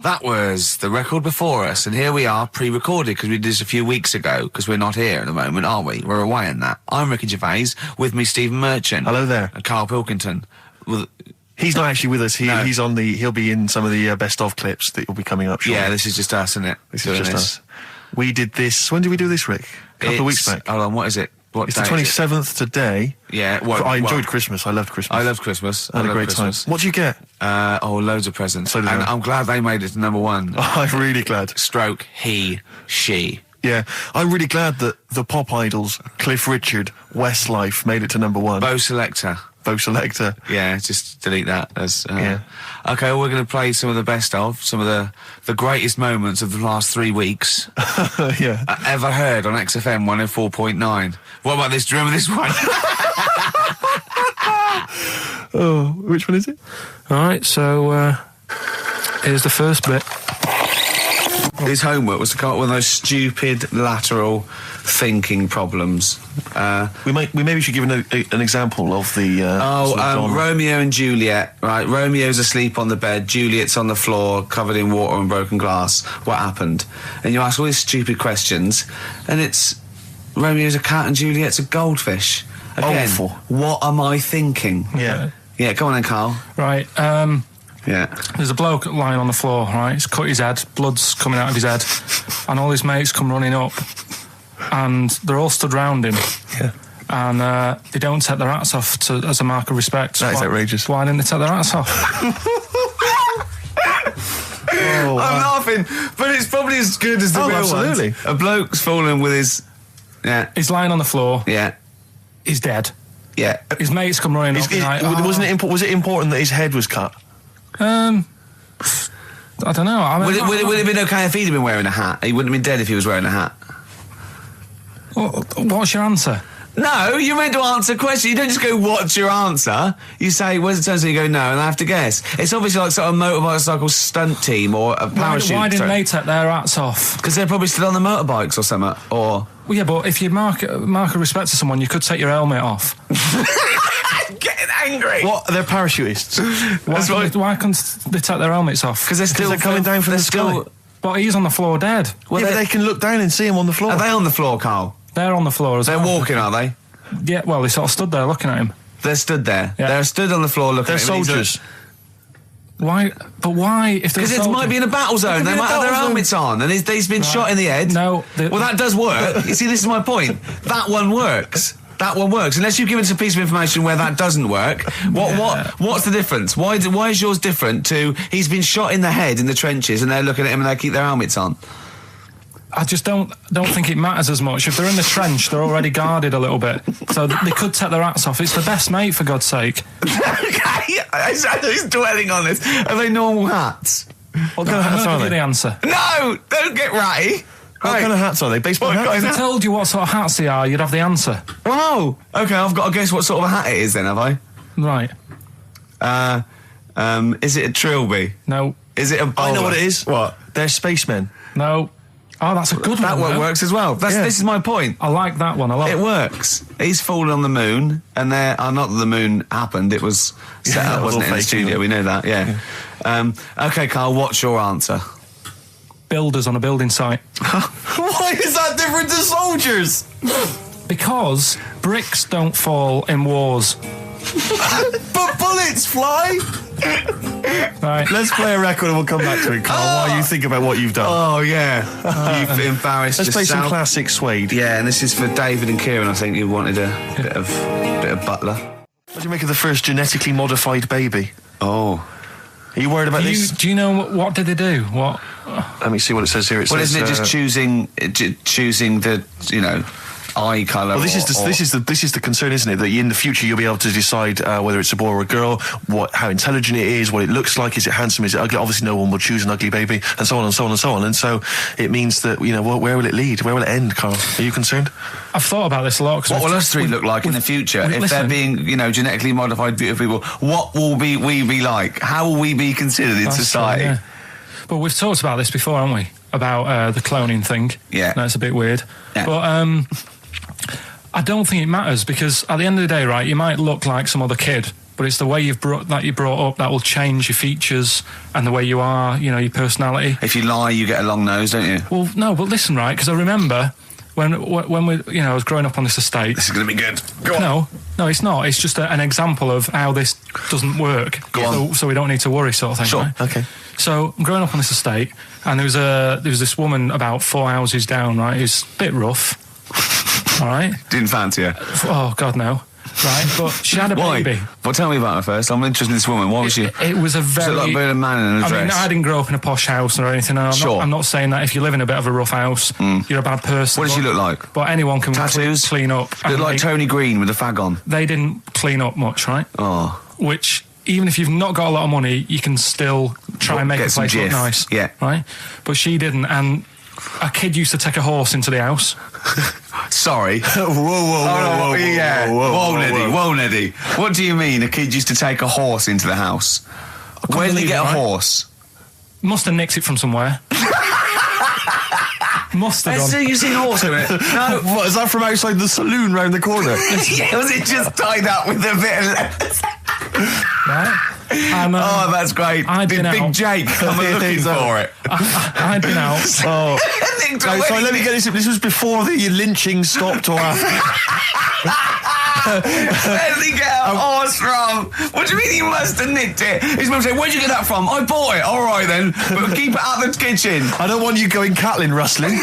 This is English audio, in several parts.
That was the record before us, and here we are, pre-recorded, because we did this a few weeks ago, because we're not here at the moment, are we? We're away in that. I'm Ricky Gervais, with me Stephen Merchant. Hello there. And Karl Pilkington. Well, he's not actually with us. No. He'll be in some of the best of clips that will be coming up shortly. Yeah, this is just us, isn't it? This is just us. We did this, when did we do this, Rick? A couple of weeks back. Hold on, what is it? It's the 27th today. Yeah. I enjoyed Christmas. I loved Christmas. I loved Christmas. I had a great time. What did you get? Loads of presents. So did I. I'm glad they made it to number one. Oh, I'm really glad. Stroke, he, she. Yeah, I'm really glad that the pop idols, Cliff Richard, Westlife, made it to number one. Bo Selector. Yeah, just delete that. Yeah. Okay, well, we're going to play some of the best of, some of the greatest moments of the last 3 weeks. Yeah. Ever heard on XFM 104.9. What about this? Do you remember this one? Oh, which one is it? All right, so here's the first bit. His homework was to come up with one of those stupid lateral thinking problems. We maybe should give an example of the. Sort of genre. Romeo and Juliet. Right, Romeo's asleep on the bed, Juliet's on the floor, covered in water and broken glass. What happened? And you ask all these stupid questions, and it's Romeo's a cat and Juliet's a goldfish. Again, Awful. What am I thinking? Yeah. Yeah, go on then, Karl. Right, Yeah. there's a bloke lying on the floor, right? He's cut his head, blood's coming out of his head, and all his mates come running up, and they're all stood round him. Yeah. And they don't take their hats off as a mark of respect. That is outrageous. Why didn't they take their hats off? Oh, I'm laughing, but it's probably as good as the real absolutely. ones. A bloke's fallen with his... Yeah. He's lying on the floor. Yeah. He's dead. Yeah. His mates come running up. Was it important that his head was cut? I don't know. I mean, Would it have been okay if he'd have been wearing a hat? He wouldn't have been dead if he was wearing a hat. What's your answer? No, you're meant to answer questions. You don't just go, what's your answer? You say, where's the turns? And you go, no, and I have to guess. It's obviously like sort of motorcycle stunt team or a parachute. Why didn't they take their hats off? Because they're probably still on the motorbikes or something. Or... Well, yeah, but if you mark a respect to someone, you could take your helmet off. I'm getting angry. What? They're parachutists. Why couldn't they take their helmets off? Because they're coming down from the sky. But he's on the floor dead. Well, but they can look down and see him on the floor. Are they on the floor, Karl? They're on the floor as well. They're walking, are they? Yeah, well, they sort of stood there looking at him. They're stood there. Yeah. They're stood on the floor looking at him. They're soldiers. Why? But why? If they're Because it might be in a battle zone. They might have their helmets on, and he's been shot in the head. No. Well, that does work. You see, this is my point. That one works. That one works. Unless you've given us a piece of information where that doesn't work. What's the difference? Why is yours different to he's been shot in the head in the trenches, and they're looking at him and they keep their helmets on? I just don't think it matters as much. If they're in the trench, they're already guarded a little bit, so they could take their hats off. It's the best mate, for God's sake. Okay, he's dwelling on this. Are they normal hats? What kind of hats are Give you they? the answer. No, don't get ratty. What kind of hats are they? Baseball hats? If I told you what sort of hats they are, you'd have the answer. Wow. Okay, I've got to guess what sort of a hat it is then, have I? Right. Is it a trilby? No. Is it a bowler? I know what it is. What? They're spacemen. No. Oh, that's a good That one. one works as well. This is my point. I like that one a lot. It works. He's fallen on the moon, and there. Not that the moon happened. It was set up, wasn't it, in the studio? We know that. Yeah. Okay, Karl. What's your answer? Builders on a building site. Why is that different to soldiers? Because bricks don't fall in wars. But bullets fly. Right. Let's play a record and we'll come back to it, Karl, while you think about what you've done. Oh yeah, you've embarrassed Let's play yourself. some classic Suede. Yeah, and this is for David and Kieran. I think you wanted a bit of Butler. What do you make of the first genetically modified baby? Oh, Are you worried about this? Do you know what did they do? What? Let me see what it says here. It says, isn't it just choosing the eye colour? Well, this is the concern, isn't it? That in the future you'll be able to decide whether it's a boy or a girl, how intelligent it is, what it looks like, is it handsome, is it ugly? Obviously, no one will choose an ugly baby, and so on and so on and so on. And so it means that where will it lead? Where will it end, Karl? Are you concerned? I've thought about this a lot. What will us three look like in the future if they're being, genetically modified, beautiful people? What will we be like? How will we be considered in society? True, yeah. But we've talked about this before, haven't we? About the cloning thing. Yeah. That's a bit weird. Yeah. But I don't think it matters, because at the end of the day, right, you might look like some other kid, but it's the way you brought up that will change your features and the way you are, you know, your personality. If you lie, you get a long nose, don't you? Well, no, but listen, right, because I remember when we, you know, I was growing up on this estate. This is going to be good. Go on. No, it's not. It's just an example of how this doesn't work. Go on. So we don't need to worry, sort of thing. Sure. Right? Okay. So I'm growing up on this estate, and there was this woman about 4 houses down, right, who's a bit rough. All right. Didn't fancy her. Oh God, no. Right, but she had a baby. Well, tell me about her first. I'm interested in this woman. What was she? It was a very... She looked like a man in a dress. I mean, I didn't grow up in a posh house or anything. I'm not saying that if you live in a bit of a rough house, you're a bad person. What does she look like? But anyone can Tattoos? clean up. Look like Tony Green with a fag on. They didn't clean up much, right? Oh. Which, even if you've not got a lot of money, you can still try and make a place look nice. Yeah. Right? But she didn't, and a kid used to take a horse into the house. Sorry. Whoa, Neddy. What do you mean a kid used to take a horse into the house? Where did they get a horse? Must have nicked it from somewhere. Must have done. You've seen a horse in it? No. What, is that from outside the saloon round the corner? Yeah, was it just tied up with a bit of leather? Right? And, oh, that's great. Did Big Jake come looking for it? I'd been out. Oh. Sorry, let me get this. This was before the lynching stopped or after. Where did he get a horse from? What do you mean he must have nicked it? His mum said, where'd you get that from? I bought it. All right then, but keep it out of the kitchen. I don't want you going cattling rustling.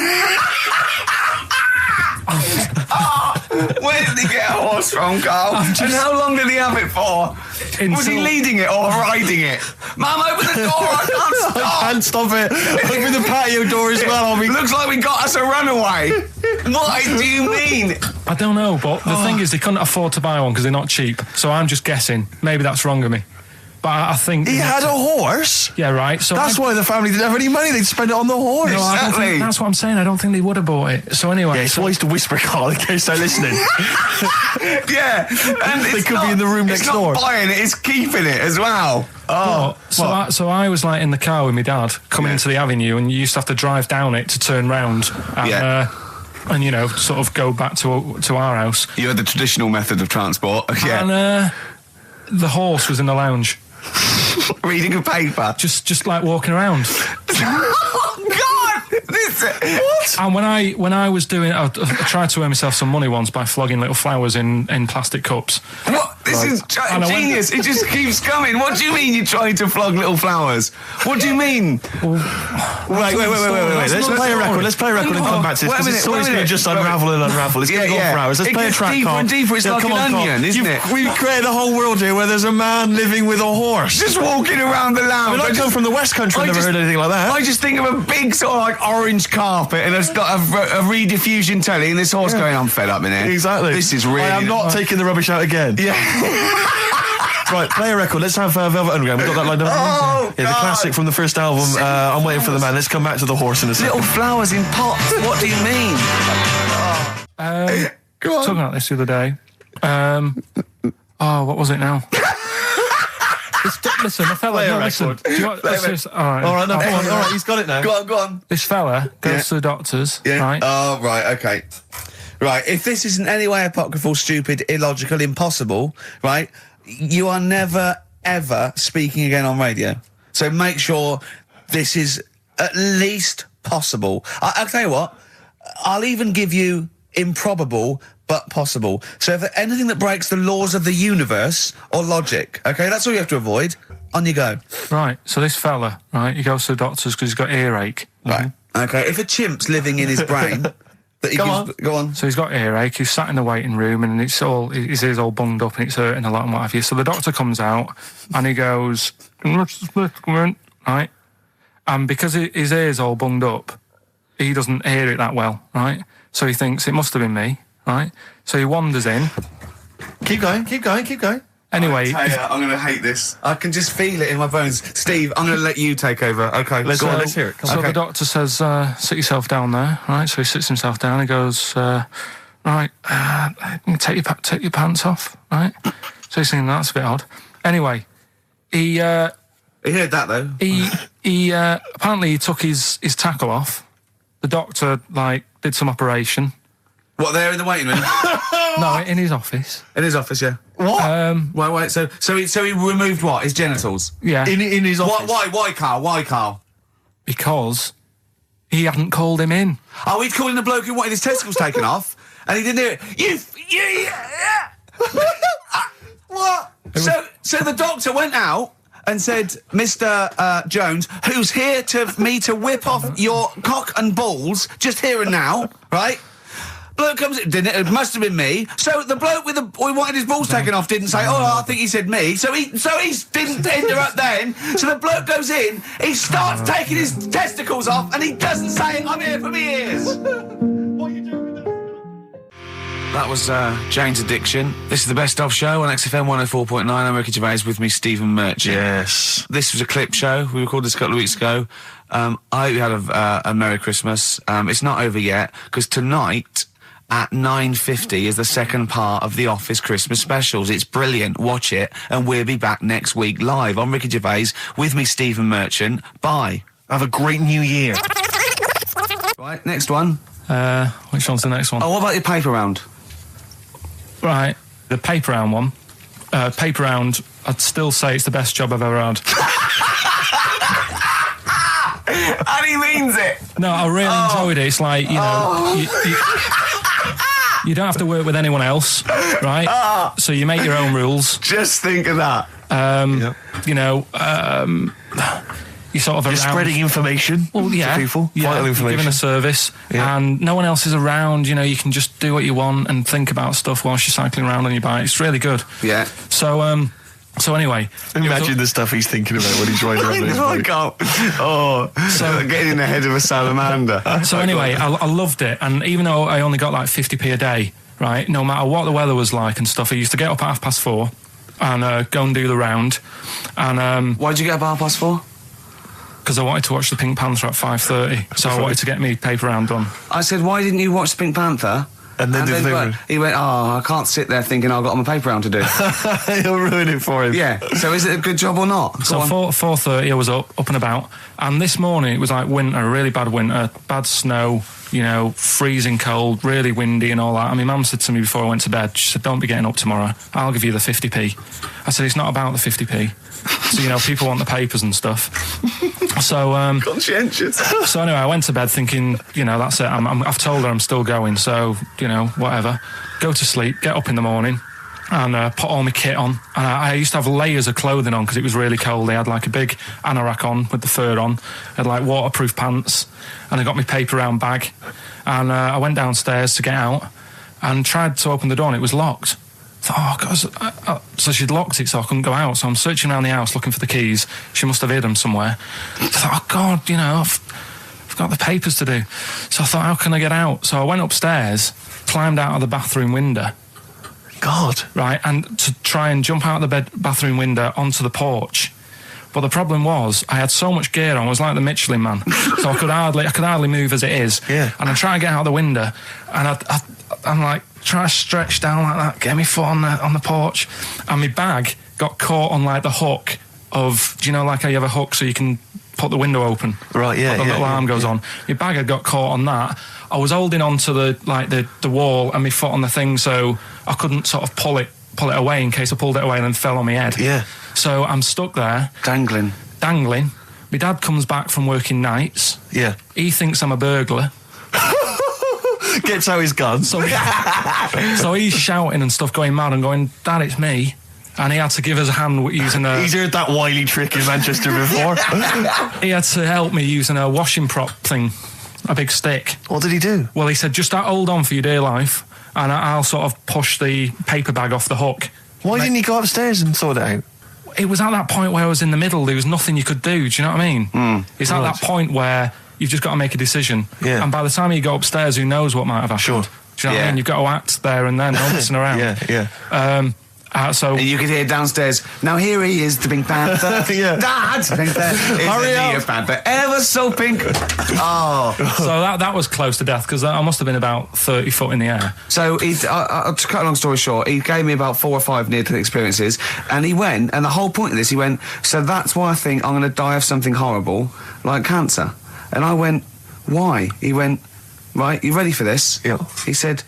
Where did he get a horse from, Carl? And how long did he have it for? Was he leading it or riding it? Mum, open the door, I can't stop. I can't stop it. Open the patio door as well. Looks like we got us a runaway. What do you mean? I don't know, but the thing is they couldn't afford to buy one because they're not cheap. So I'm just guessing. Maybe that's wrong of me. But I think... He had a horse? Yeah, right. So that's why the family didn't have any money. They'd spend it on the horse. No, I don't think, that's what I'm saying. I don't think they would have bought it. So anyway... Yeah, it's wise to whisper, Carl, in case they're listening. Yeah. And they could be in the room next door. It's not buying it, it's keeping it as well. Oh. So I was like in the car with my dad coming into the avenue, and you used to have to drive down it to turn round. And, and you know, sort of go back to our house. You had the traditional method of transport. Yeah. And the horse was in the lounge. Reading a paper. Just like walking around. Oh God! What? And when I was doing, I tried to earn myself some money once by flogging little flowers in plastic cups. What? This is genius. It just keeps coming. What do you mean you're trying to flog little flowers? What do you mean? Wait. Let's play a record. Let's play a record and come back to this. This story's going to just unravel and unravel. It's going to go for hours. Let's play a track, deeper and deeper. It's like an onion, isn't it? We've created a whole world here where there's a man living with a horse. Just walking around the lounge. I come from the West Country. I've never heard anything like that. I just think of a big sort of like orange carpet and it's got a rediffusion telly and this horse going, I'm fed up in here. Exactly. This is really... I am not taking the rubbish out again. Yeah. Right, play a record. Let's have Velvet Underground. We've got that lined up. Oh, yeah, the classic from the first album. I'm Waiting for the Man. Let's come back to the horse in a second. Little flowers in pots. What do you mean? Go on. Talking about this the other day. What was it now? Listen, the fella. Play a listen. record. Do you want, all right, no, come on. All right, he's got it now. Go on. This fella goes to the doctors, right? Oh, right, okay. Right, if this is in any way apocryphal, stupid, illogical, impossible, right, you are never, ever speaking again on radio. So make sure this is at least possible. I'll tell you what, I'll even give you improbable but possible. So if anything that breaks the laws of the universe or logic, okay, that's all you have to avoid. On you go. Right, so this fella, right, he goes to the doctors because he's got earache. Right, okay, if a chimp's living in his brain... Go on. So he's got earache, he's sat in the waiting room and his ear's all bunged up and it's hurting a lot and what have you. So the doctor comes out and he goes, right? And because his ear's all bunged up, he doesn't hear it that well, right? So he thinks it must have been me, right? So he wanders in. Keep going. Anyway, I'm going to hate this. I can just feel it in my bones. Steve, I'm going to let you take over. Okay, let's hear it. So the doctor says, sit yourself down there, right? So he sits himself down. He goes, right, take your pants off, right? So he's thinking that's a bit odd. Anyway, he heard that though. He apparently he took his tackle off. The doctor did some operation, What, there in the waiting room? No, in his office. In his office, yeah. What? Wait, so he removed what? His genitals? Yeah. In his office? Why, Carl? Why, Carl? Because he hadn't called him in. Oh, he'd called in the bloke who wanted his testicles taken off, and he didn't do it. What? So the doctor went out and said, Mr. Jones, who's here to whip off your cock and balls, just here and now, right? Bloke comes in, didn't it? It must have been me. So the bloke who wanted his balls taken off didn't say, I think he said me. So he didn't interrupt then. So the bloke goes in, he starts taking his testicles off, and he doesn't say, I'm here for me ears. What are you doing with that? That was Jane's Addiction. This is the Best Of Show on XFM 104.9. I'm Ricky Gervais, with me Stephen Merchant. Yes. This was a clip show. We recorded this a couple of weeks ago. I hope you had a Merry Christmas. It's not over yet, because tonight at 9:50 is the second part of The Office Christmas specials. It's brilliant. Watch it, and we'll be back next week live. I'm Ricky Gervais, with me Stephen Merchant. Bye. Have a great new year. Right, next one. Which one's the next one? Oh, what about your paper round? Right, the paper round one. Paper round, I'd still say it's the best job I've ever had. And he means it. No, I really enjoyed it. It's like, you don't have to work with anyone else, right? So you make your own rules. Just think of that. You sort of You're spreading information to people, vital information. You're giving a service, and no one else is around. You can just do what you want and think about stuff whilst you're cycling around on your bike. It's really good. Yeah. So anyway, imagine the stuff he's thinking about when he's riding around his bike. So getting in the head of a salamander. So anyway, I loved it, and even though I only got like 50p a day, right? No matter what the weather was like and stuff, I used to get up at 4:30 and go and do the round. And why'd you get up at 4:30? Because I wanted to watch the Pink Panther at 5:30, so I wanted to get me paper round done. I said, why didn't you watch the Pink Panther? And then he went, I can't sit there thinking I've got my paper round to do. You'll ruin it for him. Yeah. So is it a good job or not? So 4:30 I was up and about, and this morning it was like winter, really bad winter, bad snow, freezing cold, really windy and all that. And my mum said to me before I went to bed, she said, don't be getting up tomorrow, I'll give you the 50p. I said, it's not about the 50p. So, people want the papers and stuff. So, conscientious. So anyway, I went to bed thinking, that's it. I've told her I'm still going, so, whatever. Go to sleep, get up in the morning, and put all my kit on. And I used to have layers of clothing on because it was really cold. I had like a big anorak on with the fur on. I had like waterproof pants, and I got my paper round bag. And I went downstairs to get out and tried to open the door, and it was locked. So she'd locked it so I couldn't go out. So I'm searching around the house looking for the keys. She must have hid them somewhere. I thought, God, I've got the papers to do. So I thought, how can I get out? So I went upstairs, climbed out of the bathroom window. God. Right, and to try and jump out of the bathroom window onto the porch. But the problem was, I had so much gear on, I was like the Michelin Man. So I could hardly move as it is. Yeah. And I try and get out of the window, and I'm like, try to stretch down like that, get my foot on the porch, and my bag got caught on like the hook of, like how you have a hook so you can put the window open? Right, yeah. The little arm goes on. My bag had got caught on that. I was holding on to the wall and my foot on the thing, so I couldn't sort of pull it away in case I pulled it away and then fell on my head. Yeah. So I'm stuck there. Dangling. My dad comes back from working nights. Yeah. He thinks I'm a burglar. Gets out his gun. So he's shouting and stuff, going mad and going, Dad, it's me. And he had to give us a hand using a... He's heard that wily trick in Manchester before. He had to help me using a washing prop thing, a big stick. What did he do? Well, he said, just hold on for your dear life, and I'll sort of push the paper bag off the hook. Why didn't he go upstairs and sort it out? It was at that point where I was in the middle. There was nothing you could do. Do you know what I mean? It's at that point where you've just got to make a decision. Yeah. And by the time you go upstairs, who knows what might have happened? Sure. Do you know what I mean? You've got to act there and then, don't listen around. Yeah. So and you could hear downstairs, now here he is, the Pink Panther. Yeah. Dad! Hurry up! Panther, ever so pink. Oh. So that was close to death, because I must have been about 30 foot in the air. So, to cut a long story short, he gave me about 4 or 5 near-death experiences, and he went, and the whole point of this, he went, so that's why I think I'm going to die of something horrible, like cancer. And I went, why? He went, right, you ready for this? Yeah. He said,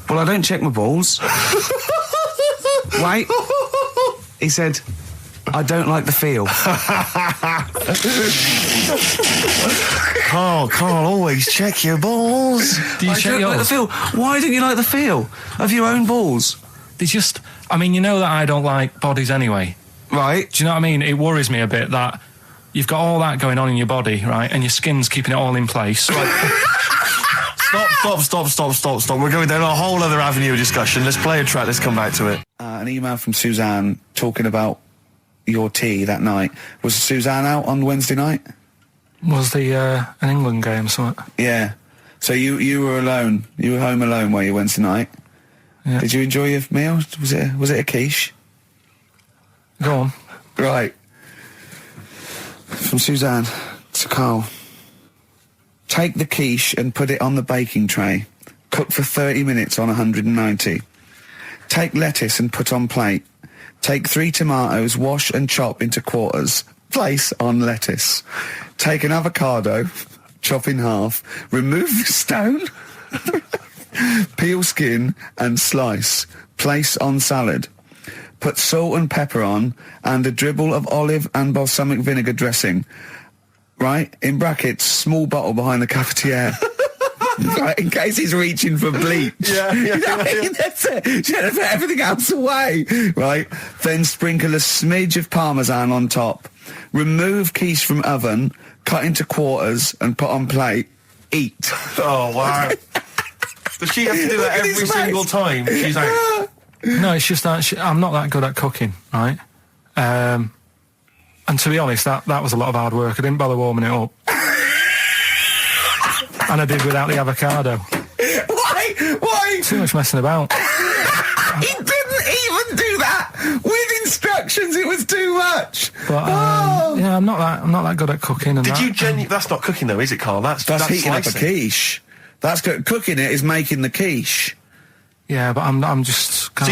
Well, I don't check my balls. Wait. He said, I don't like the feel. Carl, always check your balls. Do you I check don't like the yours? feel. Why don't you like the feel of your own balls? They just... I mean, you know that I don't like bodies anyway. Right. Do you know what I mean? It worries me a bit that you've got all that going on in your body, right? And your skin's keeping it all in place. Stop. We're going down a whole other avenue of discussion. Let's play a track. Let's come back to it. An email from Suzanne talking about your tea that night. Was Suzanne out on Wednesday night? Was the an England game or something? Yeah. So you were alone. You were home alone, were you, Wednesday night? Yeah. Did you enjoy your meal? Was it a quiche? Go on. Right. From Suzanne to Carl. Take the quiche and put it on the baking tray. Cook for 30 minutes on 190. Take lettuce and put on plate. Take 3 tomatoes, wash and chop into quarters. Place on lettuce. Take an avocado, chop in half. Remove the stone. Peel skin and slice. Place on salad. Put salt and pepper on and a dribble of olive and balsamic vinegar dressing. Right? In brackets, small bottle behind the cafetiere. Right, in case he's reaching for bleach. Yeah. That's it. Should have put everything else away. Right? Then sprinkle a smidge of parmesan on top. Remove quiche from oven, cut into quarters and put on plate. Eat. Oh, wow. Does she have to do that every single time? She's like... No, it's just that I'm not that good at cooking, right? And to be honest, that was a lot of hard work. I didn't bother warming it up. And I did without the avocado. Why? Too much messing about. He didn't even do that with instructions. It was too much. But yeah, I'm not that good at cooking. And Did that. you That's not cooking though, is it, Carl? That's heating up a slicing. quiche. That's cooking it is making the quiche. Yeah, but I'm just. Could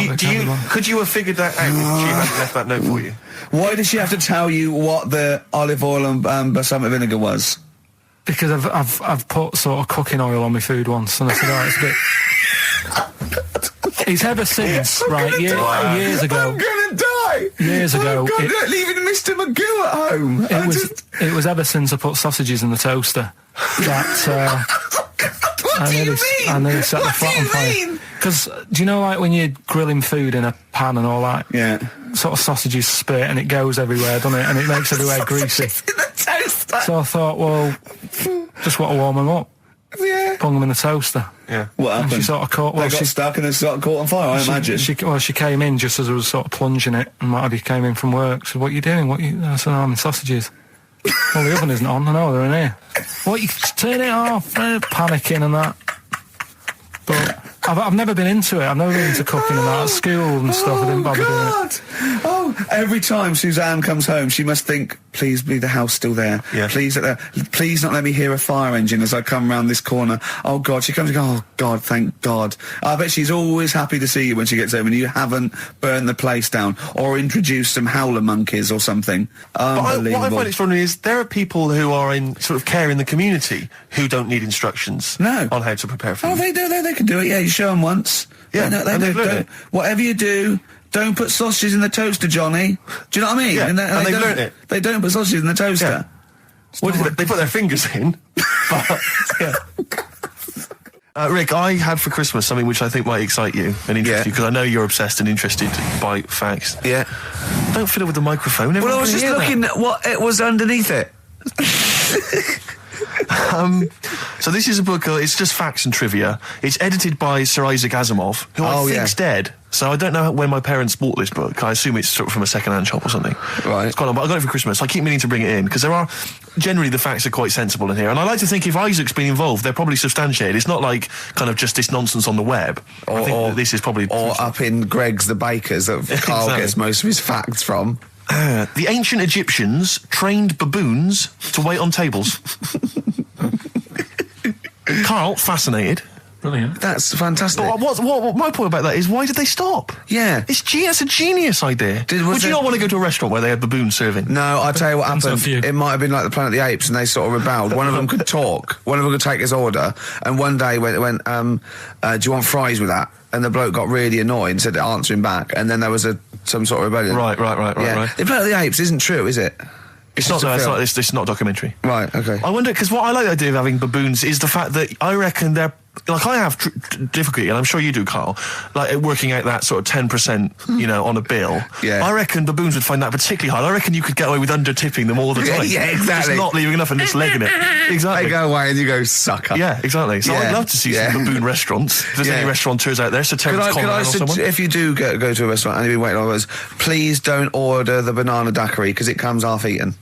you have figured that out if she hadn't left that note for you? Why did she have to tell you what the olive oil and balsamic vinegar was? Because I've put sort of cooking oil on my food once, and I said, oh, it's a bit. It's ever since, right? Years ago. I'm gonna die. Years ago, I'm leaving Mr. Magoo at home. It was ever since I put sausages in the toaster that. What do you mean? I nearly set the flat on fire. Because do you know, like when you're grilling food in a pan and all that? Yeah. Sort of sausages spit and it goes everywhere, doesn't it? And it makes everywhere greasy. In the toaster. So I thought, well, just want to warm them up. Yeah. Bung them in the toaster. Yeah. What happened? And she sort of caught. They got stuck and they sort of caught on fire. I imagine. She came in just as I was sort of plunging it, and Marty came in from work. She said, "What are you doing? I said, I'm in sausages." Well, the oven isn't on. I know they're in here. What? You turn it off? Panicking and that. But I've never been into it. I've never been into cooking and that at school and stuff. I didn't bother doing it. Oh, every time Suzanne comes home, she must think, please be the house still there. Yeah. Please not let me hear a fire engine as I come round this corner. Oh, God. She comes and goes, oh, God, thank God. I bet she's always happy to see you when she gets home and you haven't burned the place down or introduced some howler monkeys or something. Unbelievable. What I find extraordinary is there are people who are in sort of care in the community who don't need instructions on how to prepare food. Oh, they do. They can do it. Yeah, you show them once. Yeah, they they've learned it. Whatever you do, don't put sausages in the toaster, Johnny. Do you know what I mean? Yeah, and they've don't- learnt it. They don't put sausages in the toaster. Yeah. They put their fingers in. But, yeah. Rick, I had for Christmas something which I think might excite you and interest you, because I know you're obsessed and interested by facts. Yeah. Don't fiddle with the microphone. Well, I was just looking at what it was underneath it. So this is a book, it's just facts and trivia. It's edited by Sir Isaac Asimov, who I think's dead. So I don't know when my parents bought this book. I assume it's sort of from a second-hand shop or something. Right. It's quite long, but I got it for Christmas. I keep meaning to bring it in, because generally the facts are quite sensible in here. And I like to think if Isaac's been involved, they're probably substantiated. It's not like kind of just this nonsense on the web. I think that this is probably... Or up in Greg's the Baker's that Carl gets most of his facts from. The ancient Egyptians trained baboons to wait on tables. Carl, fascinated. Brilliant. That's fantastic. But what my point about that is, why did they stop? Yeah. It's a genius idea. Would you not want to go to a restaurant where they had baboons serving? No, I'll tell you what Depends happened. on you. It might have been like the Planet of the Apes, and they sort of rebelled. One of them could talk. One of them could take his order. And one day went, do you want fries with that? And the bloke got really annoyed and said to answer him back. And then there was some sort of rebellion. Right. Yeah. The Planet of the Apes isn't true, is it? It's not a documentary. Right, okay. I wonder, because what I like the idea of having baboons is the fact that I reckon they're, like, I have difficulty, and I'm sure you do, Carl, like working out that sort of 10%, you know, on a bill. Yeah. I reckon baboons would find that particularly hard. I reckon you could get away with under-tipping them all the time. Yeah, exactly. Just not leaving enough and just legging it. Exactly. They go away and you go, sucker. Yeah, exactly. So I'd love to see some baboon restaurants. If there's any restaurateurs out there, so Terence Conran or someone. If you do go to a restaurant and you've been waiting on those, please don't order the banana daiquiri because it comes half-eaten.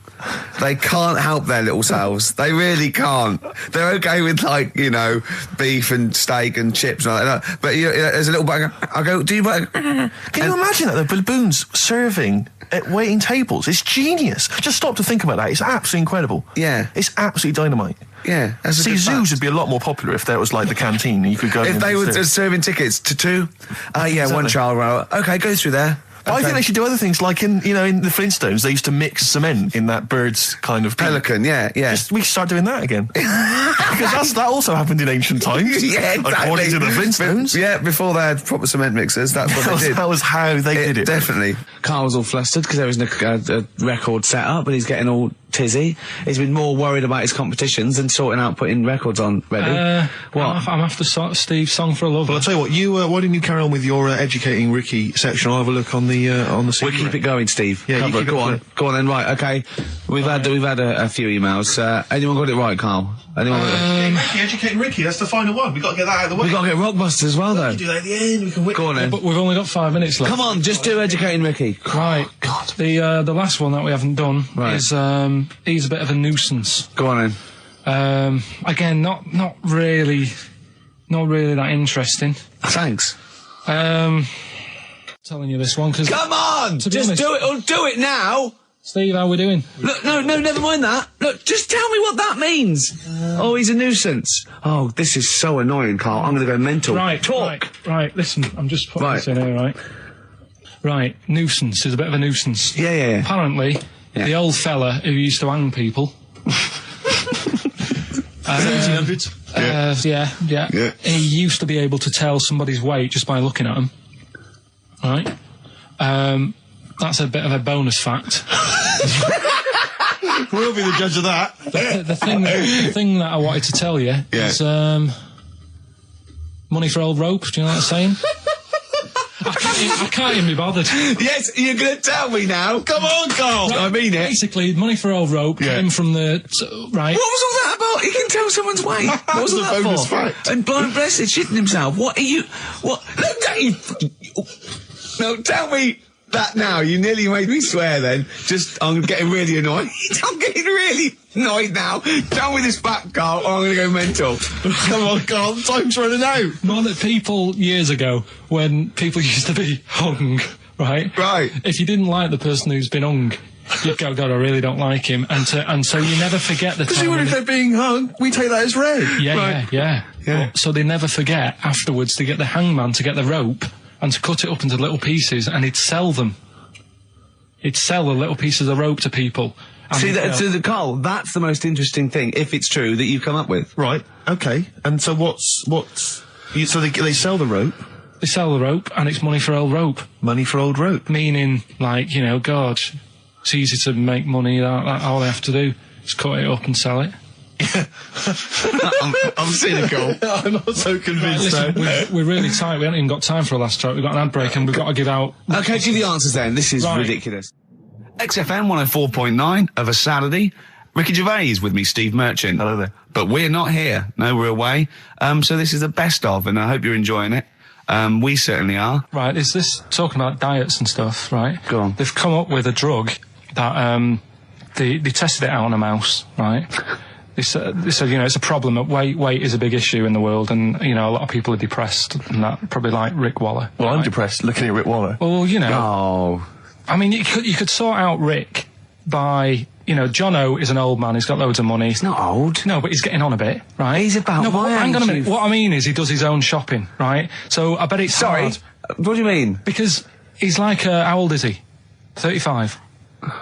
They can't help their little selves. They really can't. They're okay with, like, you know, beef and steak and chips and all that. But there's a little bag. I go, do you... Can you imagine that, the baboons serving at waiting tables? It's genius. Just stop to think about that. It's absolutely incredible. Yeah. It's absolutely dynamite. Yeah. See, zoos would be a lot more popular if there was, like, the canteen and you could go... If they were serving tickets to two, exactly. One child, okay, go through there. But I think they should do other things, like in the Flintstones, they used to mix cement in that bird's kind of... Pelican, yeah. We should start doing that again. Because that also happened in ancient times. Yeah, exactly. According to the Flintstones. Yeah, before they had proper cement mixers, that's what they did. That was how they did it. Definitely. Carl's all flustered because there isn't a record set up, and he's getting all tizzy. He's been more worried about his competitions than sorting out putting records on ready. What? I'm after Steve's Song for a Lover. Well, I'll tell you what, why didn't you carry on with your educating Ricky section? I'll have a look on the We'll keep it going, Steve. Yeah, go on then. Right, okay. We've had a few emails. Anyone got it right, Carl? Anyone got it? Educating Ricky, that's the final one. We've got to get that out of the way. We've got to get Rockbusters as well, though. We can do that at the end. We can Go on then. But we've only got 5 minutes left. Come on, just do Educating Ricky. Right. God. The last one that we haven't done is he's a bit of a nuisance. Go on then. Again, not really that interesting. Thanks. Telling you this one because... Come on! Just do it, or do it now! Steve, how we doing? Look, no, never mind that. Look, just tell me what that means. Oh, he's a nuisance. Oh, this is so annoying, Carl. I'm going to go mental. Right, talk. Right, listen, I'm just putting this in here, right? Right, nuisance is a bit of a nuisance. Yeah. Apparently, the old fella who used to hang people... 1800s? Yeah. He used to be able to tell somebody's weight just by looking at them. Right? That's a bit of a bonus fact. We'll be the judge of that. The thing that I wanted to tell you is money for old rope. Do you know what I'm saying? I can't even be bothered. Yes, you're going to tell me now. Come on, Carl. Right, I mean it. Basically, money for old rope came from the... Right. What was all that about? He can tell someone's weight. What was all that bonus for? fact. And blind blessed shitting himself. What are you... What? Look at you... No, tell me that now. You nearly made me swear then. I'm getting really annoyed. I'm getting really annoyed now. Tell me this back, Carl, or I'm going to go mental. Come on, Carl, time's running out. More that people years ago, when people used to be hung, right? Right. If you didn't like the person who's been hung, you'd go, God, I really don't like him. And so you never forget the time. Because even if they're being hung, we take that as read. Yeah. So they never forget afterwards to get the hangman to get the rope and to cut it up into little pieces, and he'd sell them. He'd sell the little pieces of rope to people. See, Carl, that's the most interesting thing, if it's true, that you've come up with. Right, okay. And so so they sell the rope? They sell the rope, and it's money for old rope. Money for old rope? Meaning, like, God, it's easy to make money, all they have to do is cut it up and sell it. I'm cynical. I'm not so convinced. Right, listen, we're really tight. We haven't even got time for a last track. We've got an ad break and we've got to give out... Okay, do the answers then. This is ridiculous. XFM 104.9 of a Saturday. Ricky Gervais with me, Steve Merchant. Hello there. But we're not here. No, we're away. So this is the best of, and I hope you're enjoying it. We certainly are. Right, is this talking about diets and stuff, right? Go on. They've come up with a drug that they tested it out on a mouse, right? They said, it's a problem that weight is a big issue in the world, and, a lot of people are depressed, and that probably like Rick Waller. Well, I'm depressed looking at Rick Waller. Well, Oh. I mean, you could sort out Rick by you know, Jono is an old man. He's got loads of money. He's not old. No, but he's getting on a bit, right? He's about no, but my hang on a age, minute. What I mean is he does his own shopping, right? So I bet it's hard. What do you mean? Because he's like, how old is he? 35.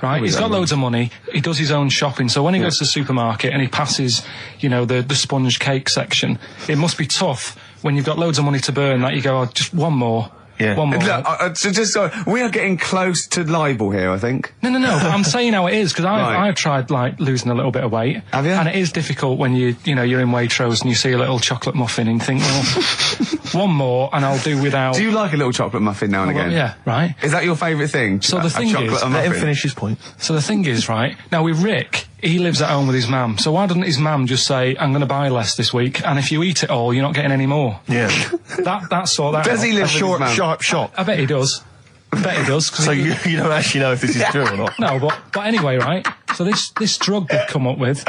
Right, he's got loads of money. He does his own shopping. So when he goes to the supermarket and he passes, you know, the sponge cake section, it must be tough when you've got loads of money to burn. That you go, oh, just one more. Yeah. One more. Look, so we are getting close to libel here, I think. No. But I'm saying how it is because Right. I've tried like losing a little bit of weight. Have you? And it is difficult when you're in Waitrose and you see a little chocolate muffin and you think, well, one more and I'll do without. Do you like a little chocolate muffin now and again? Yeah, right. Is that your favourite thing? So the thing is, let him finish his point. So the thing is, right, now with Rick, he lives at home with his mum. So why doesn't his mum just say, I'm going to buy less this week, and if you eat it all, you're not getting any more? Yeah. That's sort that Does out. he live A short, with his mum? sharp shot. I bet he does. I bet he does. So you don't actually know if this is true or not. No, but anyway, right, so this drug they've come up with...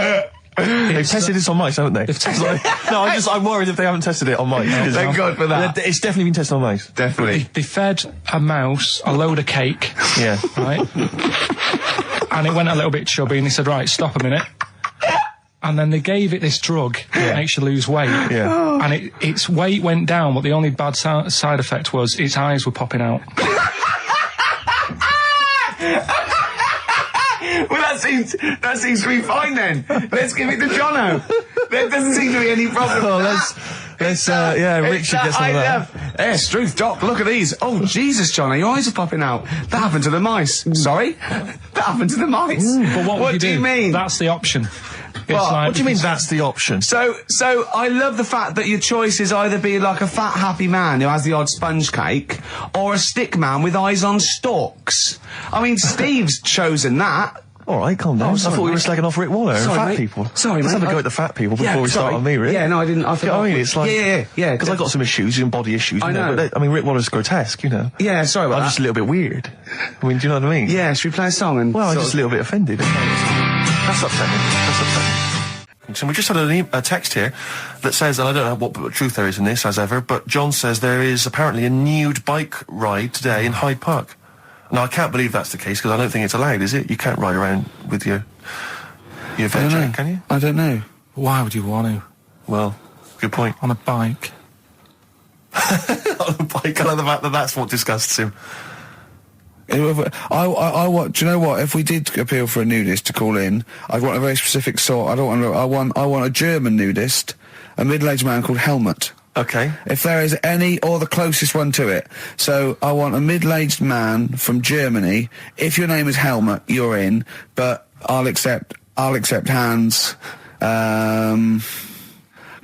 They've tested this on mice, haven't they? They've tested it. No, I'm worried if they haven't tested it on mice. Thank God for that. It's definitely been tested on mice. Definitely. They fed a mouse a load of cake, Yeah. right, and it went a little bit chubby, and they said, right, stop a minute. And then they gave it this drug that makes you lose weight. Yeah. And its weight went down, but the only bad side effect was its eyes were popping out. Well, that seems to be fine then. Let's give it to Jono. There doesn't seem to be any problem. Oh, with let's Rick should get some of that. Yes, Truth, Doc, look at these. Oh, Jesus, Jono, your eyes are popping out. That happened to the mice. Sorry? That happened to the mice. But what do you mean? That's the option. What do you mean that's the option? So I love the fact that your choice is either be like a fat, happy man who has the odd sponge cake, or a stick man with eyes on stalks. I mean, Steve's chosen that. All right, calm down. I sorry, thought we were mate. slagging off Rick Waller and Sorry, fat mate. people. Sorry, Let's mate. have a go at the fat people before we start sorry. on me, Rick. Yeah, no, I didn't. I forgot. I mean, it's like... Yeah. Because I got some issues, and body issues. I know. But Rick Waller's grotesque, you know. Yeah, sorry about I'm that. just a little bit weird. I mean, do you know what I mean? Yeah, should we play a song and... Well, I'm sort just a little bit offended. That's upsetting. So we just had a text here that says, and I don't know what truth there is in this, as ever, but John says there is apparently a nude bike ride today in Hyde Park. Now, I can't believe that's the case, because I don't think it's allowed, is it? You can't ride around with your veg jack, can you? I don't know. Why would you want to? Well, good point. On a bike. On a bike, I love the fact that that's what disgusts him. I want. Do you know what? If we did appeal for a nudist to call in, I'd want a very specific sort. I don't want. I want a German nudist, a middle-aged man called Helmut. Okay. If there is any, or the closest one to it. So I want a middle-aged man from Germany. If your name is Helmut, you're in. But I'll accept Hans.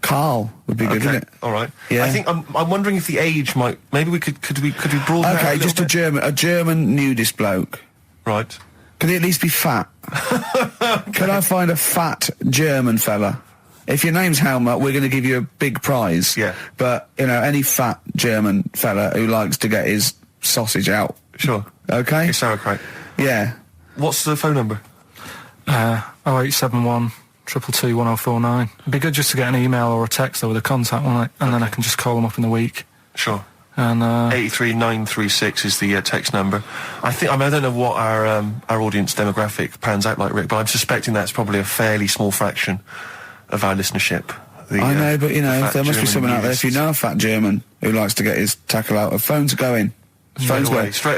Carl would be good, wouldn't it? All right. Yeah. I think I'm wondering if the age might. Maybe we could we broaden that Okay, a just little bit? a German nudist bloke. Right. Can he at least be fat? Can I find a fat German fella? If your name's Helmut, we're going to give you a big prize. Yeah. But, you know, any fat German fella who likes to get his sausage out. Sure. Okay? It's sauerkraut. Yeah. What's the phone number? 0871 222 1049. It'd be good just to get an email or a text with a contact, wouldn't it? And then I can just call them up in the week. Sure. And 83936 is the text number. I don't know what our audience demographic pans out like, Rick, but I'm suspecting that's probably a fairly small fraction of our listenership. I know, but, you know, there must be someone out there, if you know a fat German who likes to get his tackle out, of phones are going. Straight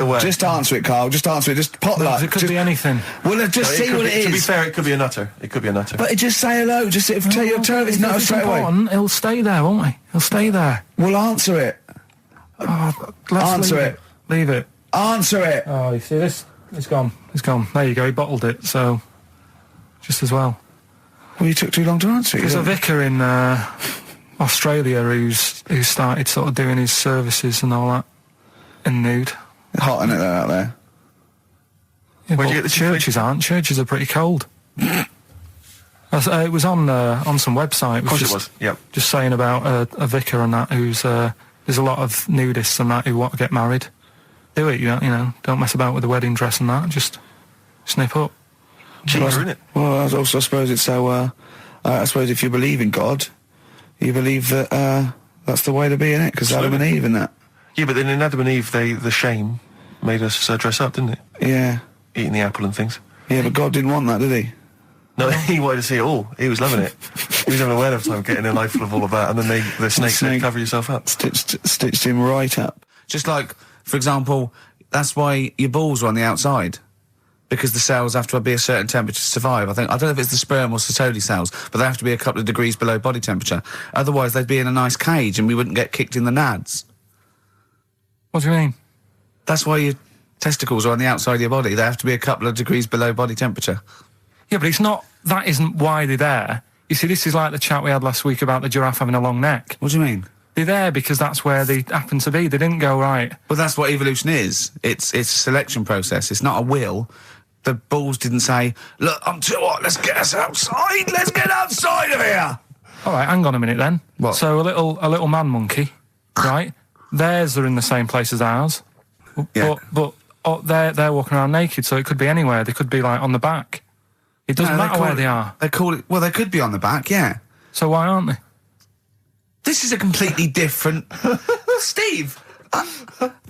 away. Just answer it, Carl. Just answer it. Just pot luck. it could be anything. Well, just see what it is. To be fair, it could be a nutter. It could be a nutter. But just say hello. Just tell your turn. It's not straight away. He'll stay there, won't he? He'll stay there. Well, answer it. Let's Answer leave it. Leave it. Answer it. Oh, you see this? It's gone. It's gone. There you go. He bottled it. So, just as well. Well, you took too long to answer it. There's a vicar in Australia who started sort of doing his services and all that in nude. Hot, isn't it, out there? Yeah, Where'd but you get the churches aren't. Churches are pretty cold. It was on some website. Of course it was. Yep. Just saying about a vicar and that who's there's a lot of nudists and that who want to get married. Do it, you know. Don't mess about with the wedding dress and that. Just snip up. Cheaper, isn't it? Well, I suppose it's so. I suppose if you believe in God, you believe that that's the way to be, innit? Because Adam and Eve and that. Yeah, but then in Adam and Eve, the shame made us dress up, didn't it? Yeah. Eating the apple and things. Yeah, but God didn't want that, did he? No, he wanted to see it all. He was loving it. He was having a whale of time getting a knife full of all of that, and then the snake said, cover yourself up. Stitched him right up. Just like, for example, that's why your balls are on the outside. Because the cells have to be a certain temperature to survive. I don't know if it's the sperm or Sertoli cells, but they have to be a couple of degrees below body temperature. Otherwise, they'd be in a nice cage and we wouldn't get kicked in the nads. What do you mean? That's why your testicles are on the outside of your body. They have to be a couple of degrees below body temperature. Yeah, but it's not... That isn't why they're there. You see, this is like the chat we had last week about the giraffe having a long neck. What do you mean? They're there because that's where they happen to be. They didn't go, right... Well, that's what evolution is. It's a selection process. It's not a will. The balls didn't say, look, I'm too hot, let's get us outside, let's get outside of here! All right, hang on a minute then. What? So a little man monkey, right? Theirs are in the same place as ours. Yeah. But they're walking around naked, so it could be anywhere. They could be, like, on the back. It doesn't matter where they are. They call it... Well, they could be on the back, yeah. So why aren't they? This is a completely different... Steve!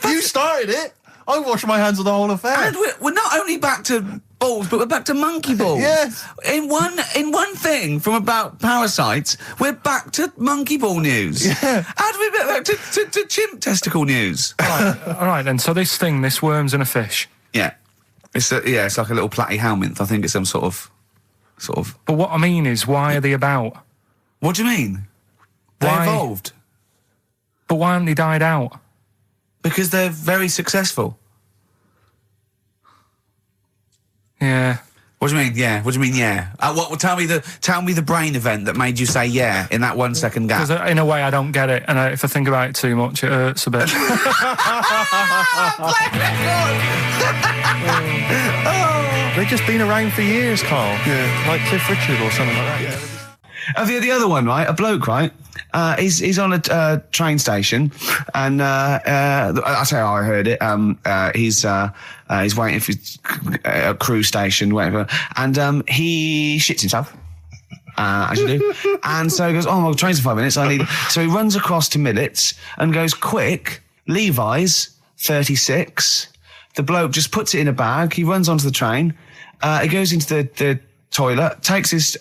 You started it! I wash my hands of the whole affair. And we're not only back to balls, but we're back to monkey balls. Yes. In one thing from about parasites, we're back to monkey ball news. Yeah. How do we get back to chimp testicle news? All right then. So this worm's in a fish. Yeah. It's like a little platyhelminth. I think it's some sort of. But what I mean is, why are they about? What do you mean? They Why? evolved. But why haven't they died out? Because they're very successful. Yeah. What do you mean? Yeah. What do you mean? Yeah. Tell me the brain event that made you say yeah in that 1 second gap. Because in a way I don't get it, and if I think about it too much, it hurts a bit. They've just been around for years, Carl. Yeah. Like Cliff Richard or something like that. Yeah. The other one, right? A bloke, right? He's on a train station, and I say I heard it. He's waiting for a cruise station, whatever, and he shits himself. As you do. And so he goes, oh, my train's in 5 minutes. So he runs across to Millets and goes, quick, Levi's 36. The bloke just puts it in a bag. He runs onto the train. He goes into the toilet, takes his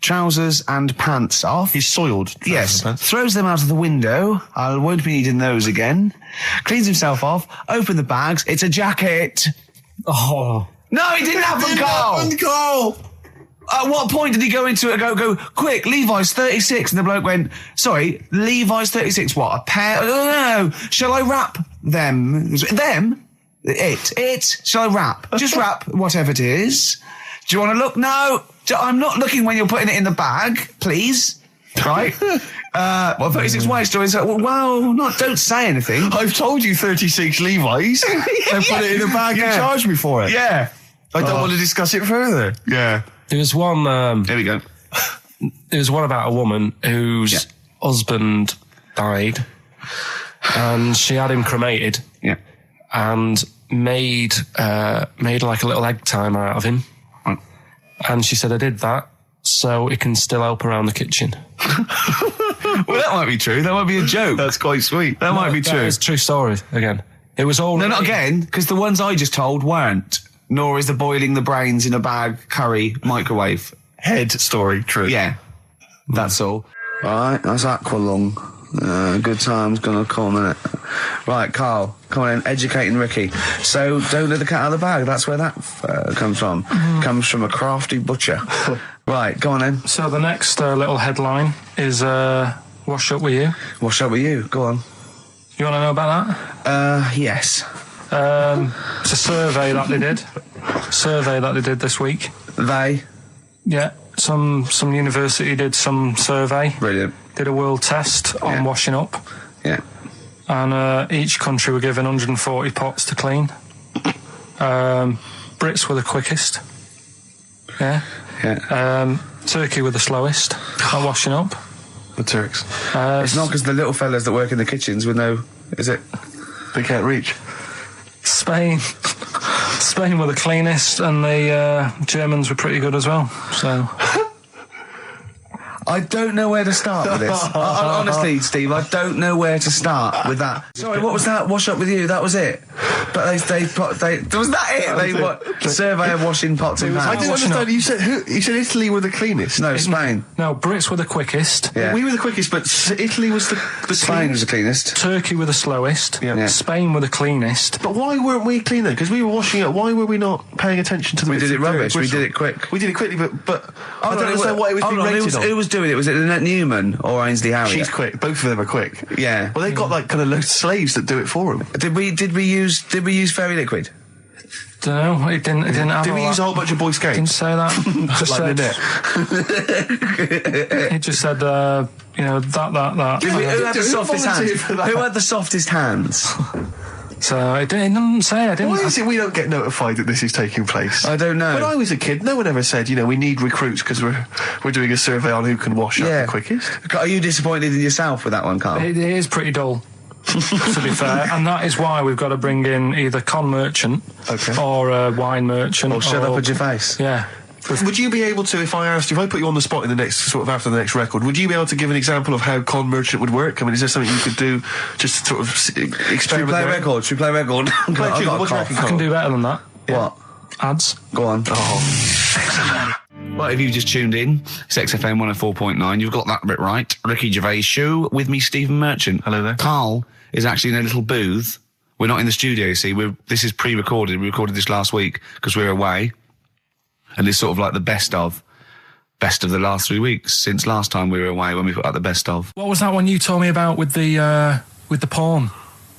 trousers and pants off. He's soiled. Yes. Throws them out of the window. I won't be needing those again. Cleans himself off. Open the bags. It's a jacket. Oh. No, he didn't have them, Carl. At what point did he go into it and go, quick, Levi's 36? And the bloke went, sorry, Levi's 36, what, a pair? No. Shall I wrap them? Them? It. Shall I wrap? Just wrap whatever it is. Do you want to look? No. I'm not looking when you're putting it in the bag, please. Right? 36 waist stories. Well, don't say anything. I've told you 36 Levi's. And put it in a bag and charge me for it. Yeah. I don't want to discuss it further. Yeah. There was one... Here we go. There was one about a woman whose husband died, and she had him cremated. Yeah. And made like a little egg timer out of him. Right. And she said, I did that so it can still help around the kitchen. Well, that might be true. That might be a joke. That's quite sweet. That might be true. It's a true story, again. It was all... No, not again, because the ones I just told weren't. Nor is the boiling the brains in a bag curry microwave. Head story, true. Yeah. That's all. Right, that's Aqualung. Good time's gonna come, innit? Right, Carl, come on in, educating Ricky. So, don't let the cat out of the bag, that's where that comes from. Comes from a crafty butcher. Right, go on then. So the next little headline is Wash Up With You. Wash up with you, go on. You want to know about that? Yes. It's a survey that they did this week. They? Yeah, some university did some survey. Brilliant. Did a world test on washing up. Yeah. And each country were given 140 pots to clean. Brits were the quickest. Yeah. Yeah. Turkey were the slowest at washing up. The Turks. It's not because the little fellas that work in the kitchens with no... Is it? They can't reach. Spain were the cleanest, and the Germans were pretty good as well. So I don't know where to start with this. Honestly, Steve, I don't know where to start with that. Sorry, what was that? Wash up with you? That was it. was that it? They survey of washing pots and I pans. didn't understand. You said Italy were the cleanest. No, Spain. No, Brits were the quickest. Yeah. We were the quickest, but Italy was the Spain was cleanest. the cleanest. Turkey were the slowest. Yeah. Spain were the cleanest. But why weren't we clean then? Because we were washing it. Why were we not paying attention to the We bits did it of dirt rubbish. We bristle? did it quick. We did it quickly, but I don't understand why it was being rated on. Who was doing it? Was it Lynette Newman or Ainsley Harriott? She's quick. Both of them are quick. Yeah. Well, they've got like kind of loads of slaves that do it for them. Did we use fairy liquid? Don't know. It didn't have. Did we use a whole bunch of Boy Didn't Scouts? say that. Just Like said, it just said, that. Who had the softest volunteered hands? for that? Who had the softest hands? So it didn't say. I didn't. Why is it we don't get notified that this is taking place? I don't know. When I was a kid, no one ever said, we need recruits because we're doing a survey on who can wash up the quickest. Are you disappointed in yourself with that one, Carl? It is pretty dull, to be fair, and that is why we've got to bring in either con merchant or a wine merchant. Or shut up at your face. Yeah. Would you be able to, if I put you on the spot in the next, after the next record, would you be able to give an example of how con merchant would work? I mean, is there something you could do just to sort of experiment? Should we play a record? What's your record, I can do better than that. What? Ads. Go on. Oh. Well, if you've just tuned in, it's XFM 104.9. You've got that bit right. Ricky Gervais show with me, Stephen Merchant. Hello there. Carl is actually in a little booth. We're not in the studio, you see. This is pre-recorded. We recorded this last week because we're away. And it's sort of like the best of the last 3 weeks since last time we were away when we put out the best of. What was that one you told me about with the porn?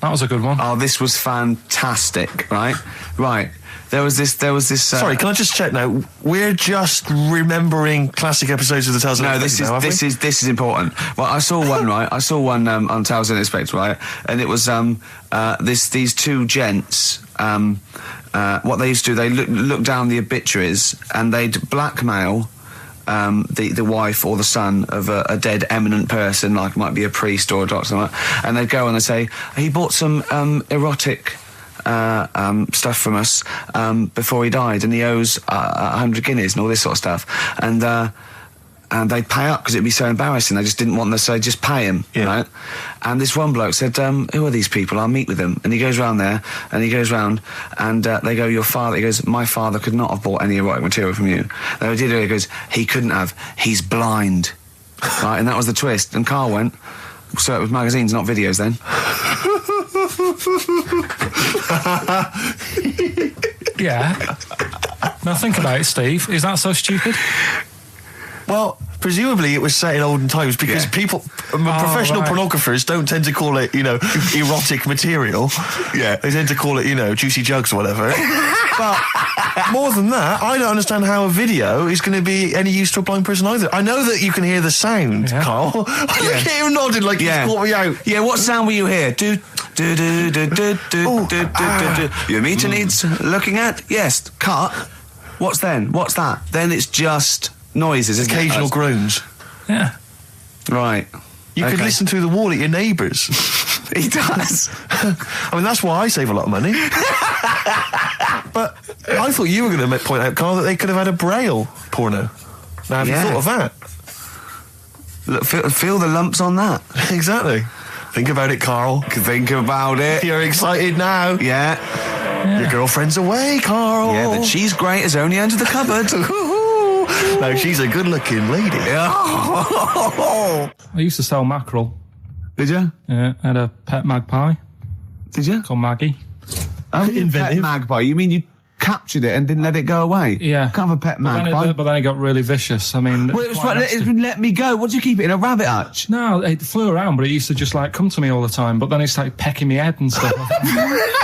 That was a good one. Oh, this was fantastic, right? Right. There was this. Sorry, can I just check now? We're just remembering classic episodes of the Tales Unexpected. No, this is important. Well, I saw one, right? I saw one on Tales Unexpected, right? And it was these two gents. What they used to do, they look down the obituaries and they'd blackmail the wife or the son of a dead eminent person, like might be a priest or a doctor, or something, and they'd go and they'd say, he bought some erotic stuff from us before he died, and he owes 100 guineas and all this sort of stuff, and they'd pay up because it'd be so embarrassing. They just didn't want them to say, just pay him, right? And this one bloke said, who are these people? I'll meet with them. And he goes round there, and they go, your father, he goes, my father could not have bought any erotic material from you. They did it, he goes, he couldn't have, he's blind. Right, and that was the twist. And Carl went, so it was magazines, not videos then. Yeah. Now think about it, Steve. Is that so stupid? Well, presumably it was set in olden times because professional pornographers don't tend to call it, erotic material. Yeah. They tend to call it, juicy jugs or whatever. But more than that, I don't understand how a video is going to be any use to a blind person either. I know that you can hear the sound, Carl. Look at him nodding like he's caught me out. Yeah, what sound will you hear? Do. Your meter needs looking at? Yes. Cut. What's then? What's that? Then it's just noises, isn't Occasional it? groans. Yeah. Right. You could listen through the wall at your neighbours. He does. I mean, that's why I save a lot of money. But I thought you were going to point out, Carl, that they could have had a Braille porno. Now, have you thought of that? Look, feel the lumps on that. Exactly. Think about it, Carl. Think about it. You're excited now. Yeah. Your girlfriend's away, Carl. Yeah, the cheese grate is only under the cupboard. No, she's a good-looking lady. I used to sell mackerel. Did you? Yeah, I had a pet magpie Did you? called Maggie. Pet magpie. You mean you captured it and didn't let it go away? Yeah. Can't have a pet magpie. But then it got really vicious. I mean... Well, it was let me go. What do you keep it in a rabbit hutch? No, it flew around, but it used to just come to me all the time. But then it started pecking me head and stuff.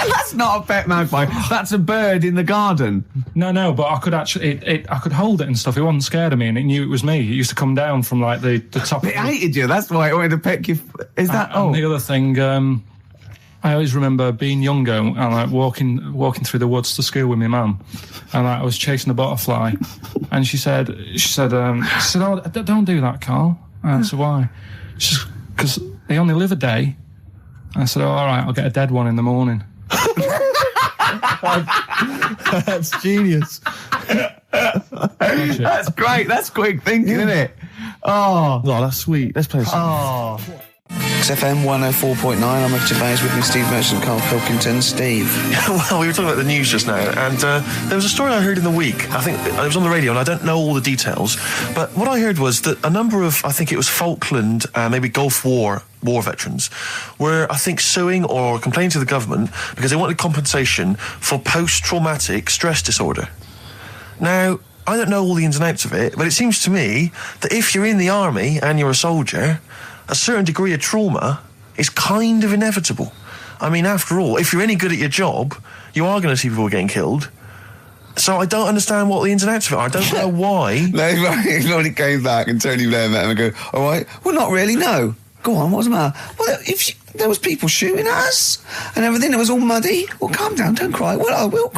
That's not a pet magpie. That's a bird in the garden. No, but I could actually, I could hold it and stuff. It wasn't scared of me, and it knew it was me. It used to come down from the top. It hated you. That's why it wanted to peck you. Is that? And the other thing, I always remember being younger and walking through the woods to school with my mum, and I was chasing a butterfly, and she said, "Oh, don't do that, Carl." And I said, "Why?" She said, "Because they only live a day." I said, "Oh, all right, I'll get a dead one in the morning." That's genius. That's great. That's quick thinking, isn't it? Oh, that's sweet. Let's play a song. Oh. XFM 104.9, I'm at Gervais with me, Steve Merchant, Karl Pilkington. Steve. Well, we were talking about the news just now, and there was a story I heard in the week. I think it was on the radio, and I don't know all the details, but what I heard was that a number of, I think it was Falkland, maybe Gulf War veterans were, I think, suing or complaining to the government because they wanted compensation for post-traumatic stress disorder. Now, I don't know all the ins and outs of it, but it seems to me that if you're in the army and you're a soldier, a certain degree of trauma is kind of inevitable. I mean, after all, if you're any good at your job, you are going to see people getting killed. So I don't understand what the ins and outs of it are. I don't know why. No, he already came back and Tony Blair met him and go, all right, well, not really, no. Go on, what's the matter? Well, there was people shooting at us and everything, it was all muddy. Well, calm down, don't cry. Well, I will.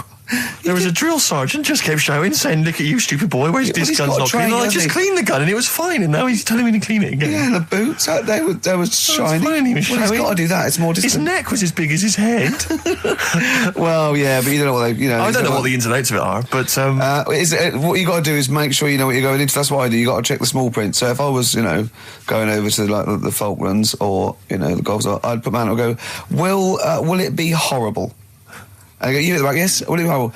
There was a drill sergeant just kept shouting, saying, look at you, stupid boy, where's this gun's not clean? I just cleaned the gun and it was fine, and now he's telling me to clean it again. Yeah, and the boots, they were shiny. Fine, he was well, he's got to do that, it's more distant. His neck was as big as his head. Well, yeah, but you don't know what they, I don't know what the ins and outs of it are, but... what you got to do is make sure you know what you're going into. That's what I do. You got to check the small print. So if I was, going over to the Falklands or, the Gulf, I'd put my hand up and go, will it be horrible? I go, you at the back, yes? Will it be horrible?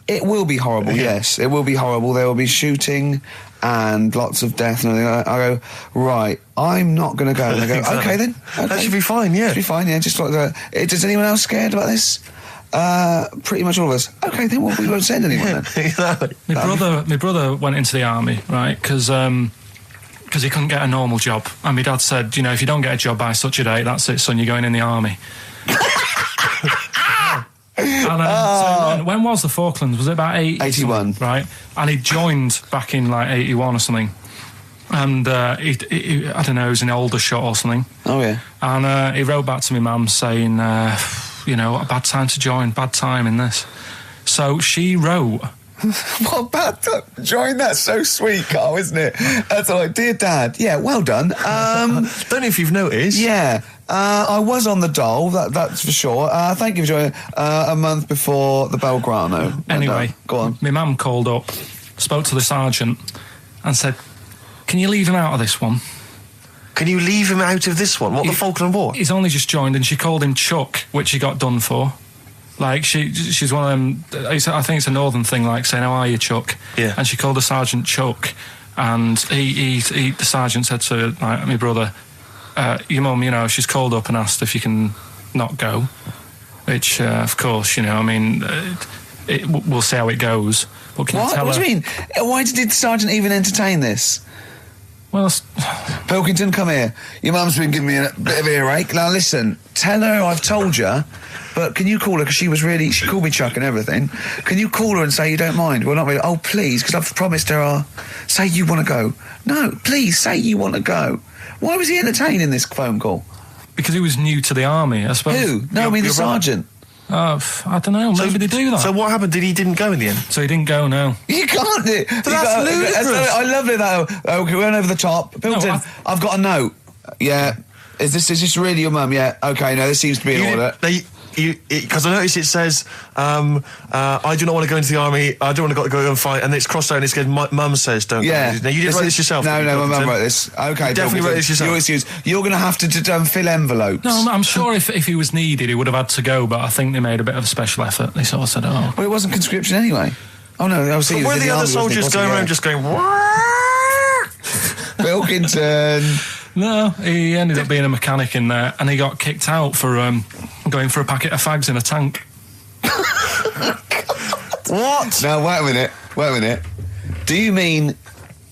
It will be horrible, yes. It will be horrible. There will be shooting and lots of death and everything. I go, right, I'm not going to go. And I go, Exactly. okay then. Okay. That should be fine, yeah. Should be fine, yeah. Just like that. Is anyone else scared about this? Pretty much all of us. Okay, then we won't send anyone then. Exactly. My brother went into the army, right? Because he couldn't get a normal job. And my dad said, if you don't get a job by such a date, that's it, son, you're going in the army. And so when was the Falklands? Was it about 81? Right. And he joined back in 81 or something. And he I don't know, he was in Aldershot or something. Oh, yeah. And he wrote back to my mum saying, a bad time to join, bad time in this. So she wrote... What bad time? Join, that's so sweet, Carl, isn't it? That's like, dear Dad, yeah, well done. Don't know if you've noticed. Yeah. I was on the dole, that's for sure. Thank you for joining a month before the Belgrano. Anyway, go on. My mum called up, spoke to the sergeant and said, can you leave him out of this one? Can you leave him out of this one? What, the Falkland War? He's only just joined, and she called him Chuck, which he got done for. Like, she's one of them, I think it's a northern thing, like saying, how are you, Chuck? Yeah. And she called the sergeant Chuck, and the sergeant said to my brother, your mum, she's called up and asked if you can not go, which, of course, we'll see how it goes. But can you tell What her? do you mean? Why did the sergeant even entertain this? Well, Pilkington, come here. Your mum's been giving me a bit of earache. Now, listen, tell her I've told you, but can you call her, because she called me Chuck and everything. Can you call her and say you don't mind? Well, not really. Oh, please, because I've promised her say you want to go. No, please, say you want to go. Why was he entertaining this phone call? because he was new to the army, I suppose. Who? No, I mean the sergeant. I don't know. Maybe they do that. So what happened? He didn't go in the end? So he didn't go, no. You can't do it. That's ludicrous. I love it, though. Okay, we went over the top. Pilton, I've got a note. Yeah. Is this really your mum? Yeah. Okay, no, this seems to be in order. Because I noticed it says, I do not want to go into the army, I don't want to go and fight, and it's crossed out and it's good, mum says don't go. Now, you didn't write this yourself? No, my mum wrote this. Okay, you definitely wrote this yourself. Your excuse. You're going to have to fill envelopes. No, I'm sure if he was needed, he would have had to go, but I think they made a bit of a special effort. They sort of said, oh. Well, it wasn't conscription anyway. Oh, no, I was But were the other soldiers going around just going, Pilkington. No, he ended up being a mechanic in there, and he got kicked out for going for a packet of fags in a tank. What? Now, wait a minute. Do you mean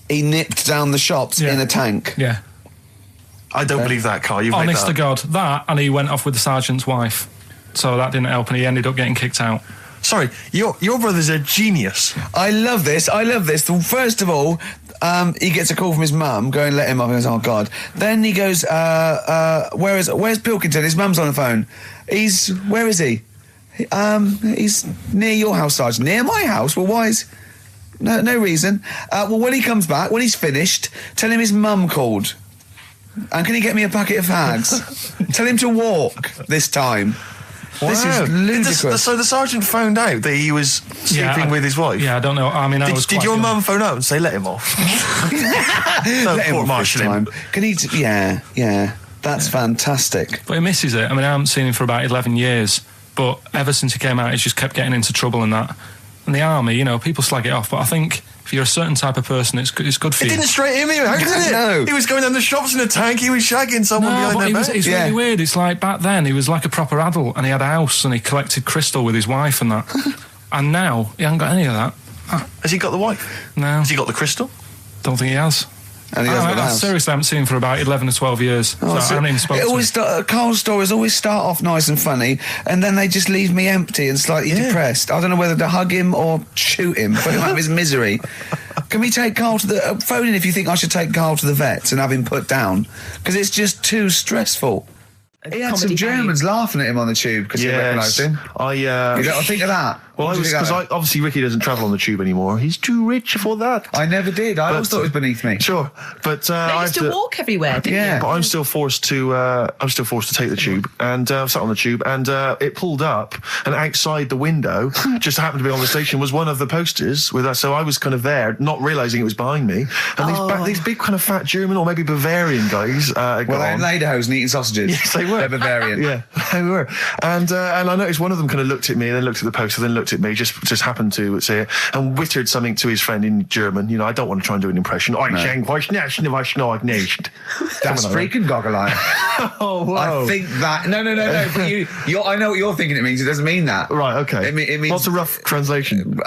he nipped down the shops in a tank? Yeah. I don't believe that, Carl. You've Honest made to God. That, and he went off with the sergeant's wife. So that didn't help, and he ended up getting kicked out. Sorry, your brother's a genius. I love this. First of all, he gets a call from his mum, go and let him up, and he goes, oh, God. Then he goes, where's Pilkington? His mum's on the phone. Where is he? He's near your house, Sergeant. Near my house? Well, why is... No reason. Well, when he comes back, when he's finished, tell him his mum called. And can he get me a packet of fags? Tell him to walk this time. This is ludicrous. So the sergeant found out that he was sleeping with his wife? Yeah, I don't know. I mean, Did your mum phone up and say, let him off? Let him off this time. Can he... Yeah. That's fantastic. But he misses it. I mean, I haven't seen him for about 11 years, but ever since he came out, he's just kept getting into trouble and that. And the army, you know, people slag it off, but I think if you're a certain type of person, it's good for you. It didn't straight him out, did it? No. He was going down the shops in a tank, he was shagging someone behind their back. It's really weird. It's like back then, he was like a proper adult and he had a house and he collected crystal with his wife and that. And now, he hasn't got any of that. Has he got the wife? No. Has he got the crystal? Don't think he has. And he hasn't got a house. Seriously, I haven't seen him for about 11 or 12 years. I haven't even spoken to him. Carl's stories always start off nice and funny, and then they just leave me empty and slightly depressed. I don't know whether to hug him or shoot him, put him out of his misery. Can we take Carl to the... phone in if you think I should take Carl to the vet and have him put down, because it's just too stressful. He had some Germans laughing at him on the tube because he recognised him. You don't think of that? Well, because obviously Ricky doesn't travel on the tube anymore. He's too rich for that. I never did. I always thought it was beneath me. Sure, but I used to walk everywhere, didn't you? But I'm still forced to. Take the tube, and I sat on the tube, and it pulled up, and outside the window, just happened to be on the station, was one of the posters with us. So I was kind of there, not realising it was behind me, and these big kind of fat German or maybe Bavarian guys. Well, they're in lederhosen eating sausages. Yes, they were. They're Bavarian. Yeah, they were. And I noticed one of them kind of looked at me, and then looked at the poster, then looked at me, just happened to say it, and wittered something to his friend in German. You know, I don't want to try and do an impression. That's freaking goggle-eye. Oh, whoa. I think that... No. But I know what you're thinking it means. It doesn't mean that. Right, okay. It means... What's a rough translation?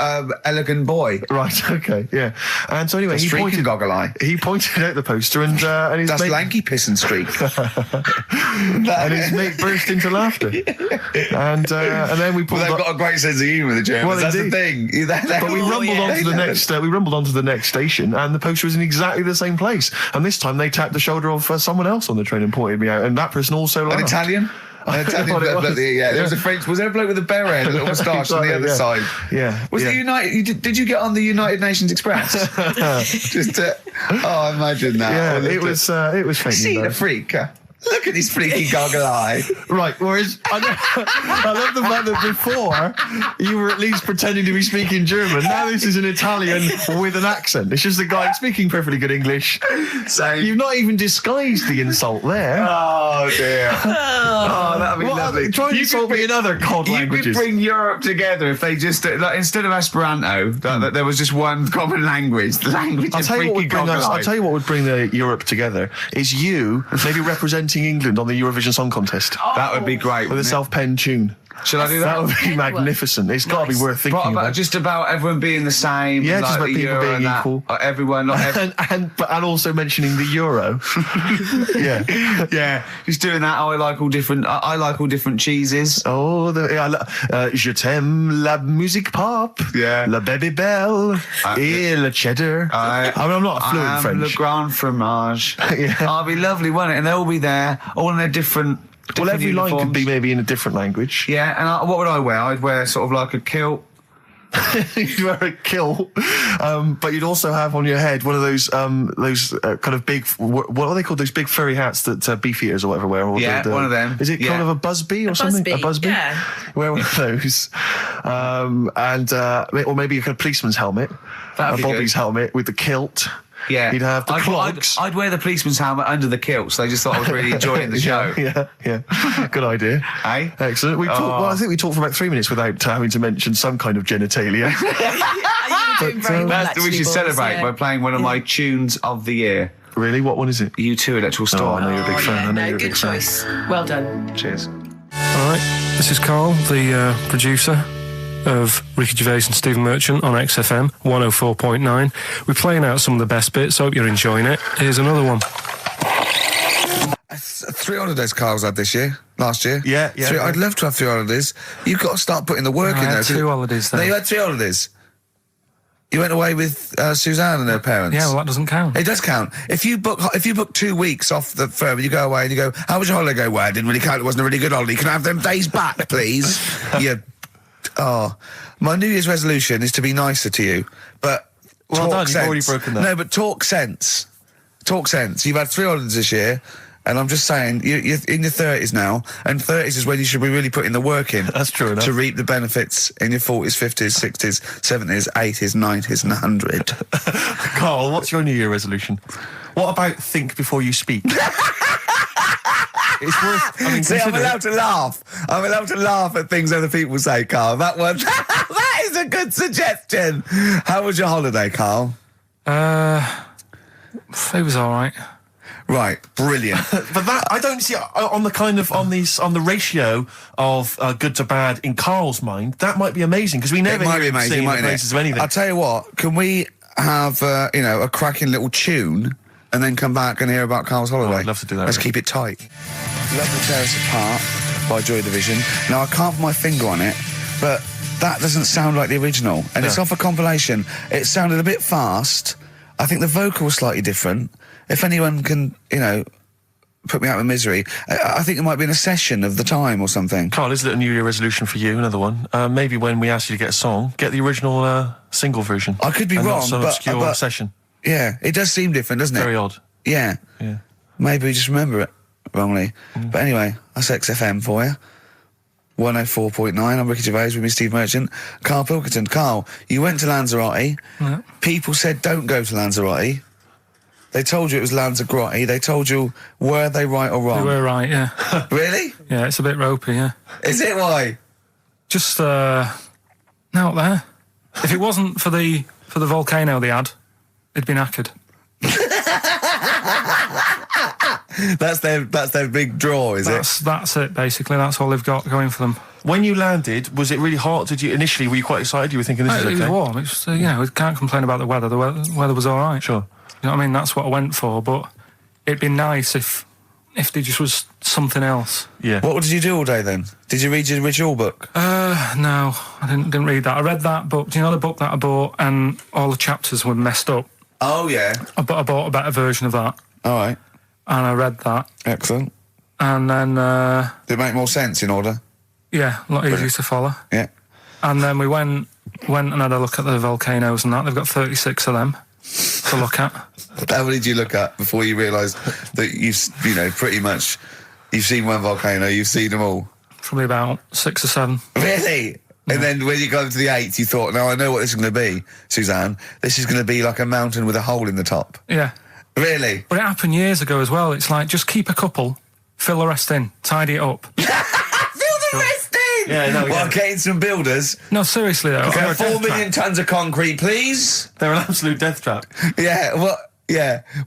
Elegant boy. Right, okay, yeah. And so anyway, He pointed out the poster, and his That's mate... lanky piss and streak. and his mate burst into laughter. And then we pulled they've got a great sense of humour, the Germans. Well, that's indeed. the thing. But we rumbled onto the next. We rumbled onto the next station, and the poster was in exactly the same place. And this time, they tapped the shoulder of someone else on the train and pointed me out, and that person also laughed. An Italian. There was a French. Was there a bloke with a beret, a little moustache on the other side? Yeah. Was the United? Did you get on the United Nations Express? Imagine that. Yeah, it was. It was fake. See the freak. Look at this freaky goggle eye. Right, whereas I love the fact that before you were at least pretending to be speaking German. Now this is an Italian with an accent. It's just a guy speaking perfectly good English. So you've not even disguised the insult there. Oh dear. Oh, that'd be lovely. Try and insult me in other cod languages. You could bring Europe together if they just instead of Esperanto, that there was just one common language. The language of freaky goggle eye. I'll tell you what would bring the Europe together is you maybe representing England on the Eurovision Song Contest. That would be great. With a self-penned tune. Should I do that? That would be magnificent. It's got to be worth thinking about. Just about everyone being the same. Yeah, just about people being equal. Everyone, not everyone. and also mentioning the euro. Yeah. Just doing that. I like all different cheeses. Oh, je t'aime la musique pop. Yeah. La baby belle. Et le cheddar. I'm not fluent in French. Le grand fromage. Yeah. I'll be lovely, won't it? And they'll all be there, all in their different. Well, every uniforms. line could be maybe in a different language. Yeah, and what would I wear? I'd wear sort of like a kilt. You'd wear a kilt, but you'd also have on your head one of those kind of big, what are they called? Those big furry hats that beef eaters or whatever wear. Or one of them. Is it kind of a busby or something? A busby? Yeah. Wear one of those, or maybe a kind of policeman's helmet, a Bobby's helmet with the kilt. Yeah, you'd have the clogs. I'd wear the policeman's helmet under the kilt, so they just thought I was really enjoying the show. Yeah. Good idea. Hey? Excellent. I think we talked for about 3 minutes without having to mention some kind of genitalia. We should celebrate by playing one of my tunes of the year. Really? What one is it? U2 Electoral Storm. I know you're a big fan. I know you're a big fan. Good choice. Well done. Cheers. All right, this is Carl, the producer of Ricky Gervais and Stephen Merchant on XFM 104.9. We're playing out some of the best bits. Hope you're enjoying it. Here's another one. 3 holidays Carl's had last year. Yeah. I'd love to have 3 holidays. You've got to start putting the work in there. 2 holidays then. No, you had 3 holidays. You went away with Suzanne and her parents. Yeah, well, that doesn't count. It does count. If you book 2 weeks off the firm, you go away and you go, how was your holiday? Go, well, it didn't really count. It wasn't a really good holiday. Can I have them days back, please? My New Year's resolution is to be nicer to you, but well done, you've already broken that. No, but talk sense. Talk sense. You've had 3 holidays this year. And I'm just saying, you're in your 30s now, and 30s is when you should be really putting the work in. That's true enough. To reap the benefits in your 40s, 50s, 60s, 70s, 80s, 90s, and 100. Carl, what's your New Year resolution? What about think before you speak? It's worth. I mean, See, I'm consider it. allowed to laugh. I'm allowed to laugh at things other people say, Carl. That one, that is a good suggestion. How was your holiday, Carl? It was all right. Right, brilliant. But that I don't see on the ratio of good to bad in Carl's mind. That might be amazing because we never It might be hear him amazing, singing the mightn't praises it? of anything. I'll tell you what. Can we have a cracking little tune and then come back and hear about Carl's holiday? I'd love to do that, Let's really. keep it tight. Love to Tear Us Apart by Joy Division. Now I can't put my finger on it, but that doesn't sound like the original, and it's off a compilation. It sounded a bit fast. I think the vocal was slightly different. If anyone can, put me out of misery, I think it might be in a session of the time or something. Carl, is it a New Year resolution for you? Another one. Maybe when we ask you to get a song, get the original single version. I could be and wrong, not some but- obscure but- session. Yeah, it does seem different, doesn't it? Very odd. Yeah. Yeah. Maybe we just remember it wrongly. But anyway, that's XFM for you. 104.9, I'm Ricky Gervais with me, Steve Merchant. Karl Pilkington. Carl, you went to Lanzarote. Yeah. People said don't go to Lanzarote. They told you it was Lanzarote. They told you, were they right or We wrong? were right, yeah. Really? Yeah, it's a bit ropey, yeah. Is it why? Just, out there. If it wasn't for the volcano they had, it'd been knackered. That's their big draw, is it? That's it, basically. That's all they've got going for them. When you landed, was it really hot? Were you quite excited? You were thinking this is It was okay? warm. It's we can't complain about the weather. The weather was all right. Sure. You know what I mean? That's what I went for, but it'd be nice if there just was something else. Yeah. What did you do all day then? Did you read your ritual book? No, I didn't read that. I read that book. Do you know the book that I bought and all the chapters were messed up? Oh, yeah. I bought a better version of that, All right. and I read that, Excellent. and then, Did it make more sense in order? yeah, a lot easier to follow. Yeah. And then we went and had a look at the volcanoes and that. They've got 36 of them to look at. How many did you look at before you realised that pretty much, you've seen one volcano, you've seen them all? Probably about 6 or 7. Really? And then when you got to the 8th, you thought, now I know what this is going to be, Suzanne. This is going to be like a mountain with a hole in the top. Yeah. Really? But it happened years ago as well. It's like, just keep a couple, fill the rest in, tidy it up. Fill the rest in! Yeah, no, Well, yeah. getting some builders. No, seriously though. Okay, 4 million tonnes of concrete, please. They're an absolute death trap. Yeah,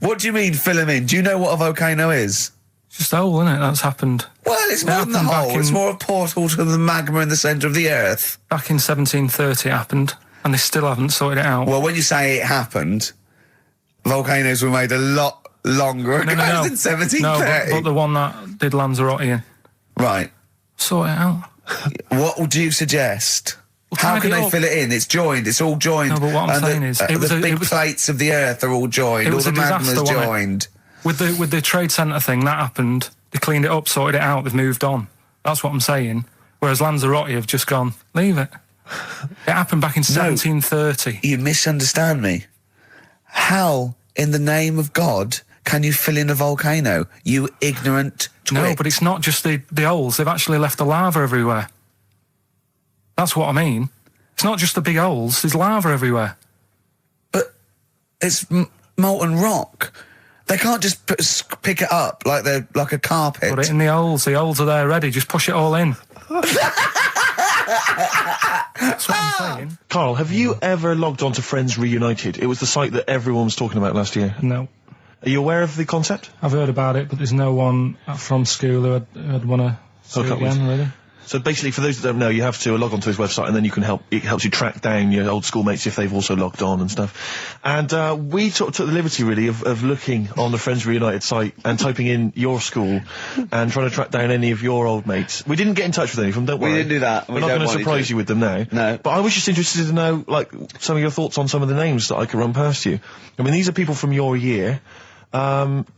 what do you mean fill them in? Do you know what a volcano is? It's just a hole, isn't it? That's happened. Well, it's more than the happened back hole. It's in- more a portal to the magma in the centre of the earth. Back in 1730 it happened, and they still haven't sorted it out. Well, when you say it happened, volcanoes were made a lot longer ago than 1730. No, but the one that did Lanzarote in. Right. Sort it out. What would you suggest? Well, How tidy can it they up. fill it in? It's joined. It's all joined. No, but what I'm And saying is, it was the a- big it was- plates of the earth are all joined. It All was the a disaster, magma's wasn't it? joined. With the trade centre thing, that happened. They cleaned it up, sorted it out, they've moved on. That's what I'm saying. Whereas Lanzarote have just gone, leave it. It happened back in 1730. You misunderstand me. How, in the name of God, can you fill in a volcano? You ignorant twit. No, but it's not just the holes. They've actually left the lava everywhere. That's what I mean. It's not just the big holes. There's lava everywhere. But it's molten rock. They can't just pick it up like they're like a carpet. Put it in the holes. The holes are there ready. Just push it all in. That's what I'm saying. Carl, have you ever logged on to Friends Reunited? It was the site that everyone was talking about last year. No. Are you aware of the concept? I've heard about it, but there's no one from school who'd want to see it Hook up with. again, really. So basically, for those that don't know, you have to log on to his website, and then it helps you track down your old schoolmates if they've also logged on and stuff. And we took the liberty, really, of looking on the Friends Reunited site and typing in your school and trying to track down any of your old mates. We didn't get in touch with any of them, don't worry. We didn't do that. We're not going to surprise you with them now. No. But I was just interested to know, like, some of your thoughts on some of the names that I could run past you. I mean, these are people from your year.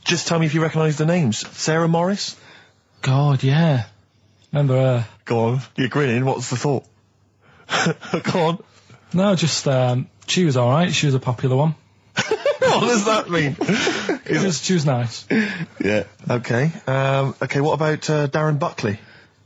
Just tell me if you recognise the names. Sarah Morris? God, yeah. Remember her? Go on, you're grinning. What's the thought? Go on. No, just, she was alright. She was a popular one. Oh, What does that mean? She was nice. Yeah. Okay. Okay. What about Darren Buckley?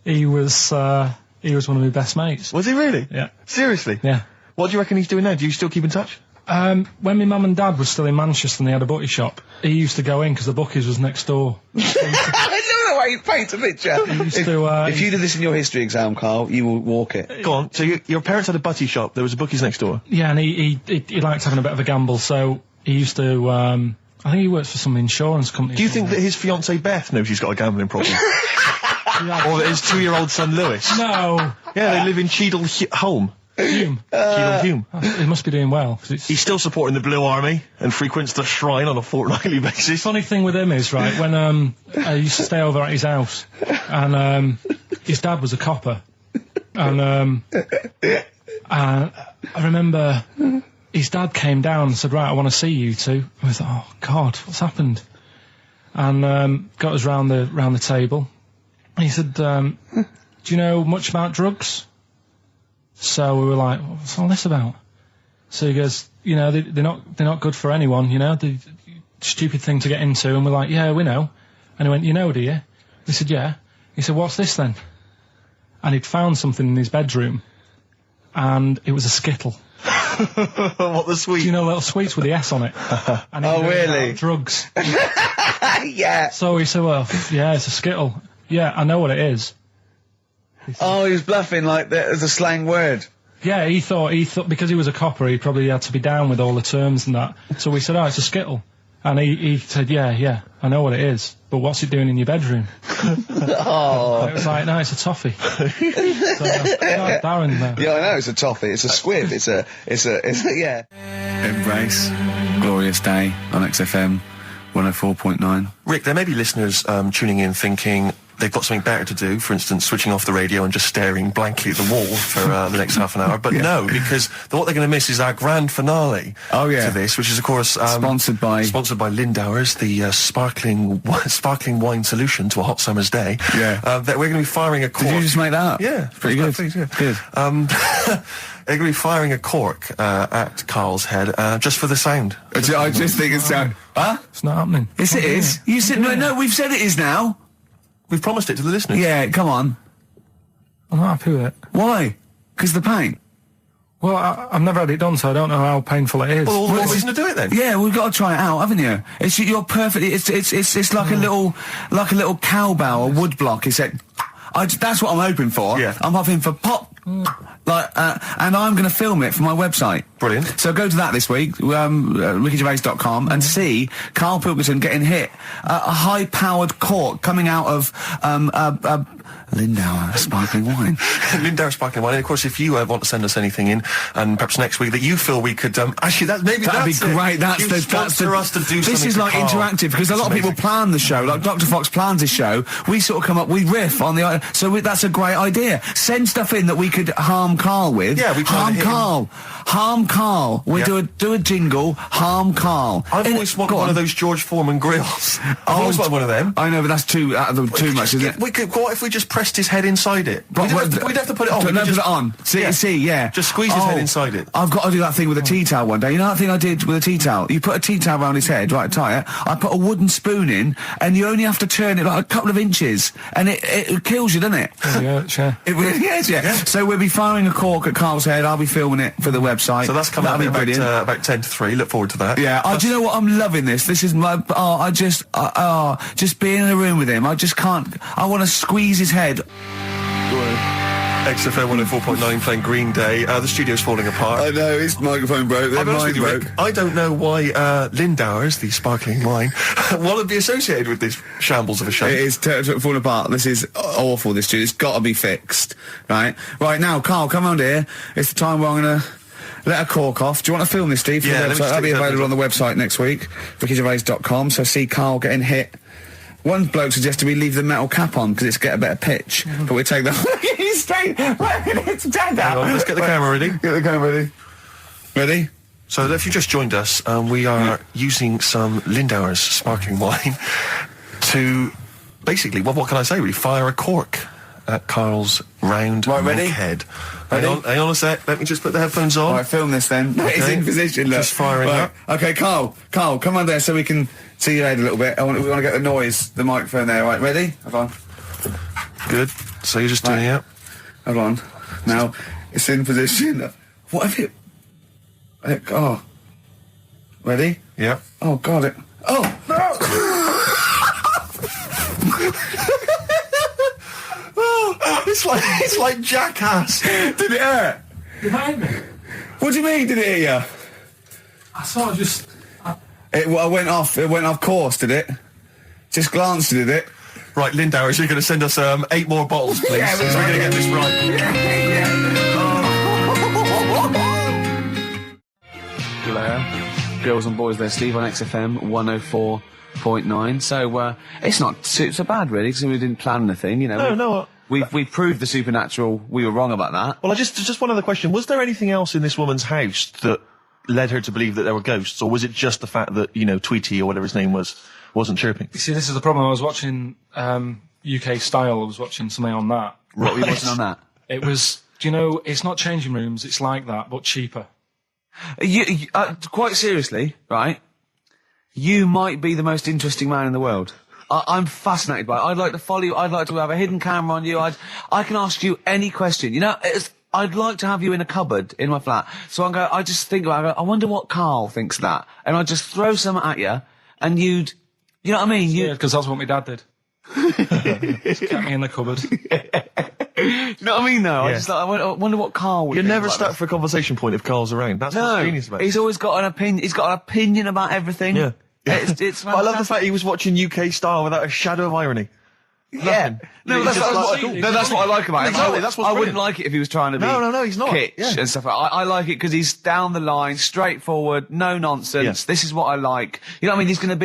He was one of my best mates. Was he really? Yeah. Seriously? Yeah. What do you reckon he's doing now? Do you still keep in touch? When my mum and dad were still in Manchester and they had a butty shop, he used to go in because the bookies was next door. I know the way you paint a picture. If you did this in your history exam, Carl, you will walk it. Go on. So your parents had a butty shop. There was a bookies next door. Yeah, and he liked having a bit of a gamble, so he used to. I think he works for some insurance company. Do you think that his fiancée Beth knows he's got a gambling problem? Or that his 2-year-old son Lewis? No. Yeah, they live in Cheadle Home. Hume. Cheadle Hume. He must be doing well. He's still supporting the Blue Army and frequents the shrine on a fortnightly basis. Funny thing with him is, right, when I used to stay over at his house, and his dad was a copper, and I remember his dad came down and said, right, I want to see you two. And I was like, oh God, what's happened? And got us round the table. And he said, do you know much about drugs? So we were like, what's all this about? So he goes, you know, they're not good for anyone, you know, the stupid thing to get into. And we're like, yeah, we know. And he went, you know, do you? We said, yeah. He said, what's this then? And he'd found something in his bedroom, and it was a Skittle. What, the sweet? Do you know little sweets with the S on it? And Oh, really? Drugs. Yeah. So he said, well, yeah, it's a Skittle. Yeah, I know what it is. Oh, he was bluffing like that as a slang word. Yeah, he thought because he was a copper, he probably had to be down with all the terms and that. So we said, oh, it's a Skittle. And he said, yeah, I know what it is, but what's it doing in your bedroom? Oh. It was like, no, it's a toffee. So, Darren there. Yeah, I know, it's a toffee, it's a squib, it's a, yeah. Embrace, glorious day on XFM 104.9. Rick, there may be listeners tuning in thinking they've got something better to do, for instance, switching off the radio and just staring blankly at the wall for the next half an hour. But no, because what they're going to miss is our grand finale to this, which is, of course... sponsored by Lindauer's, the sparkling wine solution to a hot summer's day. Yeah. That we're going to be firing a cork. Did you just make that up? Yeah. Pretty good. Please, yeah. Good. They're going to be firing a cork at Carl's head just for the sound. I just think it's sound... Huh? It's not happening. Yes, it is. You said... No, we've said it is now. We've promised it to the listeners. Yeah, come on. I'm not happy with it. Why? Because the pain? Well, I've never had it done, so I don't know how painful it is. Well, all the more reason to do it then. Yeah, we've got to try it out, haven't you? You're perfect. It's like a little cowbell or wood block. That's what I'm hoping for. Yeah. I'm hoping for pop. And I'm going to film it for my website. Brilliant. So go to that this week, rickygervais.com, and see Karl Pilkington getting hit. A high-powered cork coming out of Lindauer sparkling wine. Lindauer sparkling wine. And of course, if you want to send us anything in, and perhaps next week that you feel we could actually that'd be great. That's us to do. This is like interactive because a lot of people plan the show. Like Dr. Fox plans his show. We sort of come up, we riff on the. That's a great idea. Send stuff in that we could harm Karl with. Yeah, we harm Karl. Harm Karl. We do a jingle. Harm Karl. I've always wanted one of those George Foreman grills. I've always wanted one of them. I know, but that's too much, isn't it? What if we just pressed his head inside it? We'd have to put it on. Put it on. See. Just squeeze his head inside it. I've got to do that thing with a tea towel one day. You know that thing I did with a tea towel? You put a tea towel around his head, right, tie it. I put a wooden spoon in, and you only have to turn it like a couple of inches, and it kills you, doesn't it? Yeah, sure. It really is, yeah. So we'll be firing a cork at Karl's head. I'll be filming it for the website. So that's coming up about 10 to 3. Look forward to that. Yeah. Do you know what? I'm loving this. This is my... just being in a room with him. I just can't... I want to squeeze his head. XFM 104.9 playing Green Day. The studio's falling apart. I know, his microphone broke. I'll be honest with you, Rick, I don't know why Lindauer's, the sparkling wine, want to be associated with this shambles of a show. It is falling apart. This is awful, this studio. It's got to be fixed. Right now, Karl, come round here. It's the time where I'm going to... let a cork off. Do you want to film this, Steve? Yeah, that'll be available on the website next week, rickygervais.com. So see Karl getting hit. One bloke suggested we leave the metal cap on because it's get a better pitch, but we take that. He's straight. It's dead out. Let's get the camera ready. Get the camera ready. Ready? So if you just joined us, we are using some Lindauer's sparkling wine to basically, what can I say? Really fire a cork at Karl's round Right, ready? head. Ready? Hang on a sec. Let me just put the headphones on. Right, film this then. He's in position, look. Just firing right. up. Okay, Karl, come on there so we can see your head a little bit. We want to get the noise, the microphone there. Right, ready? Hold on. Good. So you're just doing it. Hold on. Now, it's in position. What have you... Oh. Ready? Yeah. Oh, God, it... Oh, no! Oh, it's like Jackass. Did it hurt? Behind me. What do you mean, did it hit you? I sort of just. It went off course, did it? Just glanced, did it? Right, Lindauer, is you going to send us 8 more bottles, please? Yeah, so we're going to get this right. Blair. Girls and boys there, Steve on XFM 104.9. So it's not so bad really, because we didn't plan anything. You know. No. We proved the supernatural. We were wrong about that. Well, just one other question. Was there anything else in this woman's house that led her to believe that there were ghosts, or was it just the fact that, Tweety or whatever his name wasn't chirping? You see, this is the problem. I was watching UK Style. I was watching something on that. What were you watching on that? It was. Do you know? It's not changing rooms. It's like that, but cheaper. You quite seriously, right? You might be the most interesting man in the world. I'm fascinated by it. I'd like to follow you. I'd like to have a hidden camera on you. I can ask you any question. I'd like to have you in a cupboard in my flat. So I just think about it. I wonder what Karl thinks of that. And I'd just throw something at you, and you know what I mean? Yeah, because that's what my dad did. Just kept me in the cupboard. You know what I mean, though? Yeah. I wonder what Karl would You're think never about stuck this. for a conversation point if Karl's around. That's what's genius about it. He's always got an opinion. He's got an opinion about everything. Yeah. It's But I love the fact he was watching UK Style without a shadow of irony. Yeah. No, that's what I like about him. Exactly, that's what's I wouldn't brilliant. like it if he was trying to be No, he's not. kitsch Yeah. and stuff. I like it because he's down the line, straightforward, no nonsense. Yeah. This is what I like. You know what I mean? He's going to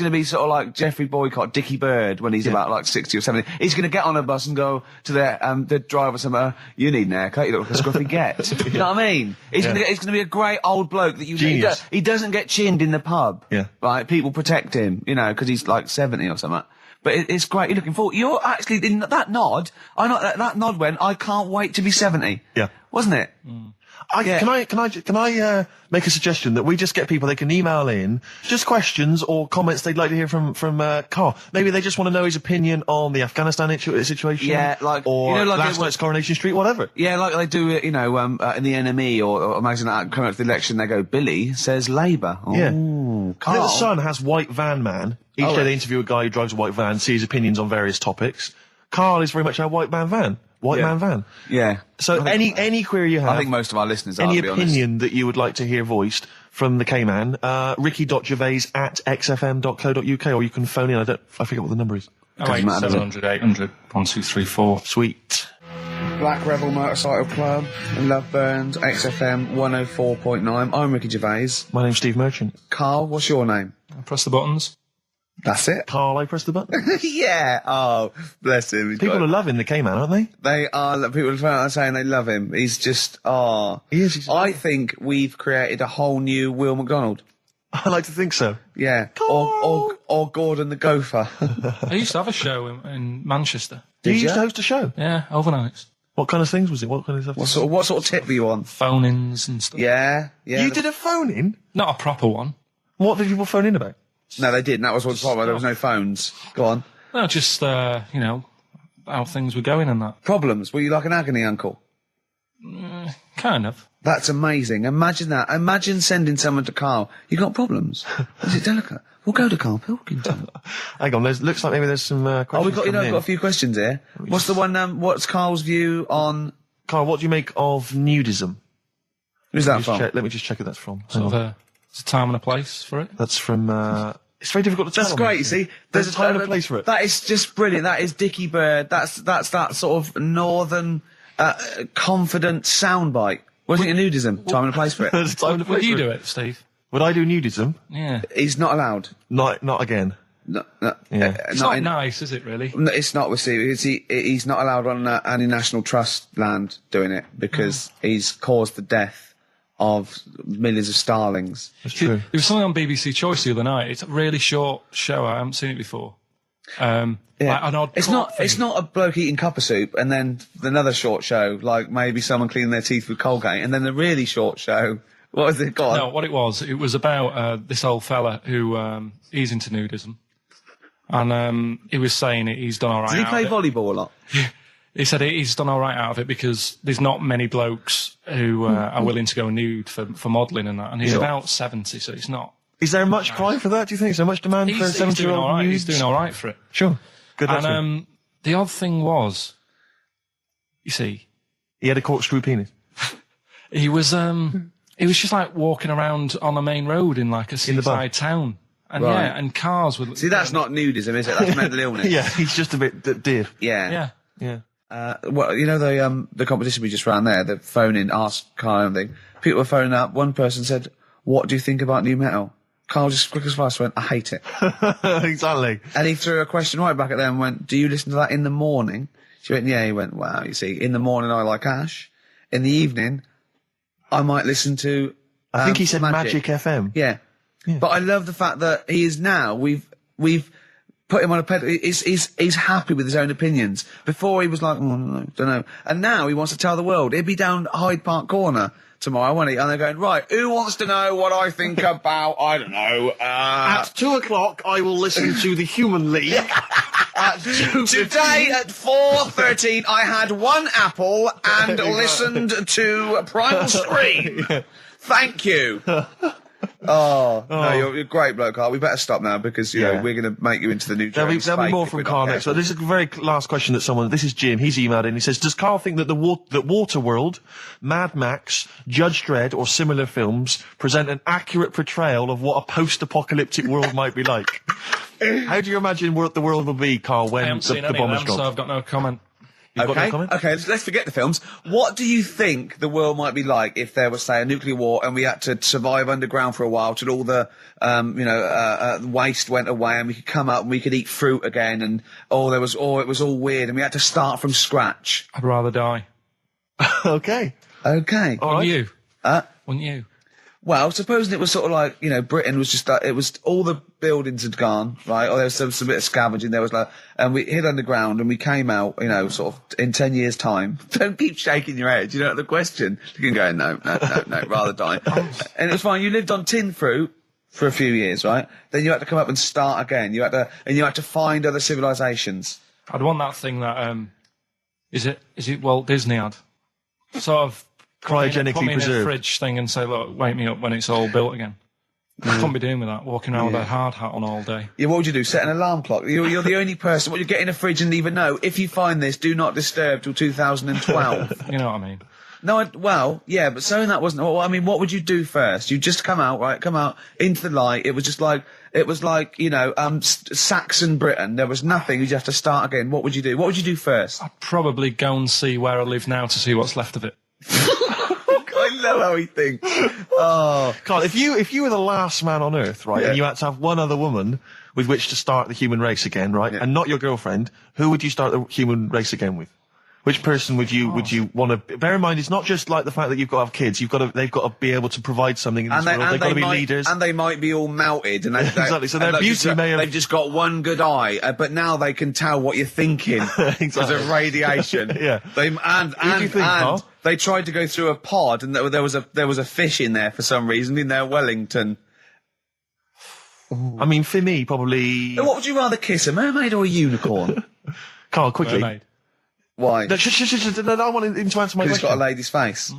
be sort of like Jeffrey Boycott, Dickie Bird when he's about like 60 or 70. He's going to get on a bus and go to the driver somewhere. You need an haircut. You look like a scruffy get. You know what I mean? He's going to be a great old bloke that Genius. he doesn't get chinned in the pub. Yeah. Right? People protect him, because he's like 70 or something. But it's great. You're looking forward. You're actually in that nod. That nod went. I can't wait to be 70. Yeah. Wasn't it? Yeah. Can I make a suggestion that we just get people, they can email in just questions or comments they'd like to hear from Karl. Maybe they just want to know his opinion on the Afghanistan situation. Yeah, or last night's Coronation Street, whatever. Yeah, like they do, in the NME or magazine that coming up to the election, they go, Billy says Labour. Yeah. Ooh, I think the Karl. Sun has White Van Man. Each day they interview a guy who drives a white van, see his opinions on various topics. Karl is very much our white man van. Man van. Yeah. So any query you have, I think most of our listeners are, any to be honest. opinion that you would like to hear voiced from the K-Man, ricky.gervais@xfm.co.uk, or you can phone in. I forget what the number is. Doesn't matter, does it? 700 800 1234. Sweet. Black Rebel Motorcycle Club, Love Burns, XFM 104.9. I'm Ricky Gervais. My name's Steve Merchant. Karl, what's your name? Press the buttons. That's it. Karl, I press the button. Yeah. Oh, bless him. He's People got- are loving the K-Man, aren't they? They are. People are saying they love him. He's just. He is. He's I think we've created a whole new Will McDonald. I like to think so. Yeah. Or Gordon the Gopher. I used to have a show in Manchester. You Did used ya? to host a show. Yeah, overnights. What kind of things was it? What kind of stuff? what sort of tip were you on? Phone-ins and stuff. Yeah. You did a phone in? Not a proper one. What did people phone in about? No, they didn't. That was what's part where there was no phones. Go on. No, just, how things were going and that. Problems. Were you like an agony uncle? Kind of. That's amazing. Imagine that. Imagine sending someone to Karl. You got problems? Is it delicate? We'll go to Karl Pilkington. Hang on, looks like maybe there's some questions. I've got a few questions here. What's the one? What's Karl's view on? Karl, what do you make of nudism? Who's that from? Let me just check who that's from. Sort of it's a time and a place for it. That's from. It's very difficult to tell. That's great. You see, There's a time and a place for it. That is just brilliant. That is Dickie Bird. That's that sort of northern, confident soundbite. Wasn't it nudism? Time and a place for it. There's a time and a place Would you for do it, Steve? Would I do nudism? Yeah. He's not allowed. Not again. No, Yeah. It's not nice, is it, really? No, it's not with Steve. He's not allowed on any National Trust land doing it because he's caused the death of millions of starlings. That's true. There was something on BBC Choice the other night. It's a really short show. I haven't seen it before. Like an odd It's court not. thing. It's not a bloke eating cup of soup and then another short show, like maybe someone cleaning their teeth with Colgate, and then the really short show. What was it called? No, what it was about this old fella who he's into nudism, and he was saying he's done all right. Did he out play of it. volleyball a lot? He said he's done all right out of it because there's not many blokes who are willing to go nude for modelling and that, and he's about 70, so it's not. Is there much cry for that? Do you think? Is there much demand for a He's doing 70-year-old all right. nude? He's doing all right for it. Sure. Good luck to him. And the odd thing was, you see, He had a corkscrew penis. he was just like walking around on a main road in like a the bar. seaside town, and Right. and cars would. See, that's not nudism, is it? That's mental illness. Yeah, he's just a bit dear. Yeah. Yeah. Yeah. Well, you know the competition we just ran there, the phone in, ask Carl and thing. People were phoning up. One person said, "What do you think about new metal?" Carl just quick as fast went, "I hate it." Exactly. And he threw a question right back at them and went, "Do you listen to that in the morning?" She went, "Yeah." He went, "Wow, you see, in the morning I like Ash. In the evening, I might listen to I think he said Magic FM. Yeah. But I love the fact that he is now, we've put him on a pedal. He's happy with his own opinions. Before he was like, don't know. And now he wants to tell the world. He'd be down Hyde Park Corner tomorrow, won't he? And they're going, right, who wants to know what I think about, I don't know, At 2:00, I will listen to the Human League. At 2:15. Today at 4:13, I had one apple and listened to Primal Scream. Thank you. No, you're a great bloke, Carl. We better stop now because you know, we're going to make you into the new There'll be James more Spake from if we're Carl not next. So careful. this is a very last question that someone. This is Jim. He's emailed in. He says, "Does Carl think that that Waterworld, Mad Max, Judge Dredd, or similar films present an accurate portrayal of what a post-apocalyptic world might be like?" How do you imagine the world will be, Carl, I when haven't seen the any bomb of is them, so dropped? I've got no comment. You've got no comment? Okay, let's forget the films. What do you think the world might be like if there was, say, a nuclear war and we had to survive underground for a while till all the, waste went away and we could come up and we could eat fruit again and, it was all weird and we had to start from scratch? I'd rather die. Okay. Okay. All right. Wouldn't you? Wouldn't you? Well, supposing it was sort of like, Britain was just, it was all the buildings had gone, right? Or there was some bit of scavenging. There was and we hid underground and we came out, sort of in 10 years' time. Don't keep shaking your head. You know the question. You can go, no, rather die. And it was fine. You lived on tin fruit for a few years, right? Then you had to come up and start again. You had to find other civilizations. I'd want that thing that, is it Walt Disney had? Sort of, Cryogenically put me in a preserved. fridge thing and say, look, wake me up when it's all built again. I couldn't be doing with that, walking around with a hard hat on all day. Yeah, what would you do? Set an alarm clock? You're the only person. What, you get in a fridge and leave a note? If you find this, do not disturb till 2012. You know what I mean? No, yeah, but saying that wasn't. Well, I mean, what would you do first? You just come out into the light. It was just like Saxon Britain. There was nothing. You'd have to start again. What would you do? What would you do first? I'd probably go and see where I live now to see what's left of it. I love how he thinks. Oh, Carl, if you were the last man on Earth, right, and you had to have one other woman with which to start the human race again, right, and not your girlfriend, who would you start the human race again with? Which person would you want to? Bear in mind, it's not just like the fact that you've got to have kids. They've got to be able to provide something in this world. They've got to be leaders. And they might be all melted. And Exactly, so their beauty may have- They've just got one good eye, but now they can tell what you're thinking because of radiation. Yeah. Who do you think, Carl? They tried to go through a pod, and there was a fish in there for some reason in their Wellington. I mean, for me, probably. What would you rather kiss, a mermaid or a unicorn? Carl, quickly. Mermaid. Why? No, I want him to answer my Because it's got question. a lady's face.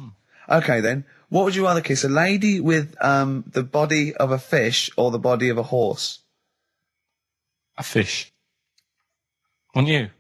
Okay, then. What would you rather kiss, a lady with the body of a fish or the body of a horse? A fish. Wouldn't you?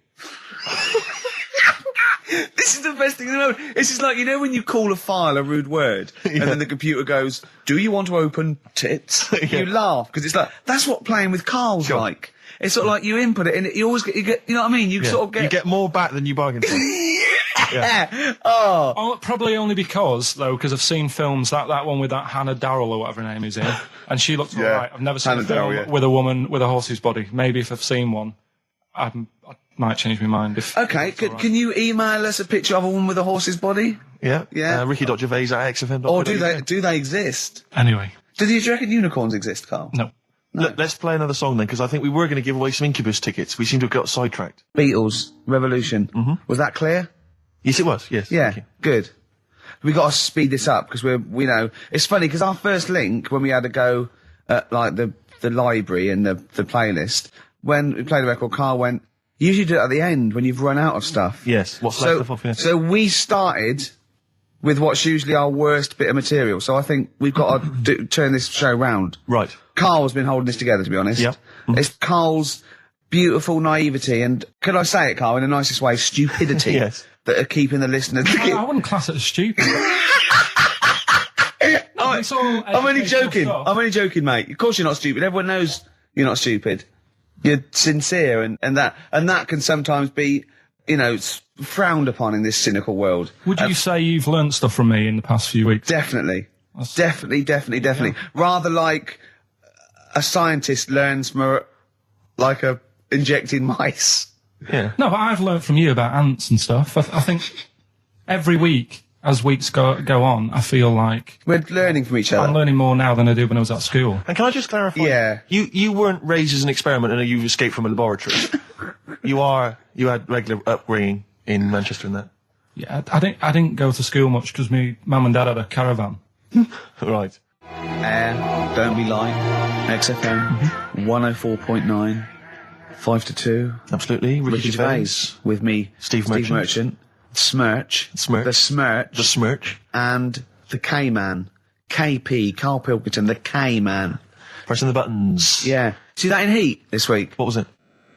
This is the best thing in the world. It's just like, when you call a file a rude word, and then the computer goes, "Do you want to open tits?" You laugh, because it's like, that's what playing with Carl's like. It's sort of like you input it, and you always get, you know what I mean? You sort of get... You get more back than you bargained for. Yeah. Oh. Oh, probably only because I've seen films, that one with that Hannah Darrell or whatever her name is in, and she looked alright. I've never seen Hannah a film Darrell, yeah. with a woman with a horse's body. Maybe if I've seen one, I might change my mind. Okay, can you email us a picture of a woman with a horse's body? Yeah. Yeah. Ricky.gervais at XFM. Or do they exist? Anyway, Do you reckon unicorns exist, Carl? no. Let's play another song then, because I think we were going to give away some Incubus tickets. We seem to have got sidetracked. Beatles, Revolution. Was that clear? Yes, it was. Yes. Yeah, Thank you. good. We got to speed this up because we know it's funny because our first link when we had to go at like the library and the playlist when we played the record, Carl went. You usually do it at the end when you've run out of stuff. Yes. What's left of? Yeah. So we started with what's usually our worst bit of material. So I think we've got to turn this show round. Right. Carl's been holding this together, to be honest. Yeah. It's Carl's beautiful naivety and, can I say it, Carl, in the nicest way, stupidity. Yes. That are keeping the listeners. I wouldn't class it as stupid. I'm only joking. I'm only joking, mate. Of course you're not stupid. Everyone knows you're not stupid. You're sincere, and that can sometimes be, frowned upon in this cynical world. Would you say you've learnt stuff from me in the past few weeks? Definitely. Definitely. Rather like a scientist learns from injecting mice. Yeah. No, but I've learnt from you about ants and stuff. I think every week, as weeks go on, I feel like We're learning from each other. I'm learning more now than I did when I was at school. And can I just clarify? Yeah. You weren't raised as an experiment and you escaped from a laboratory. You had regular upbringing in Manchester and that. Yeah, I didn't go to school much because my mum and dad had a caravan. Right. Don't be lying. XFM 104.9, 5 to 2. Absolutely. Ricky Gervais with me, Steve Merchant. Smirch. The Smirch. And the K-Man. KP, Karl Pilkington, the K-Man. Pressing the buttons. Yeah. See that in Heat this week? What was it?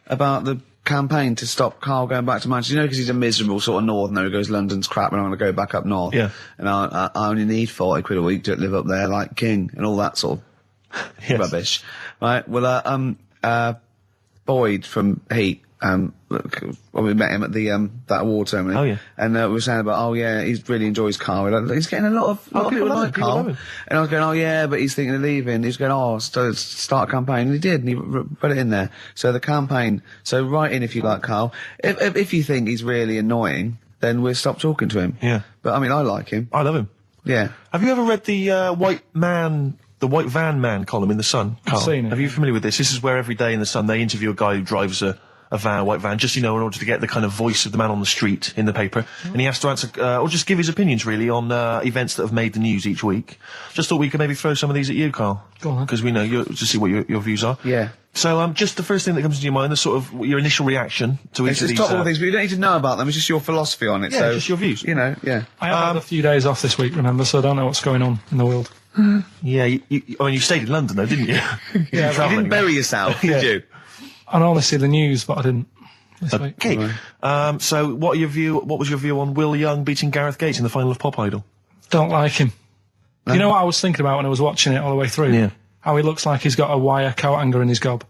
About the campaign to stop Carl going back to Manchester. Because he's a miserable sort of northerner who goes, London's crap and I'm going to go back up north. Yeah. And I only need £40 a week to live up there like king and all that sort of rubbish. Right. Well, Boyd from Heat, we met him at the that award ceremony. Oh, yeah. And we were saying about, he really enjoys Carl. He's getting a lot of people like people love Carl. him. And I was going, but he's thinking of leaving. He's going, start a campaign. And he did, and he put it in there. So the campaign, write in if you like Carl. If you think he's really annoying, then we'll stop talking to him. Yeah. But I mean, I like him. I love him. Yeah. Have you ever read the White Van Man column in The Sun, Carl? I've seen it. Are you familiar with this? This is where every day in The Sun they interview a guy who drives a white van, just, in order to get the kind of voice of the man on the street in the paper. And he has to answer, or just give his opinions, really, on events that have made the news each week. Just thought we could maybe throw some of these at you, Carl. Go on. Because we know to see what your views are. Yeah. So, just the first thing that comes to your mind, the sort of your initial reaction to each of It's these. top all things, but you don't need to know about them. It's just your philosophy on it. Yeah, so, just your views. Yeah. I have had a few days off this week, remember, so I don't know what's going on in the world. Yeah, you stayed in London, though, didn't you? You didn't bury yourself, did you? I normally see the news, but I didn't this week. Okay. So, what was your view on Will Young beating Gareth Gates in the final of Pop Idol? Don't like him. You know what I was thinking about when I was watching it all the way through? Yeah. How he looks like he's got a wire coat hanger in his gob.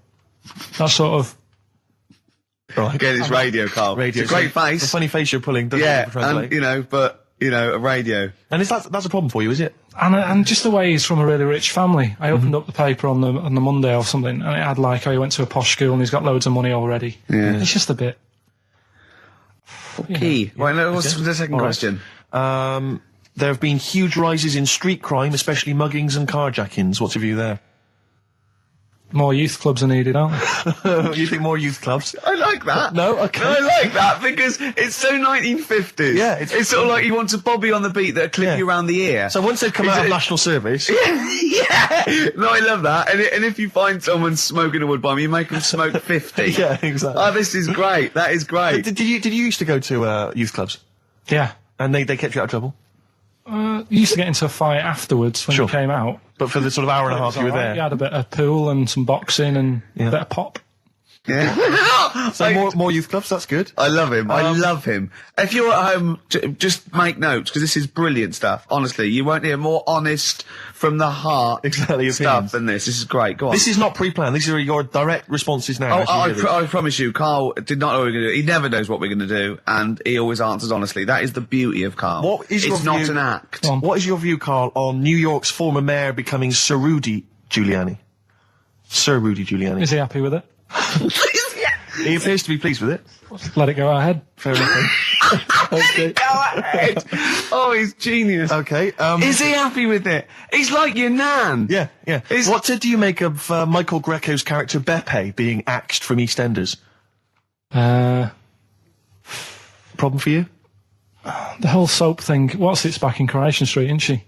That sort of... Right. Again, it's radio, Carl. Radio. It's a great face. The funny face you're pulling doesn't Yeah, translate. and, a radio. And that's a problem for you, is it? And just the way he's from a really rich family. I opened up the paper on the Monday or something, and it had how he went to a posh school and he's got loads of money already. Yeah. It's just a bit... Key. Right, what's the second question? There have been huge rises in street crime, especially muggings and carjackings. What's your view there? More youth clubs are needed, aren't they? You think more youth clubs? I like that. No? Okay. I like that because it's so 1950s. Yeah, it's sort of like you want a bobby on the beat that'll clip you around the ear. So once they've come out of national service... Yeah. No, I love that. And if you find someone smoking a wood bomb, you make them smoke 50. Yeah, exactly. Oh, this is great. That is great. Did you used to go to youth clubs? Yeah. And they kept you out of trouble? You used to get into a fight afterwards when you came out. But for the sort of hour and a half you were there? You had a bit of pool and some boxing and a bit of pop. Yeah. So more youth clubs, that's good. I love him. I love him. If you're at home, just make notes, because this is brilliant stuff. Honestly, you won't hear more honest, from the heart stuff opinions. than this. This is great. Go on. This is not pre-planned. These are your direct responses now. I promise you, Carl did not know what we were going to do. He never knows what we're going to do, and he always answers honestly. That is the beauty of Carl. It's not an act. What is your view, Carl, on New York's former mayor becoming Sir Rudy Giuliani? Sir Rudy Giuliani. Is he happy with it? He appears to be pleased with it. Let it go ahead. Fair enough. Okay. Go ahead. Oh, he's genius. Okay. Is he happy with it? He's like your nan. Yeah, yeah. What do you make of Michael Greco's character Beppe being axed from EastEnders? Problem for you? The whole soap thing. What's it's back in Coronation Street, isn't she?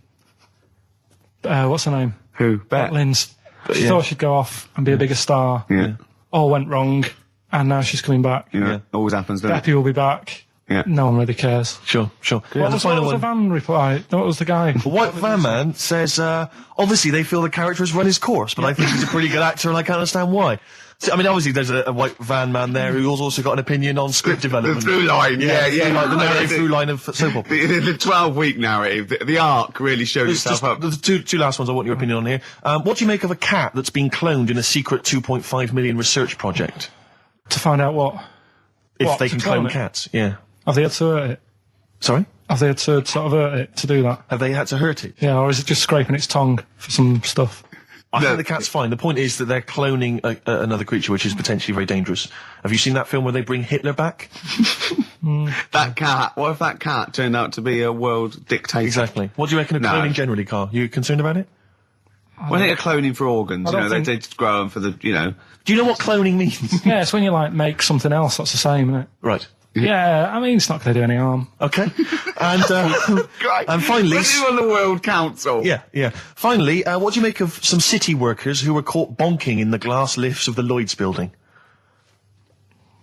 What's her name? Who? Bet. Lynn's. She thought she'd go off and be a bigger star. Yeah. All went wrong, and now she's coming back. Yeah. Always happens, doesn't it? Beppe will be back. Yeah. No one really cares. Sure. What was the van reply? What was the guy? The White Van Man says, obviously they feel the character has run his course, but I think he's a pretty good actor and I can't understand why. So, I mean, obviously there's a White Van Man there who's also got an opinion on script development. The through line, yeah. The narrative through line of soap opera. The 12-week narrative, the arc really showed It's itself just up. the two last ones I want your opinion on here. What do you make of a cat that's been cloned in a secret 2.5 million research project? To find out what? If What, they to can clone clone it? cats, yeah. Have they had to hurt it? Sorry? Have they had to sort of hurt it to do that? Have they had to hurt it? Yeah, or is it just scraping its tongue for some stuff? I think the cat's fine. The point is that they're cloning another creature, which is potentially very dangerous. Have you seen that film where they bring Hitler back? That cat, what if that cat turned out to be a world dictator? Exactly. What do you reckon of No. cloning generally, Carl? You concerned about it? When they're cloning for organs, I you know, don't they just grow them for the, you know. Do you know what cloning means? Yeah, it's when you like make something else that's the same, isn't it? Right. Yeah, I mean it's not going to do any harm. Okay. And finally... When you're on the World Council. Yeah. Finally, what do you make of some city workers who were caught bonking in the glass lifts of the Lloyd's building?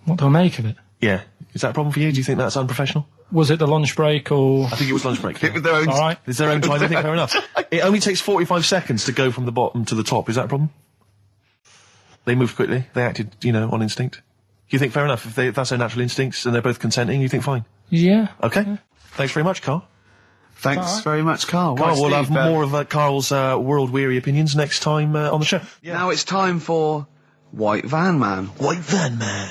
What do I make of it? Yeah. Is that a problem for you? Do you think that's unprofessional? Was it the lunch break or? I think it was lunch break. It was their own. All right. It's their own time, I think, fair enough. It only takes 45 seconds to go from the bottom to the top. Is that a problem? They moved quickly. They acted, on instinct. You think fair enough? If that's their natural instincts and they're both consenting, you think fine? Yeah. Okay. Thanks very much, Carl. Thanks very much, Carl. Carl, Right, we'll Steve, have more of Carl's world-weary opinions next time on the show. Now it's time for White Van Man. White Van Man.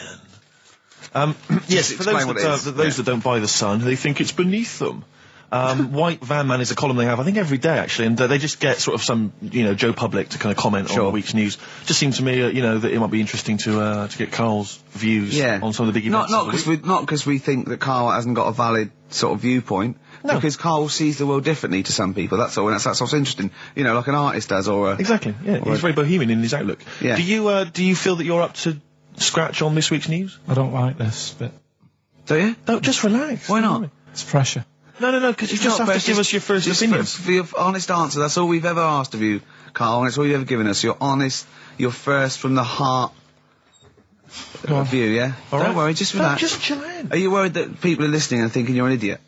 Yes, for explain what it is. those that don't buy The Sun, they think it's beneath them. White Van Man is a column they have, I think, every day, actually, and they just get sort of some, Joe Public to kind of comment on the week's news. Just seems to me, that it might be interesting to get Carl's views on some of the big events. Not because we think that Carl hasn't got a valid sort of viewpoint. No. Because Carl sees the world differently to some people. That's all. And that's what's interesting. Like an artist does, or a, Exactly. Yeah, he's very bohemian in his outlook. Yeah. Do you feel that you're up to scratch on this week's news? I don't like this bit. Do you? No, just relax. Why not? It's pressure. No, because you just have to give us your first opinions. For your honest answer. That's all we've ever asked of you, Carl, and it's all you've ever given us. Your honest, your first from the heart view. Yeah. All Don't right. worry. Just relax. Just chill out. Are you worried that people are listening and thinking you're an idiot?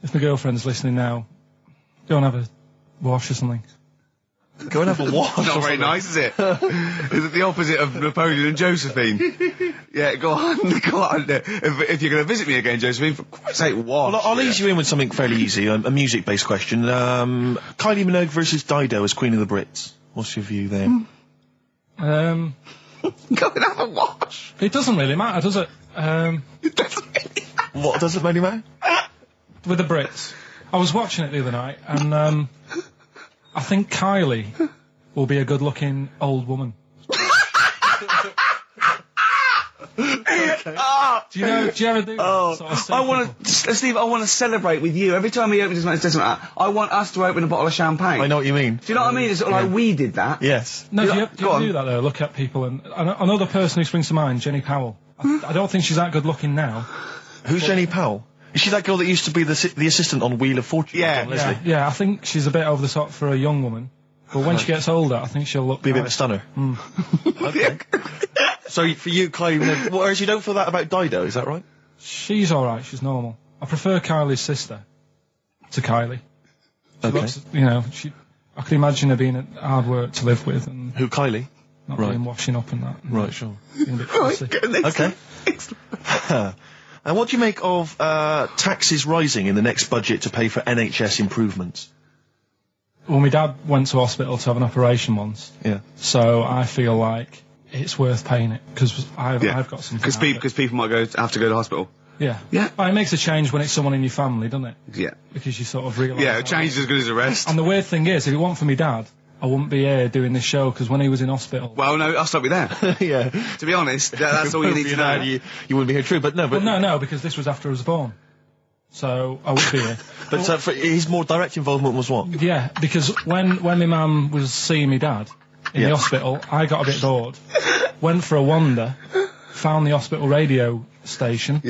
If my girlfriend's listening now, go and have a wash or something. Go and have a wash. Not very nice, is it? Is it the opposite of Napoleon and Josephine? Yeah, go on. If you're going to visit me again, Josephine, for Christ's sake, wash. Well, I'll ease you in with something fairly easy, a music-based question. Kylie Minogue versus Dido as Queen of the Brits. What's your view there? Go and have a wash. It doesn't really matter, does it? It doesn't really matter. What does it really matter? With the Brits. I was watching it the other night, and I think Kylie will be a good-looking old woman. Do you ever do that? Sort of I want to, Steve, I want to celebrate with you. Every time he opens his mouth, it says something like that. I want us to open a bottle of champagne. I know what you mean. Do you know what I mean? It's sort of like we did that. Yes. No, do you Go on. ever do that, though? Look at people, and another person who springs to mind, Jenny Powell. I don't think she's that good-looking now. Who's Jenny Powell? Is she that girl that used to be the assistant on Wheel of Fortune? Yeah. John Leslie? Yeah, I think she's a bit over the top for a young woman. But when she gets older, I think she'll look Be a bit of a nice. stunner. Okay. So for you, Kylie Minogue, whereas you don't feel that about Dido, is that right? She's alright, she's normal. I prefer Kylie's sister to Kylie. She Okay. looks, I could imagine her being hard work to live with and Who, Kylie? not Right. being washing up and that. And Right, sure. being a bit fussy. Okay. And what do you make of taxes rising in the next budget to pay for NHS improvements? Well, my dad went to hospital to have an operation once, Yeah. so I feel like it's worth paying it, because I've got something. Because people might have to go to hospital. Yeah. Yeah. Well, it makes a change when it's someone in your family, doesn't it? Yeah. Because you sort of realise... Yeah, a change is as good as a rest. And the weird thing is, if it weren't for me dad, I wouldn't be here doing this show, because when he was in hospital... Well, no, I'll stop you there. Yeah. To be honest, that's all you need to know. You wouldn't be here, true, but no, but... Well, no, because this was after I was born. so I would be here. But for his more direct involvement was what? Yeah, because when my mum was seeing my dad in the hospital, I got a bit bored, went for a wander, found the hospital radio station,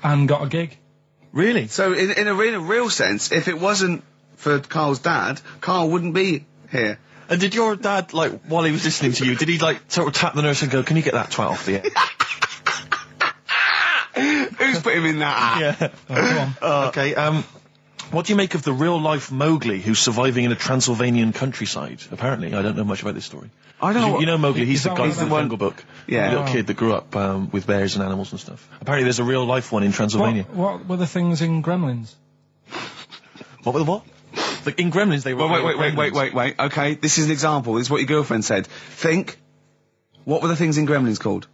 and got a gig. Really? So in a real sense, if it wasn't for Carl's dad, Carl wouldn't be here. And did your dad, like, while he was listening to you, did he, like, sort of tap the nurse and go, can you get that twat off the air? Who's put him in that? Yeah. Come on. Okay, what do you make of the real-life Mowgli who's surviving in a Transylvanian countryside? Apparently, I don't know much about this story. I don't know. You know Mowgli, he's the guy from the one- Jungle Book. Yeah. The little kid that grew up with bears and animals and stuff. Apparently there's a real-life one in Transylvania. What were the things in Gremlins? What were the what? Like, in Gremlins, they were... Wait. Okay, this is an example. This is what your girlfriend said. Think. What were the things in Gremlins called?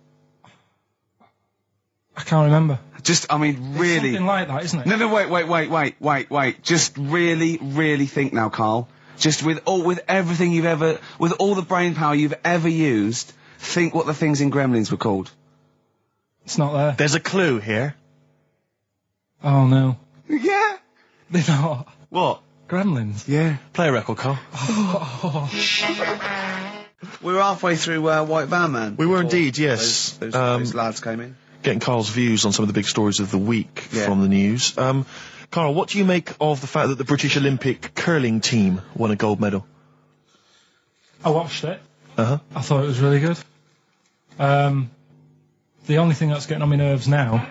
I can't remember. Just, I mean, really. Something like that, isn't it? No, wait. Just really think now, Carl. Just with everything with all the brain power you've ever used, think what the things in Gremlins were called. It's not there. There's a clue here. Oh no. Yeah. They're not. What? Gremlins. Yeah. Play a record, Carl. We were halfway through White Van Man. We were indeed, yes. Those lads came in. Getting Carl's views on some of the big stories of the week from the news. Carl, what do you make of the fact that the British Olympic curling team won a gold medal? I watched it. Uh-huh. I thought it was really good. The only thing that's getting on my nerves now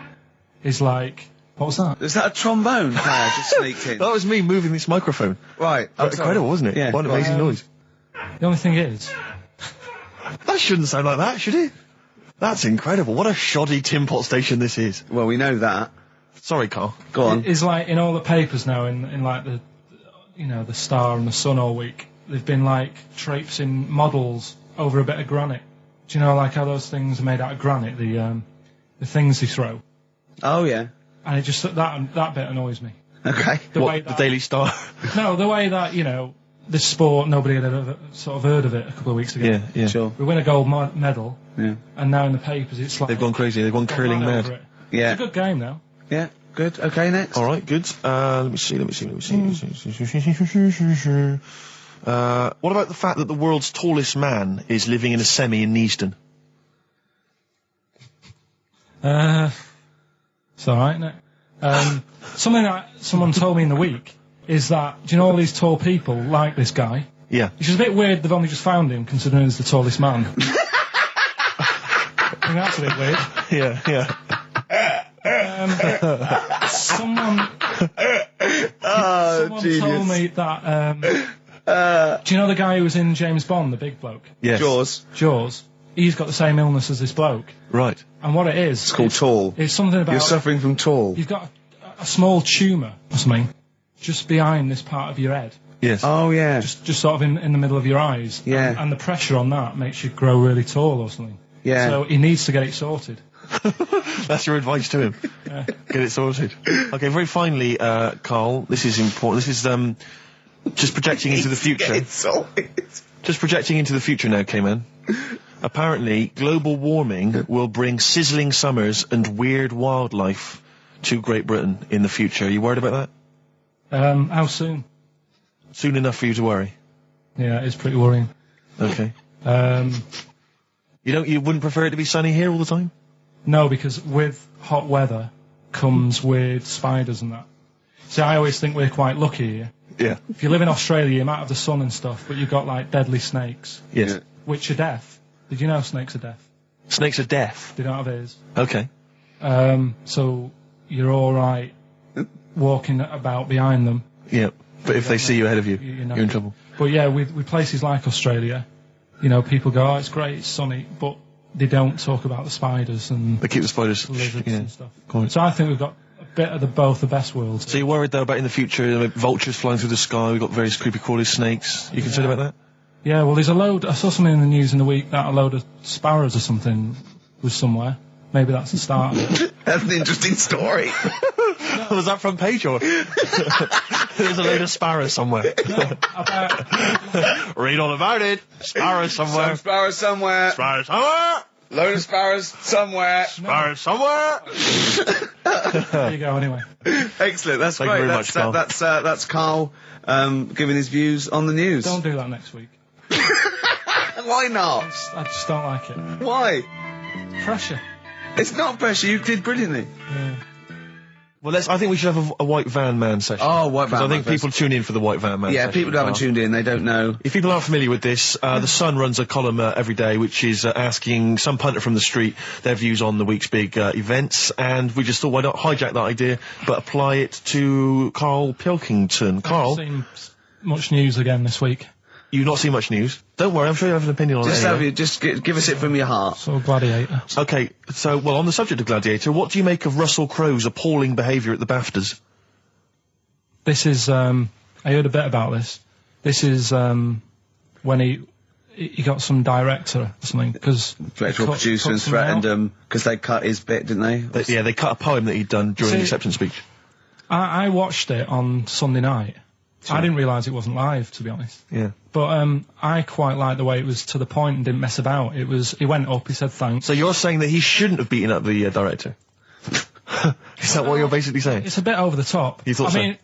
is like, what was that? Is that a trombone player just sneaked in? That was me moving this microphone. Right. Incredible, wasn't it? Yeah. What an amazing noise. The only thing is, That shouldn't sound like that, should it? That's incredible. What a shoddy tin pot station this is. Well, we know that. Sorry, Carl. Go on. is like in all the papers now, in like the, the Star and the Sun all week, they've been like traipsing models over a bit of granite. Do you know like how those things are made out of granite? The things they throw. Oh yeah. And it just that bit annoys me. Okay. way The that, Daily Star? No, the way that this sport, nobody had ever sort of heard of it a couple of weeks ago. yeah. Sure. We win a gold medal, Yeah. and now in the papers it's like They've gone crazy. They've gone curling right mad. over it. Yeah. It's a good game now. Yeah. Good. Okay. Next. All right, good. Let me see. What about the fact that the world's tallest man is living in a semi in Neasden? It's all right, isn't it? Something that someone told me in the week is that, do you know all these tall people like this guy? Yeah. Which is a bit weird they've only just found him, considering he's the tallest man. I think that's a bit weird. Yeah. Someone genius. told me that, do you know the guy who was in James Bond, the big bloke? Yes. Jaws? He's got the same illness as this bloke. Right. And what it is... It's called tall. It's something about... You're suffering from tall. You've got a small tumour or something just behind this part of your head. Yes. Oh yeah. Just sort of in the middle of your eyes. Yeah. And the pressure on that makes you grow really tall or something. Yeah. So he needs to get it sorted. That's your advice to him. Yeah. Get it sorted. Okay, very finally, Carl, this is important. This is just projecting into the future. It's sorted. Just projecting into the future now, K-Man. Apparently, global warming will bring sizzling summers and weird wildlife to Great Britain in the future. Are you worried about that? How soon? Soon enough for you to worry. Yeah, it's pretty worrying. Okay. Um, You wouldn't prefer it to be sunny here all the time? no, because with hot weather comes weird spiders and that. See, I always think we're quite lucky here. Yeah. If you live in Australia, you might have the sun and stuff, but you've got like deadly snakes, Yes. which are deaf. Did you know snakes are deaf? Snakes are deaf. They don't have ears. Okay. So you're all right walking about behind them. Yeah. But if they see you ahead of you, You're not- you're in trouble. But yeah, with places like Australia, people go, oh, it's great, it's sunny, but they don't talk about the spiders and They keep the spiders. lizards Yeah. and stuff. Quite. So I think we've got a bit of both the best worlds. So you're worried though about in the future, vultures flying through the sky, we've got various creepy crawly snakes. You concerned about that? Yeah, well, there's I saw something in the news in the week that a load of sparrows or something was somewhere. Maybe that's the start of it. That's an interesting story. Was that front page or? There's a load of sparrows somewhere. About, Read all about it. Sparrows somewhere. Some sparrow somewhere. Sparrows somewhere. Load of sparrows somewhere. Sparrows somewhere. There you go. Anyway, Excellent. That's Thank great. you very much, Carl. That's Carl giving his views on the news. don't do that next week. Why not? I just don't like it. Why? Pressure. It's not pressure. You did brilliantly. Well, I think we should have a white van man session. Oh, white van I man think people tune in for the white van man Yeah, session. people who haven't tuned in, they don't know. If people aren't familiar with this, The Sun runs a column every day which is asking some punter from the street their views on the week's big events, and we just thought, why not hijack that idea but apply it to Karl Pilkington. Carl, I've seen much news again this week. you've not seen much news. Don't worry, I'm sure you have an opinion on it. Anyway. Give us it from your heart. So Gladiator. Okay, so, well, on the subject of Gladiator, what do you make of Russell Crowe's appalling behaviour at the BAFTAs? This is, I heard a bit about this. This is, when he got some director or something, because... Director or producer and threatened them, because they cut his bit, didn't they? They cut a poem that he'd done during the acceptance speech. I watched it on Sunday night. I didn't realise it wasn't live, to be honest. Yeah. But, I quite liked the way it was to the point and didn't mess about. He went up, he said thanks. So you're saying that he shouldn't have beaten up the director? Is that what you're basically saying? It's a bit over the top. You thought I so? mean,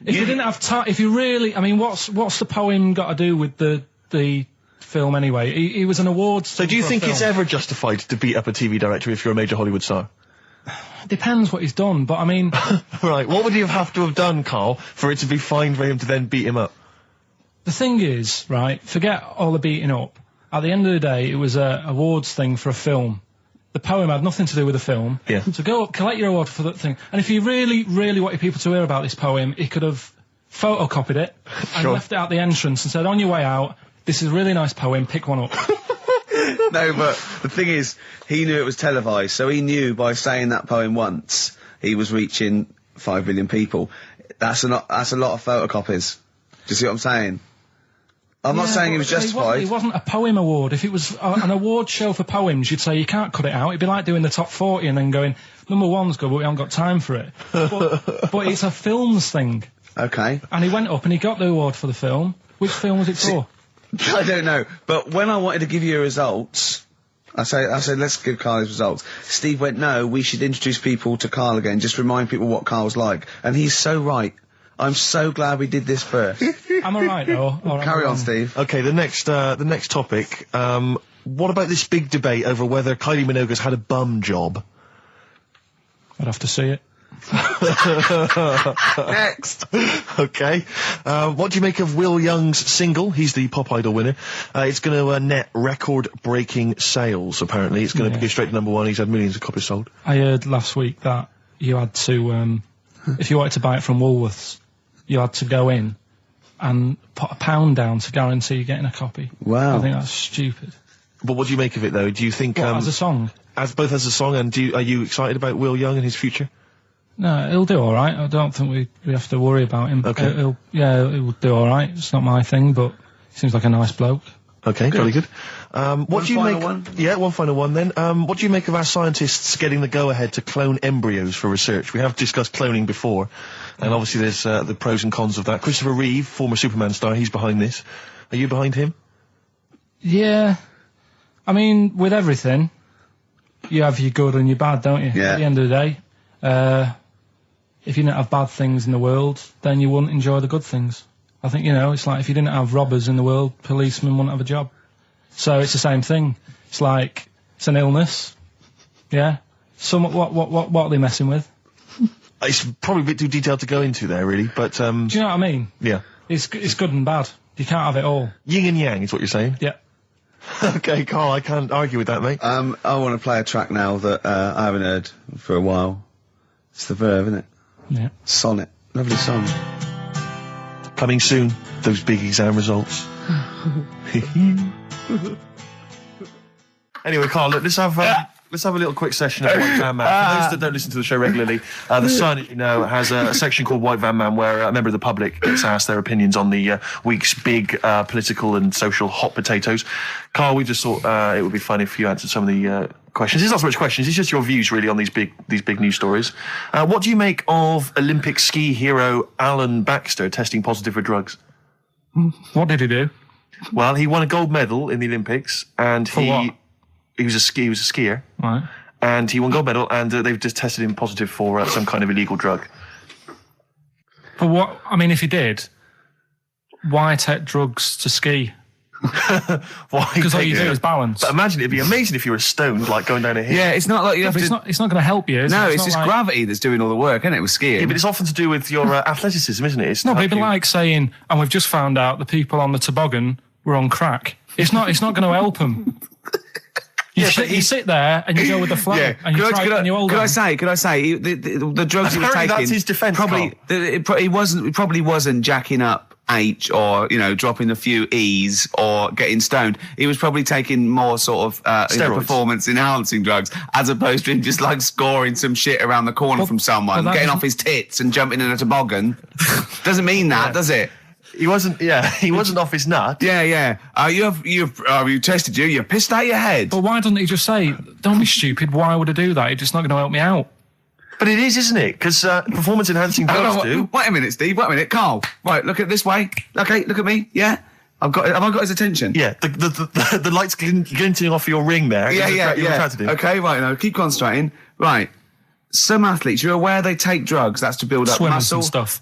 if you didn't have time, if you really, I mean, what's the poem got to do with the film anyway? He was an awards. So do you think it's ever justified to beat up a TV director if you're a major Hollywood star? Depends what he's done, but I mean... Right, what would he have to have done, Carl, for it to be fine for him to then beat him up? The thing is, right, forget all the beating up. At the end of the day, it was a awards thing for a film. The poem had nothing to do with the film. Yeah. So go up, collect your award for that thing. And if he really, really wanted people to hear about this poem, he could have photocopied it and Sure. left it at the entrance and said, on your way out, this is a really nice poem, pick one up. No, but the thing is, he knew it was televised, so he knew by saying that poem once, he was reaching 5 billion people. That's a lot of photocopies. Do you see what I'm saying? I'm not saying he was justified. It wasn't a poem award. If it was an award show for poems, you'd say you can't cut it out. It'd be like doing the top 40 and then going, number one's good, but we haven't got time for it. But it's a films thing. Okay. And he went up and he got the award for the film. Which film was it for? I don't know, but when I wanted to give you results, I said, let's give Carl his results. Steve went, no, we should introduce people to Carl again, just remind people what Carl's like. And he's so right. I'm so glad we did this first. Am I right, though? Carry on, Steve. Okay, the next topic, what about this big debate over whether Kylie Minogue's had a bum job? I'd have to see it. Next. Okay. What do you make of Will Young's single? He's the Pop Idol winner. It's going to net record-breaking sales, apparently. It's going to go straight to #1. He's had millions of copies sold. I heard last week that you had to, if you wanted to buy it from Woolworths, you had to go in and put £1 down to guarantee you getting a copy. Wow. I think that's stupid. But what do you make of it, though? Do you think... As a song? Both as a song, and are you excited about Will Young and his future? No, he'll do all right. I don't think we have to worry about him. Okay. He'll do all right. It's not my thing, but he seems like a nice bloke. Okay, very good. What do you make? One? Yeah, one final one then. What do you make of our scientists getting the go-ahead to clone embryos for research? We have discussed cloning before, and obviously there's the pros and cons of that. Christopher Reeve, former Superman star, he's behind this. Are you behind him? Yeah. I mean, with everything, you have your good and your bad, don't you? Yeah. At the end of the day, if you didn't have bad things in the world, then you wouldn't enjoy the good things. I think, it's like if you didn't have robbers in the world, policemen wouldn't have a job. So it's the same thing. It's like, it's an illness. Yeah? What are they messing with? It's probably a bit too detailed to go into there, really, but... Do you know what I mean? Yeah. It's good and bad. You can't have it all. Yin and yang is what you're saying? Yeah. Okay, Carl, I can't argue with that, mate. I want to play a track now that I haven't heard for a while. It's the Verve, isn't it? Yeah. Sonnet. Lovely song. Coming soon, those big exam results. Anyway, Carl, look, let's have a little quick session of White Van Man. For those that don't listen to the show regularly, The Sun, as you know, has a section called White Van Man where a member of the public gets asked their opinions on the week's big political and social hot potatoes. Carl, we just thought it would be fun if you answered some of the questions. It's not so much questions, it's just your views, really, on these big news stories. What do you make of Olympic ski hero Alan Baxter testing positive for drugs? What did he do? Well, he won a gold medal in the Olympics, and For what? he was a skier. Right. And he won gold medal, and they've just tested him positive for some kind of illegal drug. But what, I mean, if he did, why take drugs to ski? Why? Because all you do is balance. But imagine, it'd be amazing if you were stoned, like going down a hill. Yeah, it's not like you have But to... it's not going to help you, is it? No, it's not just like, gravity that's doing all the work, isn't it, with skiing? Yeah, but it's often to do with your athleticism, isn't it? It's No, to help people you. like saying, and we've just found out the people on the toboggan were on crack. It's not going to help them. You sit there and you go with the flow, and you try and you hold on. Could I say, the drugs he was Apparently taking... that's his defence, He probably wasn't jacking up H or, dropping a few E's or getting stoned. He was probably taking more sort of Steroids. performance-enhancing drugs, as opposed to him just like scoring some shit around the corner from someone, getting off his tits and jumping in a toboggan. Doesn't mean that, does it? He wasn't off his nut. Yeah. You tested you pissed out your head. But why doesn't he just say, don't be stupid, why would I do that? It's just not going to help me out. But it is, isn't it? Because performance-enhancing drugs do. Wait a minute, Steve. Wait a minute, Carl. Right, look at this way. Okay, look at me. Yeah, have I got his attention? Yeah, the lights glinting off your ring there. Yeah. Attracted him. Okay, right. Now keep concentrating. Right. Some athletes, you're aware they take drugs. That's to build up Swimmers muscle and stuff.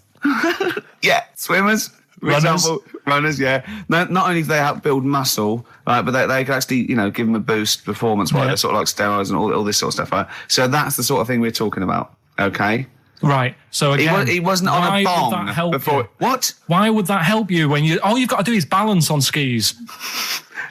Yeah, swimmers. For Runners. example, runners, yeah. Not only do they help build muscle, right, but they can actually, give them a boost performance-wise, Yeah. sort of like steroids and all this sort of stuff, right? So that's the sort of thing we're talking about, okay? Right. So again, He wasn't on a why bomb would that help before. you? What? Why would that help you when all you've got to do is balance on skis?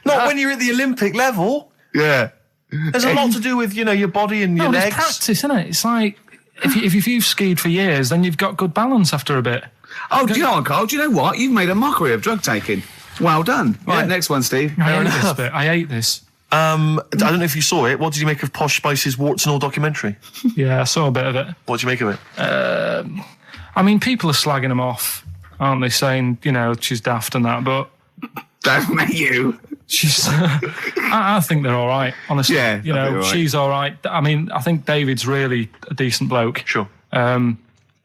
Not when you're at the Olympic level. Yeah. There's a lot to do with, your body and your No, it's legs. practice, isn't it? It's like if you've skied for years, then you've got good balance after a bit. Oh, do you know what, Carl? Do you know what? You've made a mockery of drug taking. Well done. Right, next one, Steve. I hate this bit. I hate this. I don't know if you saw it. What did you make of Posh Spice's Warts and All documentary? Yeah, I saw a bit of it. What did you make of it? I mean, people are slagging him off, aren't they? Saying, she's daft and that, but Don't make you. she's. I think they're all right, honestly. Yeah, I think they're all right. She's all right. I mean, I think David's really a decent bloke. Sure. Do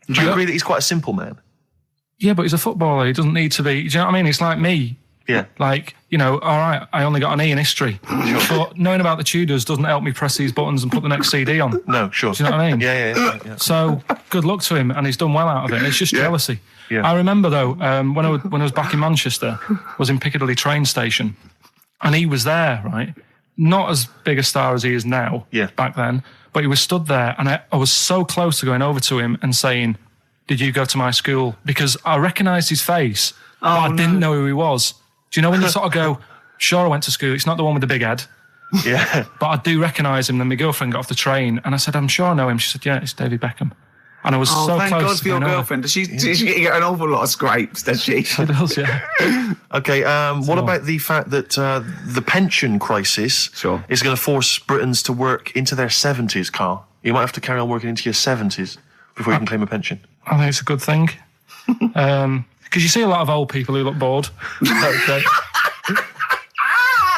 you agree that he's quite a simple man? Yeah, but he's a footballer. He doesn't need to be. Do you know what I mean? It's like me. Yeah. Like, all right, I only got an E in history. But knowing about the Tudors doesn't help me press these buttons and put the next CD on. No, sure. Do you know what I mean? Yeah. So good luck to him, and he's done well out of it. And it's just jealousy. Yeah. I remember though, when I was back in Manchester, was in Piccadilly train station, and he was there, right? Not as big a star as he is now. Yeah. Back then, but he was stood there, and I was so close to going over to him and saying, "Did you go to my school?" Because I recognised his face, but I didn't know who he was. Do you know when you sort of go, "Sure, I went to school. It's not the one with the big head." Yeah. But I do recognise him. Then my girlfriend got off the train, and I said, "I'm sure I know him." She said, "Yeah, it's David Beckham." And I was so thank close God to for your going over. girlfriend. Does she get an awful lot of scrapes, does she? She does, yeah. Okay, what about the fact that the pension crisis is going to force Britons to work into their 70s, Carl? You might have to carry on working into your 70s before you can claim a pension. I think it's a good thing. Because you see a lot of old people who look bored. Okay.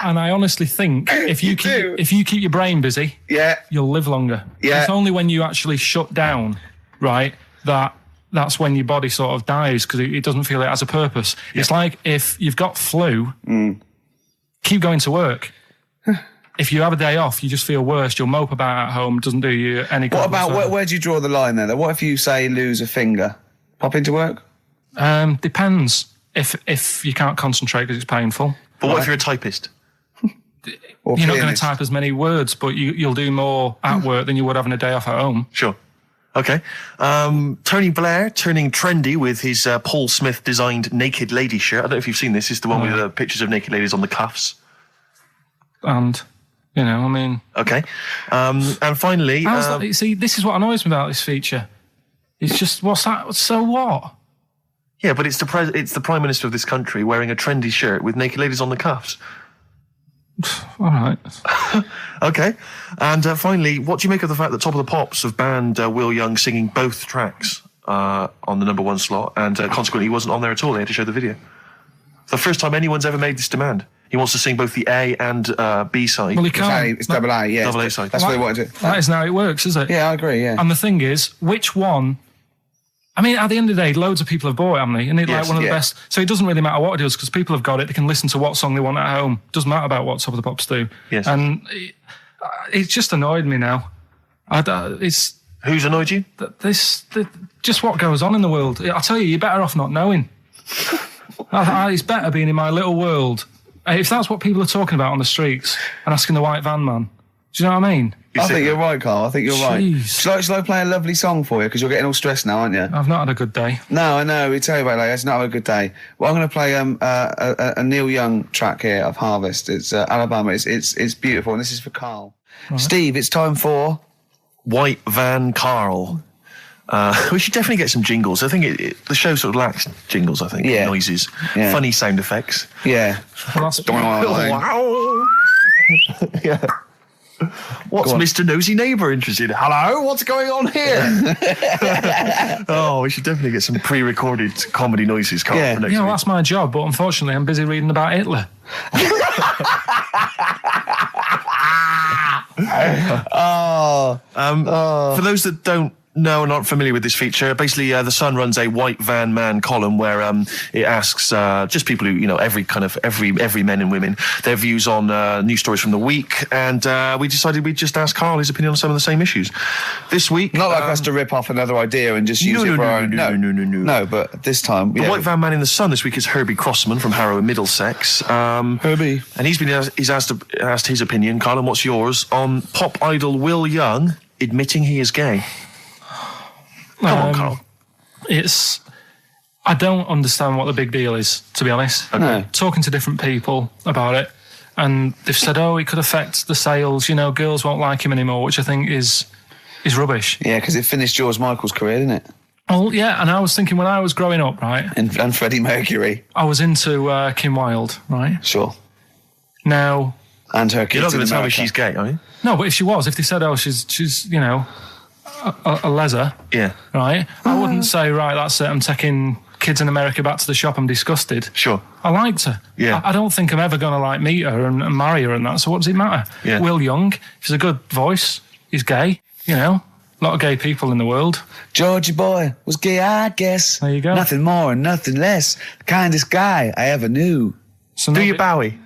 And I honestly think if you keep your brain busy, you'll live longer. Yeah. It's only when you actually shut down, right, that's when your body sort of dies because it doesn't feel it has a purpose. Yeah. It's like if you've got flu, keep going to work. If you have a day off, you just feel worse. You'll mope about at home. It doesn't do you any good. What about, where do you draw the line there? What if you, say, lose a finger? Pop into work? Depends. If you can't concentrate because it's painful. But what if you're a typist? You're not going to type as many words, but you'll do more at work than you would having a day off at home. Sure. Okay. Tony Blair turning trendy with his Paul Smith designed naked lady shirt. I don't know if you've seen this. It's the one with pictures of naked ladies on the cuffs. And, I mean... Okay. And finally... see, this is what annoys me about this feature. It's just, what's that? So what? Yeah, but it's the Prime Minister of this country wearing a trendy shirt with naked ladies on the cuffs. All right. Okay. And finally, what do you make of the fact that Top of the Pops have banned Will Young singing both tracks on the number one slot, and consequently he wasn't on there at all? They had to show the video. It's the first time anyone's ever made this demand. He wants to sing both the A and B side. Well, he can't. It's double A, yeah. Double A side. That's what they wanted to do. That isn't how it works, is it? Yeah, I agree, yeah. And the thing is, which one I mean, at the end of the day, loads of people have bought it, haven't they? And it's Yes, like one of the yeah. best. So it doesn't really matter what it does because people have got it. They can listen to what song they want at home. Doesn't matter about what Top of the Pops do. Yes. And it's just annoyed me now. It's Who's annoyed you? just what goes on in the world. I tell you, you're better off not knowing. It's better being in my little world. If that's what people are talking about on the streets and asking the white van man, do you know what I mean? I think you're right, Carl. I think you're right. Jeez. Shall I play a lovely song for you? Because you're getting all stressed now, aren't you? I've not had a good day. No, I know. We tell you about it. It's not a good day. Well, I'm going to play a Neil Young track here of Harvest. It's Alabama. It's beautiful, and this is for Carl. Right. Steve, it's time for White Van Carl. We should definitely get some jingles. I think the show sort of lacks jingles, I think. Yeah. Noises. Yeah. Funny sound effects. yeah. Well, that's Wow. Yeah. What's Mr. Nosy Neighbour interested in? Hello, what's going on here? Oh, we should definitely get some pre-recorded comedy noises, Carl, Yeah. for next you know, week. that's my job, but unfortunately I'm busy reading about Hitler. For those that don't know and aren't familiar with this feature, basically The Sun runs a White Van Man column where it asks just people who, every men and women, their views on news stories from the week, and we decided we'd just ask Carl his opinion on some of the same issues. This week... Not like us to rip off another idea and just use it for our own... No. No, but this time... The White Van Man in the Sun this week is Herbie Crossman from Harrow in Middlesex. Herbie. And he's asked his opinion, Carl, and what's yours, on pop idol Will Young admitting he is gay. Come on, Carl. I don't understand what the big deal is, to be honest. Okay. No. Talking to different people about it, and they've said, it could affect the sales, girls won't like him anymore, which I think is rubbish. Yeah, because it finished George Michael's career, didn't it? Oh, yeah, and I was thinking when I was growing up, right? And Freddie Mercury. I was into Kim Wilde, right? Sure. Now... And her kids You're not going in to tell me America. she's gay, are you? No, but if they said, she's a leather, Yeah. right? I wouldn't say, right, that's it, I'm taking kids in America back to the shop, I'm disgusted. Sure. I liked her. Yeah. I don't think I'm ever going to meet her and marry her and that, so what does it matter? Yeah. Will Young, he's a good voice, he's gay, a lot of gay people in the world. Georgie boy was gay, I guess. There you go. Nothing more and nothing less. The kindest guy I ever knew. So Do no you big- Bowie?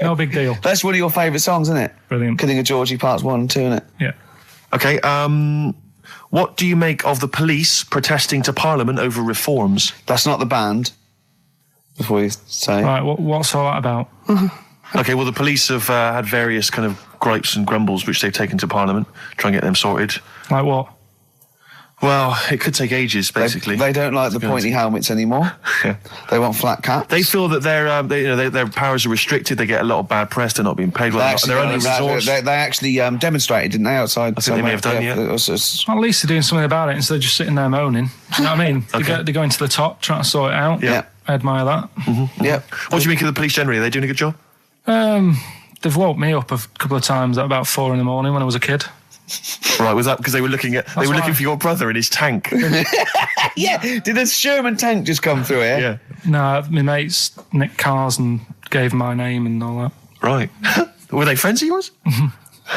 No big deal. That's one of your favourite songs, isn't it? Brilliant. Killing of Georgie Parts 1 and 2, isn't it? Yeah. Okay, what do you make of the police protesting to Parliament over reforms? That's not the band. Before you say. Right, what's all that about? Okay, well, the police have had various kind of gripes and grumbles which they've taken to Parliament, try and get them sorted. Like what? Well, it could take ages, basically. They don't like the pointy helmets anymore. Yeah. They want flat caps. They feel that their powers are restricted. They get a lot of bad press. They're not being paid well. They're only resource. They actually demonstrated, didn't they, outside? I think they may have done, yeah. Well, at least they're doing something about it instead of just sitting there moaning. Do you know what I mean? Okay. They're going to the top, trying to sort it out. Yeah. I admire that. Yeah. What do you make of the police generally? Are they doing a good job? They've woke me up a couple of times at about 4 a.m. when I was a kid. Right, was that because they were looking for your brother in his tank? Yeah. Did a Sherman tank just come through here? Yeah. No, my mates nicked cars and gave my name and all that. Right. Were they friends of yours?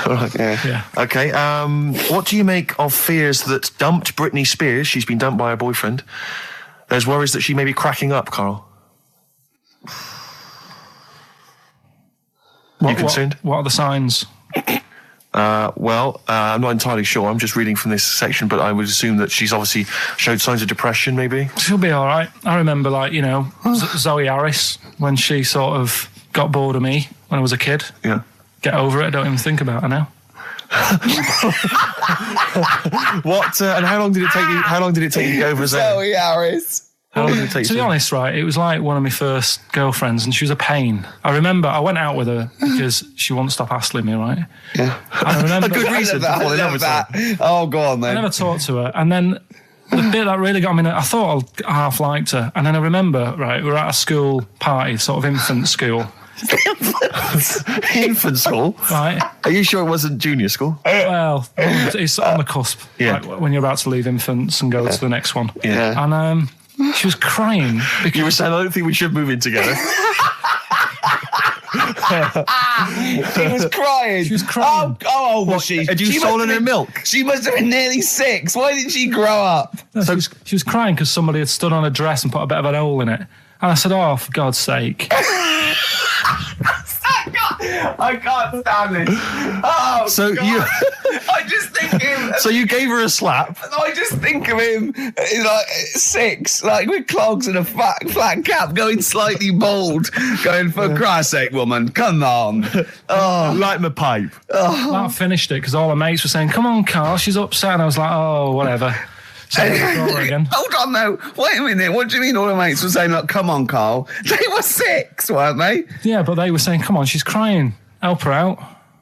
Right. Yeah. Okay. What do you make of fears that dumped Britney Spears? She's been dumped by her boyfriend. There's worries that she may be cracking up, Carl. You concerned? What are the signs? I'm not entirely sure. I'm just reading from this section, but I would assume that she's obviously showed signs of depression, maybe. She'll be all right. I remember, Zoe Harris, when she sort of got bored of me when I was a kid. Yeah. Get over it. I don't even think about her now. What? And how long did it take you? How long did it take you to get over Zoe? Zoe Harris. How long did it take To be honest, right, it was like one of my first girlfriends, and she was a pain. I remember I went out with her because she wouldn't stop hassling me, right? Yeah. I remember A good reason to fall in love with that. Oh, go on then. I never talked to her, and then the bit that really got me, I thought I half liked her, and then I remember, right, we were at a school party, sort of infant school. Infant school? Right. Are you sure it wasn't junior school? Well, it's on the cusp. Yeah. Like when you're about to leave infants and go to the next one. Yeah. And she was crying because You were saying, I don't think we should move in together. She was crying. She was crying. Oh, old was she? Had you She must stolen have her been- milk? She must have been nearly 6. Why didn't she grow up? No, she was crying because somebody had stood on a dress and put a bit of an hole in it. And I said, oh, for God's sake. I can't stand this. Oh, So God. you- I just think him. So you gave her a slap. I just think of him like 6, like with clogs and a flat cap, going slightly bald, going, for Christ's sake, woman, come on. Oh, Light my pipe. I finished it because all her mates were saying, come on, Carl, she's upset. And I was like, oh, whatever. So I saw her again. hold on, though. Wait a minute. What do you mean all the mates were saying, like, come on, Carl? They were 6, weren't they? Yeah, but they were saying, come on, she's crying. Help her out.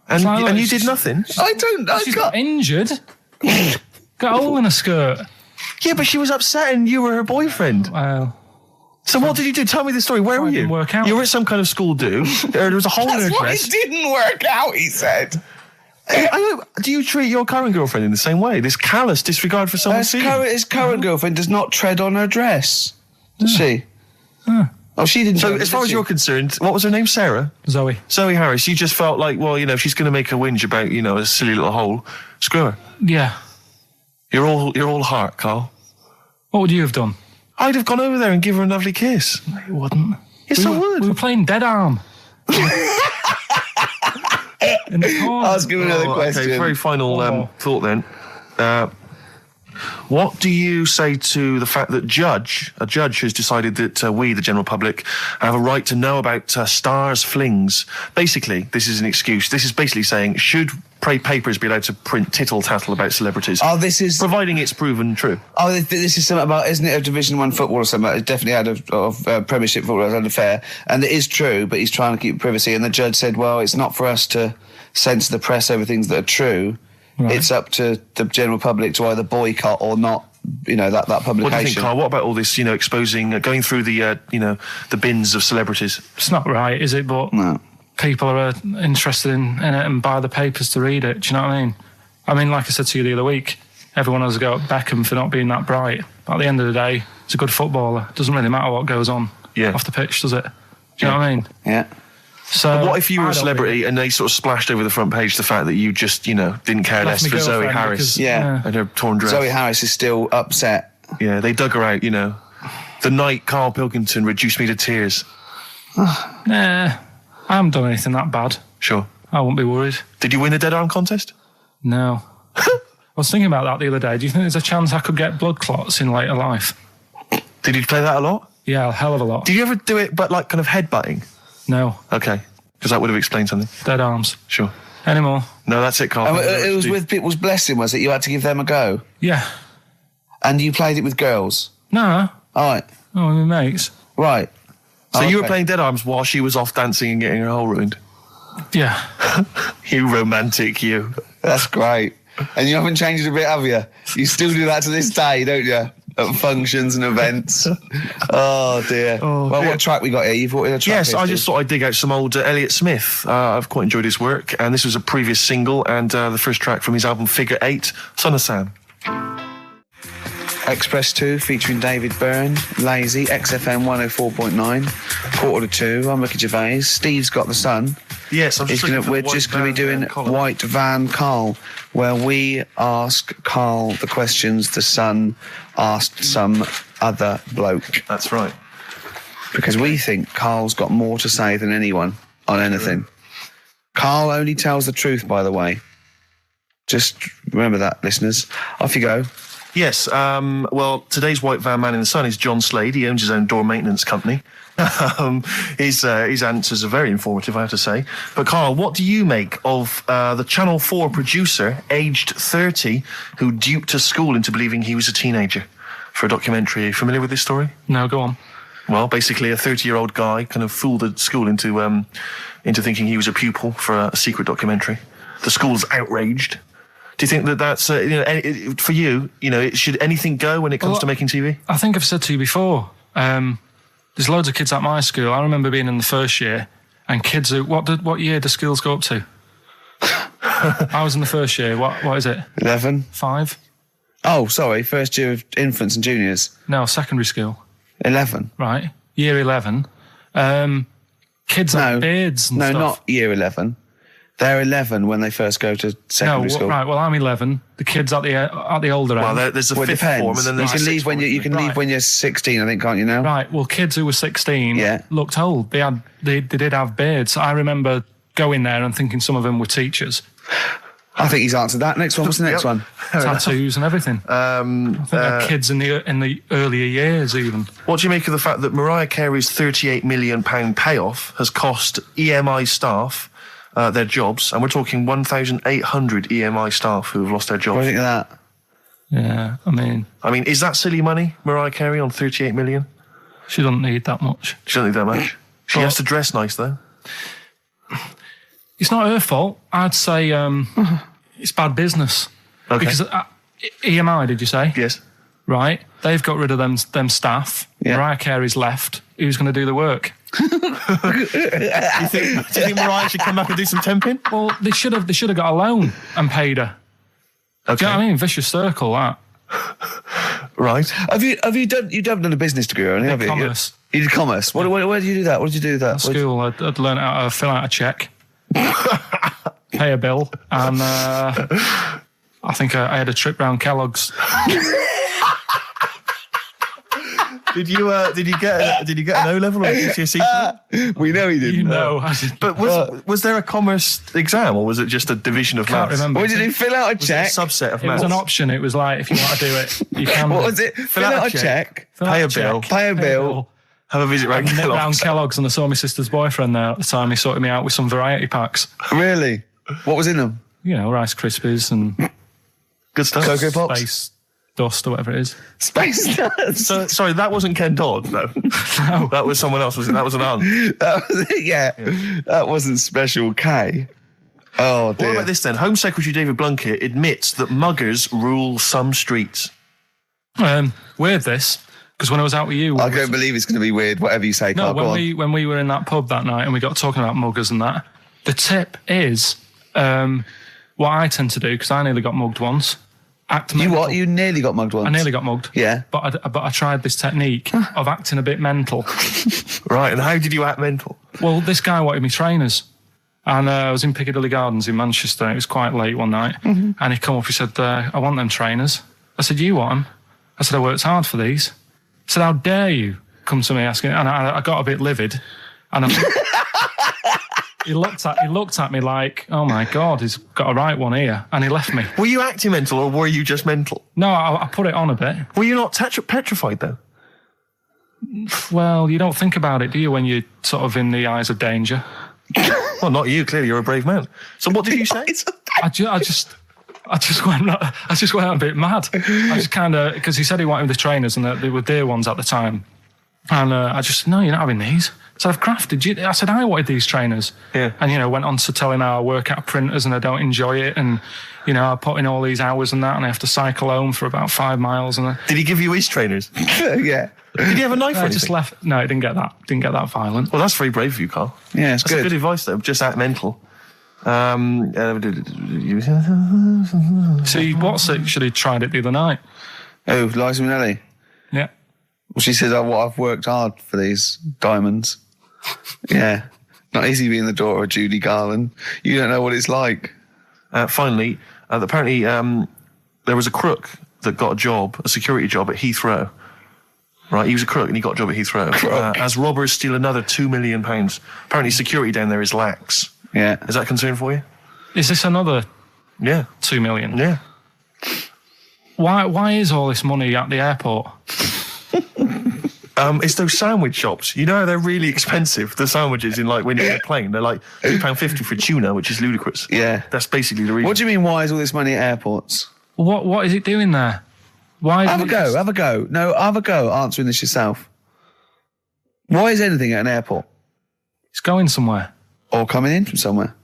And, Like, and you she's- did nothing? She's got injured. Got a hole in her skirt. Yeah, but she was upset and you were her boyfriend. Well, So what did you do? Tell me the story. Where were It you? didn't work out. You were at some kind of school do. There was a hole in her That's why dress. it didn't work out, he said. Do you treat your current girlfriend in the same way? This callous disregard for someone's feelings? His current girlfriend does not tread on her dress, does she? Oh, she didn't. So do it, as far did as she? you're concerned, what was her name? Sarah? Zoe. Zoe Harris. You just felt like, well, if she's going to make a whinge about, a silly little hole, screw her. Yeah. You're all heart, Carl. What would you have done? I'd have gone over there and give her a lovely kiss. You wouldn't. Yes, I would. We were playing Dead Arm. In the corner. Ask him another question. Okay, very final thought then. What do you say to the fact that a judge has decided that we, the general public, have a right to know about stars' flings? Basically, this is an excuse. This is basically saying, should papers be allowed to print tittle-tattle about celebrities? Oh, this is. Providing it's proven true. Oh, this is something about, isn't it, a Division 1 football or something? It definitely had a Premiership football had an affair, and it is true, but he's trying to keep privacy. And the judge said, well, it's not for us to censor the press over things that are true. Right. It's up to the general public to either boycott or not. That publication. What do you think, Carl? What about all this? Exposing, going through the the bins of celebrities. It's not right, is it? But No. people are interested in it and buy the papers to read it. Do you know what I mean? I mean, like I said to you the other week, everyone has a go at Beckham for not being that bright. But at the end of the day, he's a good footballer. It doesn't really matter what goes on off the pitch, does it? Do you know what I mean? Yeah. So But what if you were I a don't celebrity and they sort of splashed over the front page the fact that you just, didn't care Left less my for Zoe girlfriend Harris because- Yeah. and her torn dress? Zoe Harris is still upset. Yeah, they dug her out, The night Karl Pilkington reduced me to tears. Nah, I haven't done anything that bad. Sure. I wouldn't be worried. Did you win the dead arm contest? No. I was thinking about that the other day. Do you think there's a chance I could get blood clots in later life? Did you play that a lot? Yeah, a hell of a lot. Did you ever do it but like kind of headbutting? No. Okay. Because that would have explained something. Dead arms. Sure. Anymore? No, that's it, Carl. And Thank you very it much was indeed. with people's blessing, was it? You had to give them a go? Yeah. And you played it with girls? No. All right. Oh, my mates. Right. So you were okay. playing dead arms while she was off dancing and getting her hole ruined? Yeah. You romantic, you. That's great. And you haven't changed a bit, have you? You still do that to this day, don't you? At functions and events. Oh, dear. Well, dear. what track we got here? You've brought in a track. Yes, I here, just Steve. thought I'd dig out some old Elliott Smith. I've quite enjoyed his work, and this was a previous single and the first track from his album Figure 8, Son of Sam. Express 2 featuring David Byrne, Lazy, XFM 104.9, quarter to 2. I'm Ricky Gervais. Steve's got the sun. Yes, I'm just looking for We're the White just going to be Van doing column. White Van Carl, where we ask Carl the questions the sun asked some other bloke. That's right. Because we think Carl's got more to say than anyone on anything. Carl only tells the truth, by the way. Just remember that, listeners. Off you go. Yes, well, today's White Van Man in the Sun is John Slade. He owns his own door maintenance company. His answers are very informative, I have to say. But Carl, what do you make of the Channel 4 producer, aged 30, who duped a school into believing he was a teenager for a documentary? Are you familiar with this story? No, go on. Well, basically, a 30-year-old guy kind of fooled the school into thinking he was a pupil for a secret documentary. The school's outraged. Do you think that that's for you? Should anything go when it comes to making TV? I think I've said to you before, there's loads of kids at my school. I remember being in the first year, and kids who, what year do schools go up to? I was in the first year. What is it? 11. 5? Oh, sorry. First year of infants and juniors. No, secondary school. 11. Right. Year 11. Kids have beards and no, stuff. not year 11. They're 11 when they first go to secondary school. Right. Well, I'm 11. The kids at the older end. Well, there's a Well, it fifth form, depends. and then You there's can leave when you can leave Right. when you're 16, I think, can't you now? Right. Well, kids who were 16 Yeah. looked old. They did have beards. I remember going there and thinking some of them were teachers. I think he's answered that. Next one. What's the next one? Tattoos and everything. I think they had kids in the earlier years even. What do you make of the fact that Mariah Carey's £38 million payoff has cost EMI staff their jobs, and we're talking 1,800 EMI staff who have lost their What do jobs? you think of that? Yeah. I mean, is that silly money, Mariah Carey, on 38 million? She doesn't need that much. She doesn't need that much. She has to dress nice, though. It's not her fault. I'd say it's bad business. Okay. Because EMI, did you say? Yes. Right. They've got rid of them staff. Yeah. Mariah Carey's left. Who's going to do the work? Do you think Mariah should come back and do some temping? Well, they should have got a loan and paid her. Okay. Do you know what I mean? Vicious circle, that. Right. Have you done a business degree or anything? Have you? Commerce. You did commerce. Where did you do that? What did you do with that? At school, I'd learned how to fill out a cheque, pay a bill, and I think I had a trip round Kellogg's. Did you get an O level or a GCSE? We know he didn't. You know, I did. But was there a commerce exam, or was it just a division of Can't maths? remember. What did you do? Fill out a Was it a check. subset of It was maths? an option. It was like, if you want to do it, you can. What do. was it? Fill out a check. Fill out Pay a check, bill. Pay a bill. Have a visit round Nipped round Kellogg's. Kellogg's, and I saw my sister's boyfriend there at the time. He sorted me out with some variety packs. Really? What was in them? You know, Rice Krispies and Good stuff. Cocoa Pops. Space Dust or whatever it is. Space Nuts. So, sorry, that wasn't Ken Dodd, no. No. That was someone else, was it? That was an aunt. Yeah, that wasn't Special K. Oh What dear. about this then? Home Secretary David Blunkett admits that muggers rule some streets. Weird this, because when I was out with you, I don't believe it's going to be weird. Whatever you say, no, Carl. Go on. when we were in that pub that night and we got talking about muggers and that, the tip is what I tend to do, because I nearly got mugged once. Act You mental. what? You nearly got mugged once. I nearly got mugged. Yeah. But I tried this technique of acting a bit mental. Right, and how did you act mental? Well, this guy wanted me trainers. And I was in Piccadilly Gardens in Manchester. It was quite late one night. And he come up, he said, I want them trainers. I said, you want them? I said, I worked hard for these. I said, how dare you come to me asking? And I got a bit livid. And he looked at me like, oh my God, he's got a right one here. And he left me. Were you acting mental or were you just mental? No, I put it on a bit. Were you not petrified though? Well, you don't think about it, do you, when you're sort of in the eyes of danger? Well, not you, clearly, you're a brave man. So what did you say? I just went a bit mad. I just kind of, because he said he wanted the trainers and they were dear ones at the time. And I just said, no, you're not having these. So I've crafted you. I said, I wanted these trainers. Yeah. And, went on to tell him how I work at printers and I don't enjoy it. And, I put in all these hours and that, and I have to cycle home for about 5 miles. And Did he give you his trainers? Yeah. Did he have a knife or I anything? just left. No, it didn't get that violent. Well, that's very brave of you, Carl. Yeah, it's That's good. good advice, though. Just act mental. See, what's it? Should have tried it the other night. Oh, Liza Minnelli. Yeah. Well, she says, I've worked hard for these diamonds. Yeah. Not easy being the daughter of Judy Garland. You don't know what it's like. Finally, apparently there was a crook that got a security job at Heathrow. Right, he was a crook and he got a job at Heathrow. As robbers steal another £2 million. Apparently security down there is lax. Yeah. Is that a concern for you? Is this another Yeah. 2 million? Yeah. Why is all this money at the airport? It's those sandwich shops. You know how they're really expensive, the sandwiches in when you're in a plane. They're like £2.50 for tuna, which is ludicrous. Yeah. That's basically the reason. What do you mean, why is all this money at airports? What is it doing there? Why? Have a go. No, have a go answering this yourself. Why is anything at an airport? It's going somewhere. Or coming in from somewhere?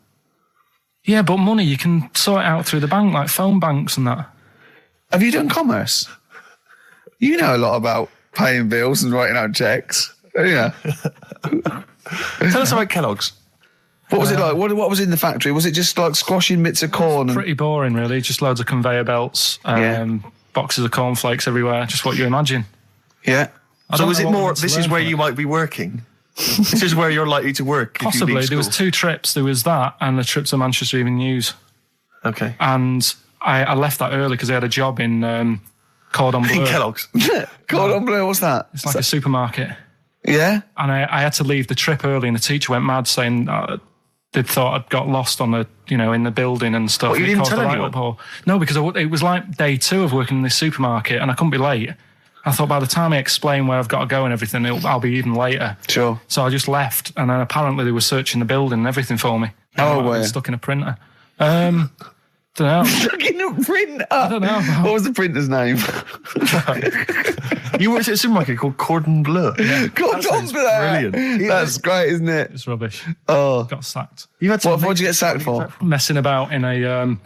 Yeah, but money, you can sort it out through the bank, like phone banks and that. Have you done commerce? You know a lot about paying bills and writing out checks. Yeah. Tell us about Kellogg's. What was it like? What was in the factory? Was it just like squashing bits of corn? Pretty boring, really. Just loads of conveyor belts, boxes of cornflakes everywhere. Just what you imagine. Yeah. I So don't is know it what we more, need to this is learn where from you it. might be working? This is where you're likely to work. Possibly. There was 2 trips. There was that and a trip to Manchester Evening News. Okay. And I left that early because I had a job in Cordon Bleu. In Kellogg's. Cordon Bleu, what's that? It's like a supermarket. Yeah? And I had to leave the trip early, and the teacher went mad saying they'd thought I'd got lost on the, in the building and stuff. What, you didn't tell anyone? No, because it was like day 2 of working in this supermarket, and I couldn't be late. I thought by the time I explain where I've got to go and everything, I'll be even later. Sure. So I just left, and then apparently they were searching the building and everything for me. Oh, I was stuck in a printer. Don't know. Stuck in a printer? I don't know. What was the printer's name? You worked at a supermarket called Cordon Bleu. Yeah. Cordon Bleu. Brilliant. That's great, isn't it? It's rubbish. Oh. Got sacked. You had What did you get sacked for? Messing about in a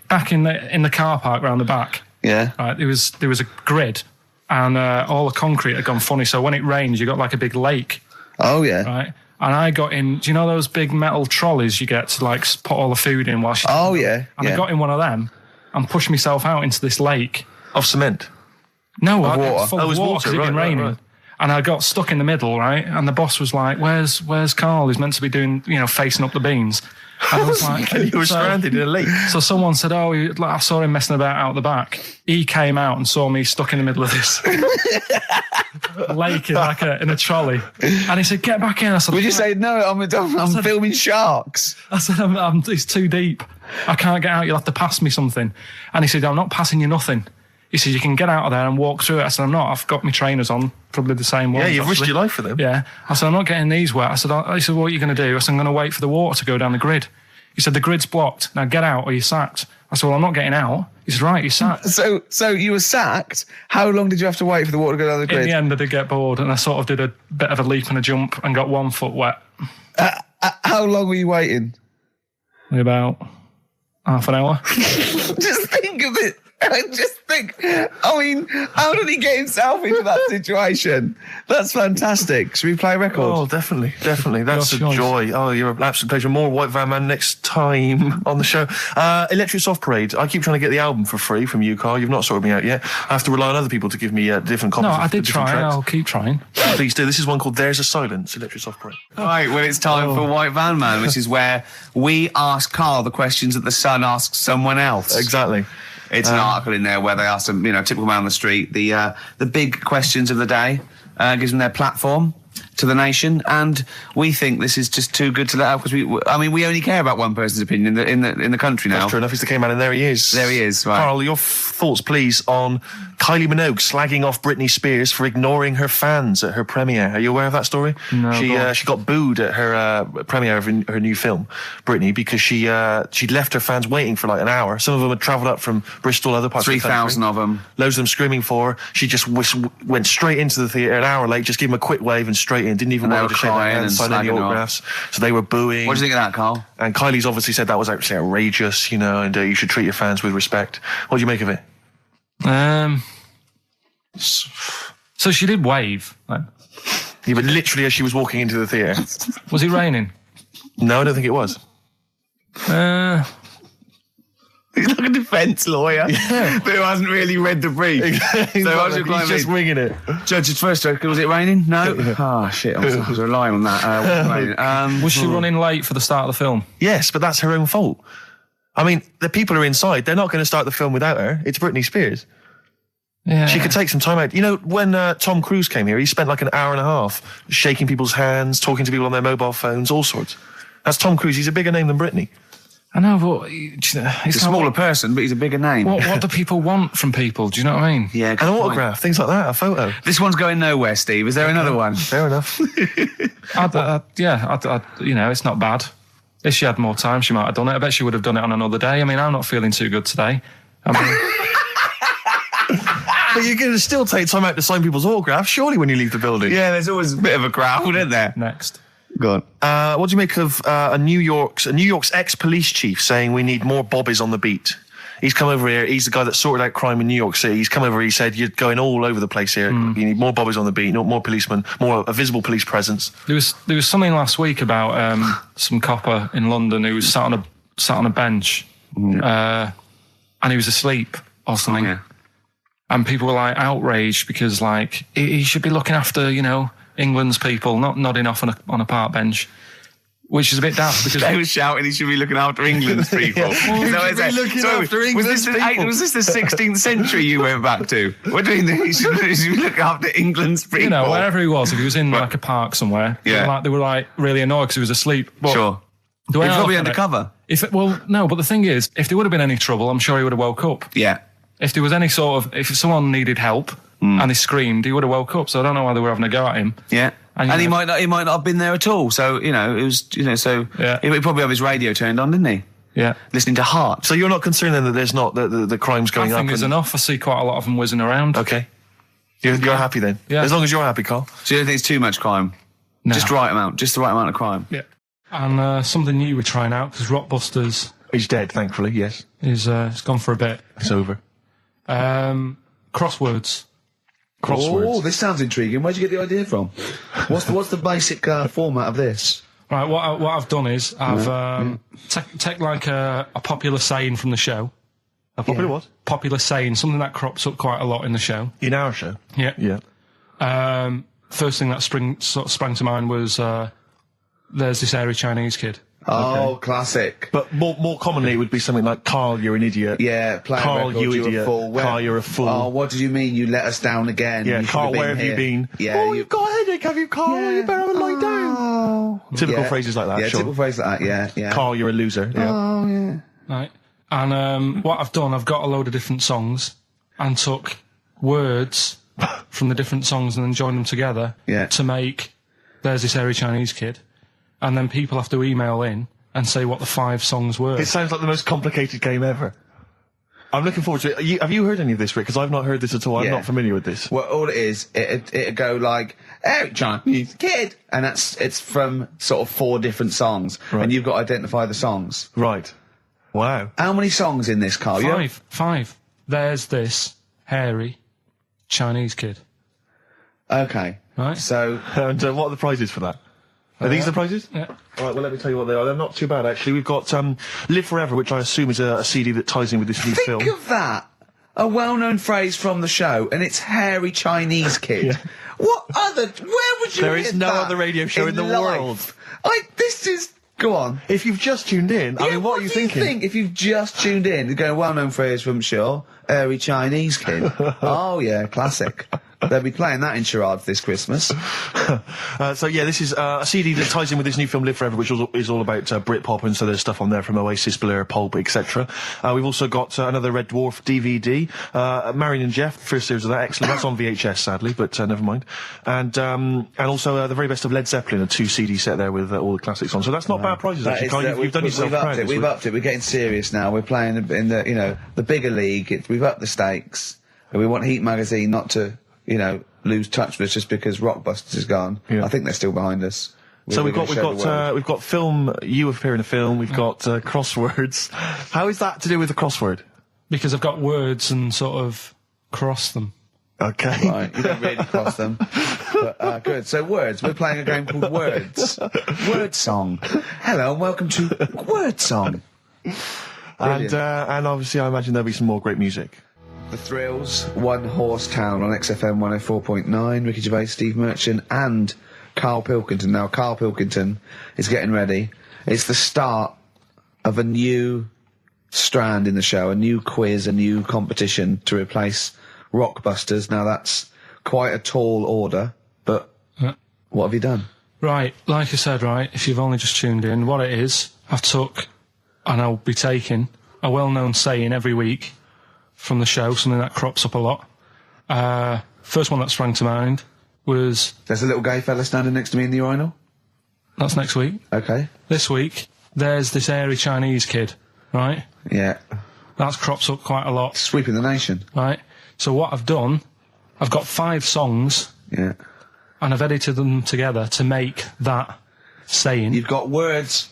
back in the car park round the back. Yeah. Right, there was a grid, and all the concrete had gone funny. So when it rains, you got like a big lake. Oh, yeah. Right. And I got in. Do you know those big metal trolleys you get to like put all the food in whilst? Oh, yeah. And I got in one of them and pushed myself out into this lake. Of cement? No, water. It was full of was water water, because it'd been right, raining. right. And I got stuck in the middle, right? And the boss was like, "Where's Karl? He's meant to be doing, facing up the beans." And I was like, And you were stranded in a lake. So someone said, "Oh, I saw him messing about out the back." He came out and saw me stuck in the middle of this lake in a trolley, and he said, "Get back in." I said, Would you say, no, I'm filming sharks? I said, it's too deep. I can't get out. You'll have to pass me something. And he said, "I'm not passing you nothing." He said, "You can get out of there and walk through it." I said, "I'm not. I've got my trainers on, probably the same ones." Yeah, you've risked actually. your life for them. Yeah. I said, "I'm not getting these wet." I said, "What are you going to do?" I said, "I'm going to wait for the water to go down the grid." He said, "The grid's blocked. Now get out or you're sacked." I said, "Well, I'm not getting out." He said, "Right, you're sacked." So you were sacked. How long did you have to wait for the water to go down the grid? In the end, I did get bored, and I sort of did a bit of a leap and a jump and got 1 foot wet. How long were you waiting? About half an hour. Just think of it. I mean, how did he get himself into that situation? That's fantastic. Should we play a record? Oh, definitely. That's a Your choice. joy. Oh, you're an absolute pleasure. More White Van Man next time on the show. Electric Soft Parade. I keep trying to get the album for free from you, Karl. You've not sorted me out yet. I have to rely on other people to give me different copies. No, of I did different try. tracks. I'll keep trying. Please do. This is one called There's a Silence, Electric Soft Parade. Right, well, it's time for White Van Man, which is where we ask Karl the questions that the Sun asks someone else. Exactly. It's an article in there where they ask them, typical man on the street, the big questions of the day, gives them their platform to the nation, and we think this is just too good to let out because we only care about one person's opinion in the country now. That's true enough. He's the K-Man, and there he is. There he is. Right. Karl, your thoughts, please, on Kylie Minogue slagging off Britney Spears for ignoring her fans at her premiere. Are you aware of that story? No. She got booed at her premiere of her new film, Britney, because she'd left her fans waiting for like an hour. Some of them had travelled up from Bristol, other parts of the country. 3,000 of them. Loads of them screaming for her. She just went straight into the theatre an hour late, just gave them a quick wave and straight in. Didn't even And they bother were to shake their crying hand, and sign any slagging her off. autographs. So they were booing. What do you think of that, Karl? And Kylie's obviously said that was actually outrageous, and you should treat your fans with respect. What do you make of it? So she did wave. Then. Yeah, but literally as she was walking into the theatre. Was it raining? No, I don't think it was. He's like a defence lawyer who hasn't really read the brief. He's just winging it. Judge, first, was it raining? No? Oh, shit, I was relying on that. Was she running late for the start of the film? Yes, but that's her own fault. I mean, the people are inside. They're not going to start the film without her. It's Britney Spears. Yeah. She could take some time out. When Tom Cruise came here, he spent like an hour and a half shaking people's hands, talking to people on their mobile phones, all sorts. That's Tom Cruise. He's a bigger name than Britney. I know, but he's a smaller person, but he's a bigger name. What do people want from people? Do you know what I mean? Yeah, An autograph, things like that, a photo. This one's going nowhere, Steve. Is there another one? Fair enough. It's not bad. If she had more time, she might have done it. I bet she would have done it on another day. I mean, I'm not feeling too good today. But you're going to still take time out to sign people's autographs, surely, when you leave the building. Yeah, there's always a bit of a crowd, isn't there? Next. Go on. What do you make of New York's ex-police chief saying we need more bobbies on the beat? He's come over here. He's the guy that sorted out crime in New York City. He's come over. He said, "You're going all over the place here. You need more bobbies on the beat, more policemen, a visible police presence." There was something last week about some copper in London who was sat on a bench, and he was asleep or something. Oh, yeah. And people were like outraged because like he should be looking after England's people not nodding off on a park bench, which is a bit daft because They were shouting he should be looking after England's people. Looking after England's people. Was this the 16th century you went back to? What do you mean he should be looking after England's people? you know, wherever he was, if he was in like a park somewhere, Yeah. they were like really annoyed because he was asleep. But Sure. the way He was I probably look at it, undercover. Well, no, but the thing is, if there would have been any trouble, I'm sure he would have woke up. Yeah. If there was any if someone needed help and he screamed, he would have woke up. So I don't know why they were having a go at him. Yeah. And, And you he know- might not have been there at all. So, you know, it was, you know, so Yeah. he probably have his radio turned on, didn't he? Yeah. Listening to Heart. So you're not concerned then that there's not the crime's going I up? think there's enough. I see quite a lot of them whizzing around. Okay. You're happy then? Yeah. As long as you're happy, Carl. So you don't think it's too much crime? No. Just the right amount of crime. Yeah. And something new we're trying out, because Rockbusters He's dead, thankfully, yes. is it's gone for a bit. It's over. Crosswords. Crosswords. Oh, this sounds intriguing. Where'd you get the idea from? What's the basic format of this? Right, what I've done is I've take like a popular saying from the show. A popular what? Popular saying, something that crops up quite a lot in the show. In our show? Yeah. Yeah. First thing that sprang to mind was there's this hairy Chinese kid. Oh, classic. But more commonly, it would be something like, Carl, you're an idiot. Yeah, play Carl, record, you you're idiot. a fool. Carl, you're a fool. Oh, what did you mean? You let us down again. Yeah, You should Carl, where have here. you been? Yeah, Oh, you've got a headache, have you, Carl? Yeah. You better lie down. Oh. Typical Yeah. phrases like that, Yeah, sure. typical phrases like that, yeah. Carl, you're a loser. Yeah. Oh, yeah. Right. And what I've done, I've got a load of different songs and took words from the different songs and then joined them together Yeah. to make There's This Hairy Chinese Kid. And then people have to email in and say what the 5 songs were. It sounds like the most complicated game ever. I'm looking forward to it. Have you heard any of this, Rick? Because I've not heard this at all. I'm Yeah. not familiar with this. Well, all it is, it'd go like, Eric Chinese kid. And it's from sort of 4 different songs. Right. And you've got to identify the songs. Right. Wow. How many songs in this, Carl? You 5. There's This Hairy Chinese Kid. Okay. Right. So, And what are the prizes for that? Are these the prizes? Yeah. All right, well, let me tell you what they are. They're not too bad, actually. We've got Live Forever, which I assume is a CD that ties in with this new film. think of that. A well-known phrase from the show, and it's hairy Chinese kid. Where would you There hear is no that other radio show in the life? world. This is... Go on. If you've just tuned in, I mean, what are you do thinking? think if you've just tuned in? You're going, well-known phrase from Shaw, hairy Chinese kid. Oh, yeah, classic. They'll be playing that in charades this Christmas. So yeah, this is a CD that ties in with this new film Live Forever, which is all about Britpop, and so there's stuff on there from Oasis, Blur, Pulp, etc. We've also got another Red Dwarf DVD, Marion and Jeff, first series of that, excellent. That's on VHS, sadly, but never mind. And also the very best of Led Zeppelin, a 2 CD set there with all the classics on. So that's not bad prizes, actually. Carl, you've done yourself proud. We've upped it. We're getting serious now. We're playing in the bigger league. We've upped the stakes. And we want Heat Magazine not to, lose touch with us just because Rockbusters is gone. Yeah. I think they're still behind us. So We're gonna show the world. we've got film. You appear in a film. We've got crosswords. How is that to do with the crossword? Because I've got words and sort of cross them. Okay. Right, you don't really cross them. But, good. So words. We're playing a game called Words. Word Song. Hello and welcome to Word Song. And obviously, I imagine there'll be some more great music. The Thrills, One Horse Town on XFM 104.9. Ricky Gervais, Steve Merchant, and Karl Pilkington. Now, Karl Pilkington is getting ready. It's the start of a new strand in the show, a new quiz, a new competition to replace Rockbusters. Now, that's quite a tall order, but what have you done? Right, like I said, right, if you've only just tuned in, what it is, I've took, and I'll be taking, a well-known saying every week from the show, something that crops up a lot. First one that sprang to mind was... There's a little gay fella standing next to me in the urinal. That's next week. Okay. This week, there's this hairy Chinese kid, right? Yeah. That's crops up quite a lot, Sweeping the nation. right? So what I've done, I've got 5 songs, Yeah. and I've edited them together to make that saying. You've got words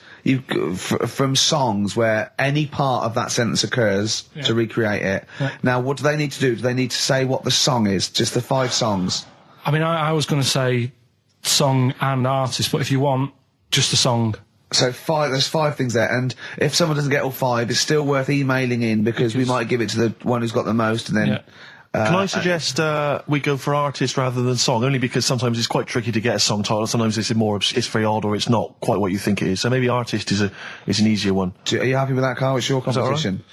from songs where any part of that sentence occurs to recreate it. Yeah. Now, what do they need to do? Do they need to say what the song is? Just the 5 songs? I mean, I was going to say song and artist, but if you want, just a song. So there's 5 things there, and if someone doesn't get all 5, it's still worth emailing in because we might give it to the one who's got the most, and then Can I suggest we go for artist rather than song? Only because sometimes it's quite tricky to get a song title. Sometimes it's very odd, or it's not quite what you think it is. So maybe artist is an easier one. Are you happy with that, Carl? It's your competition.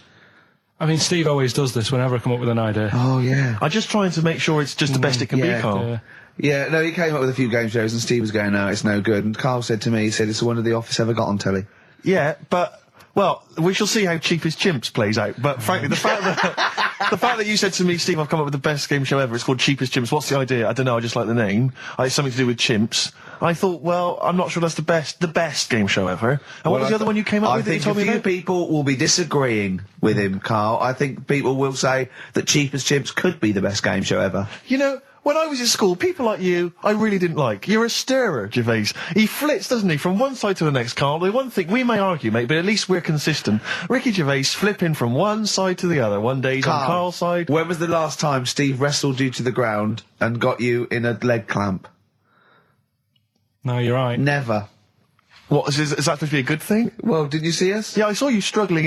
I mean, Steve always does this whenever I come up with an idea. Oh, yeah. I'm just trying to make sure it's just the best it can be, Carl. Yeah, no, he came up with a few game shows and Steve was going, no, it's no good. And Carl said to me, he said, it's the one of The Office ever got on telly. Yeah, but, well, we shall see how Cheapest Chimps plays out. But frankly, the fact that you said to me, Steve, I've come up with the best game show ever, it's called Cheapest Chimps, what's the idea? I don't know, I just like the name. It's something to do with chimps. I thought, well, I'm not sure that's the best game show ever. And what was the other one you came up with that you told me about? I think a few people will be disagreeing with him, Carl. I think people will say that Cheapest Chimps could be the best game show ever. You know, when I was at school, people like you, I really didn't like. You're a stirrer, Gervais. He flits, doesn't he, from one side to the next, Carl. The one thing, we may argue, mate, but at least we're consistent. Ricky Gervais flipping from one side to the other. One day he's on Carl's side. When was the last time Steve wrestled you to the ground and got you in a leg clamp? No, you're right. Never. What, is that supposed to be a good thing? Well, didn't you see us? Yeah, I saw you struggling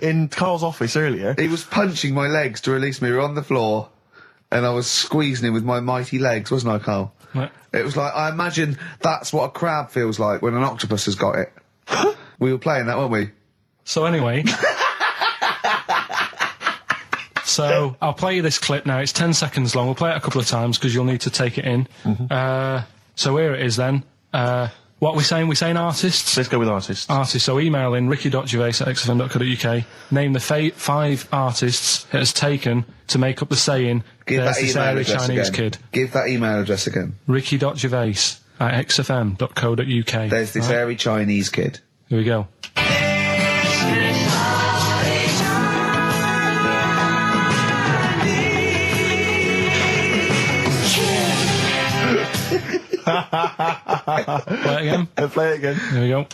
in Carl's office earlier. He was punching my legs to release me. We were on the floor, and I was squeezing him with my mighty legs, wasn't I, Carl? What? It was like, I imagine that's what a crab feels like when an octopus has got it. We were playing that, weren't we? So anyway... So, I'll play you this clip now. It's 10 seconds long. We'll play it a couple of times because you'll need to take it in. So here it is then. What are we saying? We're saying artists? Let's go with artists. Artists. So email in ricky.gervais@xfm.co.uk. Name the 5 artists it has taken to make up the saying, there's this airy Chinese kid. Give that email address again. ricky.gervais@xfm.co.uk. There's this airy Chinese kid. Here we go. Play it again. Play it again. There we go.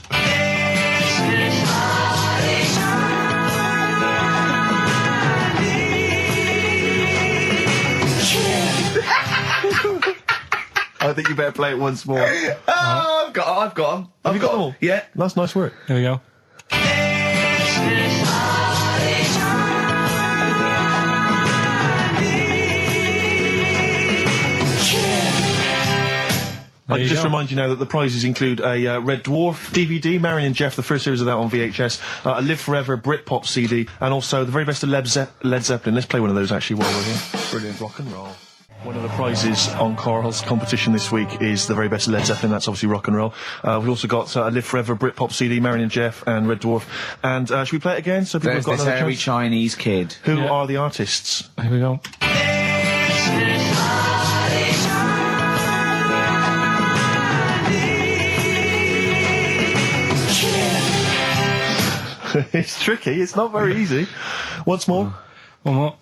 I think you better play it once more. I've got them. Have you got them all? Yeah. That's nice work. Here we go. I just remind you now that the prizes include a Red Dwarf DVD, Marion and Jeff, the first series of that on VHS, a Live Forever Britpop CD, and also the very best of Led Zeppelin. Let's play one of those actually while we're here. Brilliant. Rock and roll. One of the prizes on Carl's competition this week is the very best of Led Zeppelin. That's obviously rock and roll. We've also got a Live Forever Britpop CD, Marion and Jeff, and Red Dwarf. And should we play it again? So people have got this another hairy chance? Chinese kid. Who are the artists? Here we go. It's tricky. It's not very easy. Once more. One more.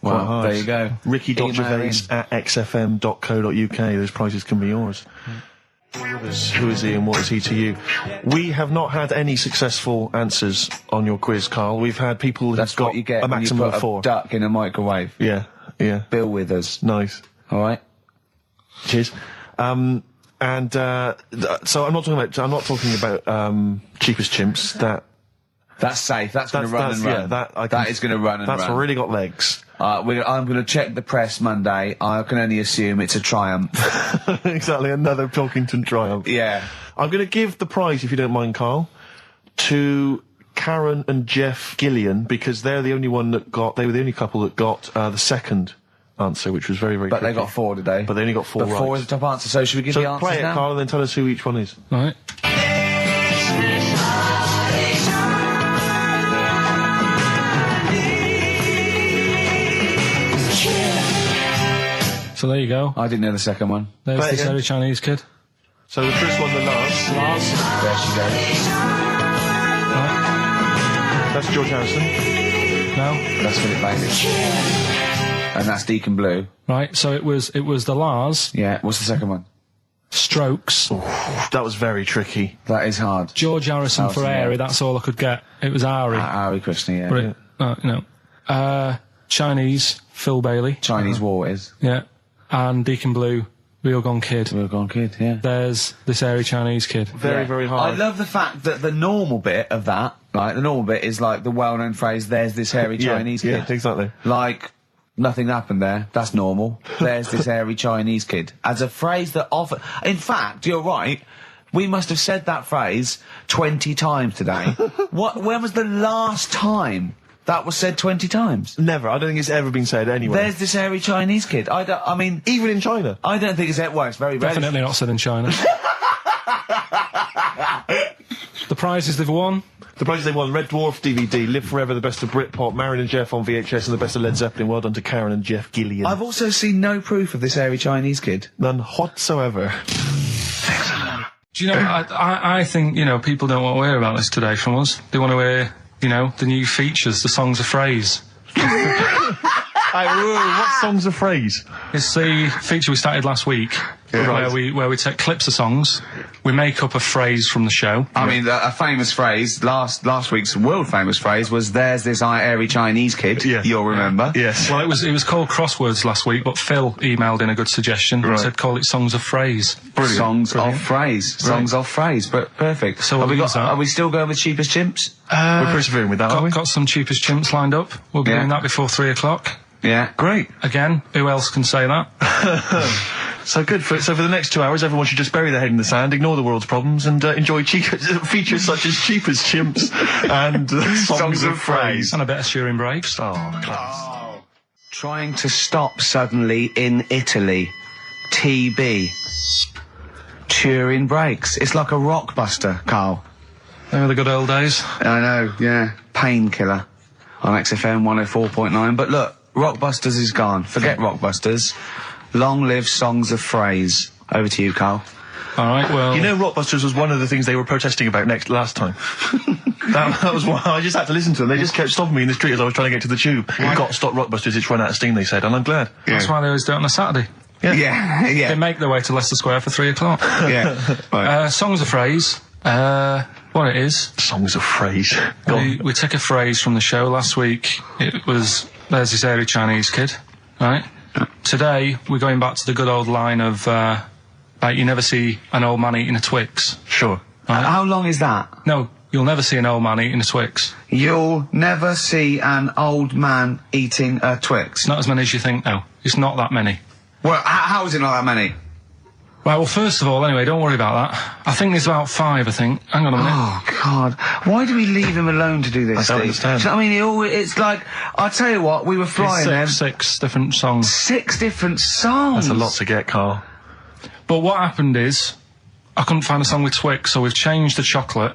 Well, there you go. Ricky.gervais@xfm.co.uk. Those prizes can be yours. Who is he and what is he to you? We have not had any successful answers on your quiz, Carl. We've had people who've got what you get a when you maximum put of 4. a duck in a microwave. Yeah. Bill Withers. Nice. All right. Cheers. So I'm not talking about Cheapest Chimps. That's safe. That's going to run and run. Yeah, that is going to run and run. That's really got legs. I'm going to check the press Monday. I can only assume it's a triumph. Exactly, another Pilkington triumph. Yeah. I'm going to give the prize, if you don't mind, Carl, to Karen and Jeff Gillian, because they're the only one they were the only couple that got the second answer, which was very, very But tricky. they got 4 today. But they only got 4 right. 4 is the top answer, so should we give the answers play it, now? Carl, and then tell us who each one is. All right. So there you go. I didn't know the second one. There's Play this again. airy Chinese kid. So the first one, the Lars. There she goes. Right. That's George Harrison. No. That's Philip Bailey. And that's Deacon Blue. Right. So it was the Lars. Yeah. What's the second one? Strokes. That was very tricky. That is hard. George Harrison for yeah. airy. That's all I could get. It was Ari. Ari Krishna, yeah. But Chinese. Phil Bailey. Chinese War is. Yeah. And Deacon Blue Real Gone Kid. Real Gone Kid, yeah. There's this hairy Chinese kid. Very hard. I love the fact that the normal bit of that, like, the normal bit is like the well-known phrase, there's this hairy Chinese kid. Yeah, exactly. Like, nothing happened there. That's normal. There's this hairy Chinese kid. As a phrase that often... In fact, you're right. We must have said that phrase 20 times today. When was the last time that was said 20 times? Never. I don't think it's ever been said anywhere. There's this hairy Chinese kid. I mean... Even in China. I don't think it's... Well, it's very rare. Definitely not said in China. The prizes they've won. The prizes they won: Red Dwarf DVD, Live Forever, the best of Britpop, Marin and Jeff on VHS, and the best of Led Zeppelin. Well done to Karen and Jeff Gillian. I've also seen no proof of this hairy Chinese kid. None whatsoever. Do you know, I think, you know, people don't want to hear about this today from us. They want to hear, you know, the new features, the songs of phrase. What song's a phrase? It's the feature we started last week, where we take clips of songs, we make up a phrase from the show. I mean, a famous phrase, last week's world famous phrase was, there's this hairy Chinese kid, you'll remember. Yes. Well, it was called Crosswords last week, but Phil emailed in a good suggestion and said call it Songs of Phrase. Brilliant. Songs of phrase. Songs of phrase, but perfect. So are we still going with Cheapest Chimps? We're persevering with that, aren't we? Got some Cheapest Chimps lined up. We'll be doing that before 3 o'clock. Yeah. Great. Again, who else can say that? So good. So for the next 2 hours, everyone should just bury their head in the sand, ignore the world's problems, and enjoy features such as Cheapest Chimps and songs of phrase. And a bit of Shearing Breaks. Oh, class. Trying to stop suddenly in Italy. TB. Cheering Breaks. It's like a rockbuster, Carl. They were the good old days. I know, yeah. Painkiller on XFM 104.9. But look, Rockbusters is gone. Forget Rockbusters. Long live Songs of Phrase. Over to you, Carl. All right, well... You know, Rockbusters was one of the things they were protesting about last time. that was why I just had to listen to them. They just kept stopping me in the street as I was trying to get to the tube. You've got to stop Rockbusters, it's run out of steam, they said, and I'm glad. That's why they always do it on a Saturday. Yeah. They make their way to Leicester Square for 3 o'clock. Yeah. Right. Songs of Phrase. What it is... Songs of Phrase. We took a phrase from the show last week. It was, there's this hairy Chinese kid, right? Today, we're going back to the good old line of, like, you never see an old man eating a Twix. Sure. Right? How long is that? No, you'll never see an old man eating a Twix. You'll never see an old man eating a Twix. It's not as many as you think, no. It's not that many. Well, how is it not that many? Right, well, first of all, anyway, don't worry about that. I think there's about 5, I think. Hang on a minute. Oh, God. Why do we leave him alone to do this, I don't Steve? understand. I mean, it's like, I'll tell you what, we were flying them. 6 different songs. 6 different songs. That's a lot to get, Carl. But what happened is, I couldn't find a song with Twix, so we've changed the chocolate.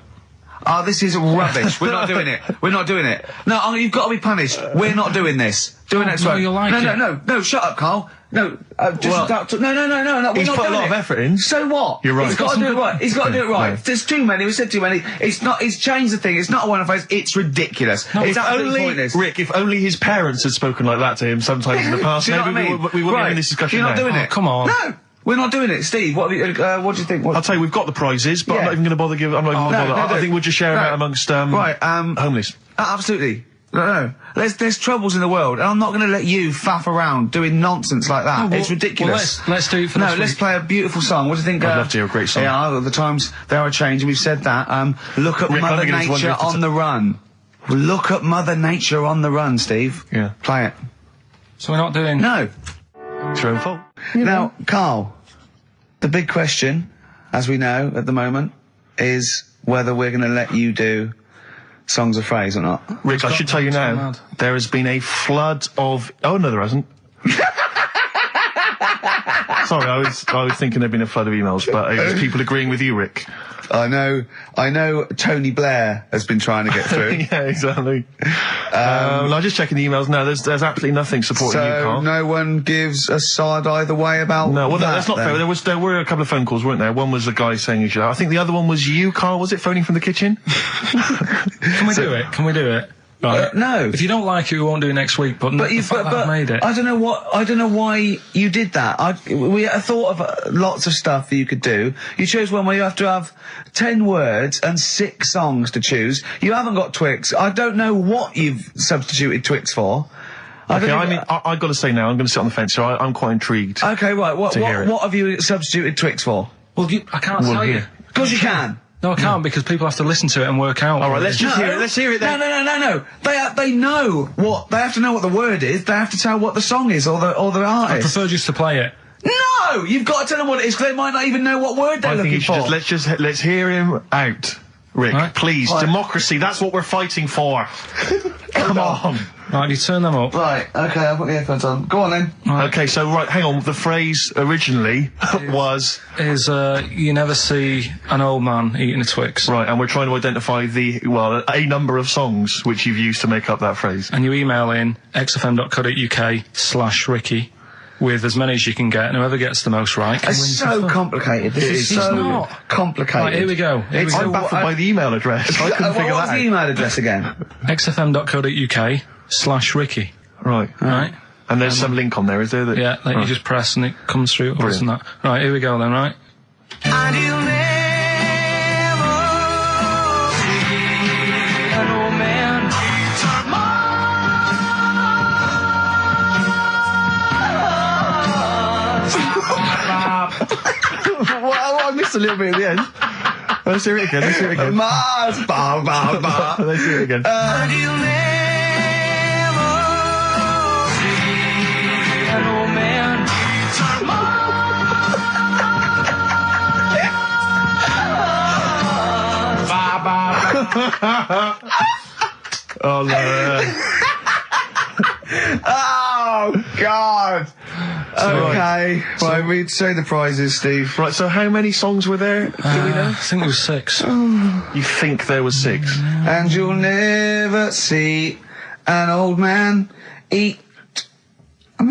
Oh, this is rubbish. We're not doing it. We're not doing it. No, you've got to be punished. We're not doing this. Do it next no, week. you'll like it. No, shut up, Carl. No, just no. We're He's not put a doing lot it. of effort in. So what? You're right. He's got to do it right. He's got to do it right. No. There's too many. We said too many. It's not. He's changed the thing. It's not a one-off phrase. It's ridiculous. It's absolutely pointless. Rick, if only his parents had spoken like that to him sometimes in the past, Do you know maybe what I mean? we wouldn't be having this discussion You're not now. doing it. Come on. No, we're not doing it. Steve, what do you think? I'll tell you, we've got the prizes, but I'm not even going to bother giving. I'm not even going to bother. I think we'll just share them out amongst homeless. Absolutely. No. There's troubles in the world, and I'm not going to let you faff around doing nonsense like that. It's ridiculous. Well, let's do it for this let's week. play a beautiful song. What do you think? I'd love to hear a great song. Yeah, the times they are changing. We've said that. Look at Rick, Mother Nature on the run. Look at Mother Nature on the run, Steve. Yeah. Play it. So we're not doing... No. It's your own fault. Now, Carl, the big question, as we know at the moment, is whether we're going to let you do Songs of Phrase or not. Rick, I should tell you now, there has been a flood of... Oh, no, there hasn't. Sorry, I was thinking there'd been a flood of emails, but it was people agreeing with you, Rick. I know Tony Blair has been trying to get through. Yeah, exactly. I'm just checking the emails now. There's absolutely nothing supporting you, Carl. So no one gives a side either way about No, well, that, that's not then. fair. There were a couple of phone calls, weren't there? One was a guy saying you should. I think the other one was you, Carl. Was it phoning from the kitchen? Can we do it? Can we do it? Right. No. If you don't like it, we won't do it next week. But the fact that I've made it. I don't know why you did that. We thought of lots of stuff that you could do. You chose one where you have to have 10 words and 6 songs to choose. You haven't got Twix. I don't know what you've substituted Twix for. Okay, I got to say now, I'm going to sit on the fence, so I'm quite intrigued. Okay, right. What hear it. have you substituted Twix for? Well, I can't tell you. Of course you can. No, I can't because people have to listen to it and work out. All right, let's just hear it. Let's hear it then. No. They know what they have to know what the word is. They have to tell what the song is or the I artist. prefer just to play it. No, you've got to tell them what it is because they might not even know what word they're I think looking you should for. let's hear him out. Rick, Right. please, democracy, that's what we're fighting for. Come on. Right, you turn them up. Right, okay, I'll put the headphones on. Go on then. Okay, so hang on, the phrase originally was... Is you never see an old man eating a Twix. Right, and we're trying to identify a number of songs which you've used to make up that phrase. And you email in xfm.co.uk/Ricky with as many as you can get, and whoever gets the most right can It's win so some stuff. complicated. This is It's so not. complicated. Right, here we go. I'm baffled by the email address. I couldn't figure What's that the out. email address again? xfm.co.uk/Ricky. Right. Right? And there's some link on there, is there? That, Yeah, that you just press and it comes through. Or isn't that? Right, here we go then, right? Well, I missed a little bit at the end. Let's hear it again. Mars, ba ba ba. Let's hear it again. Oh, no. Oh God. Okay. Right, we'd say the prizes, Steve. Right, so how many songs were there? Do we know? I think it was 6. You think there was 6? And you'll never see an old man eat. It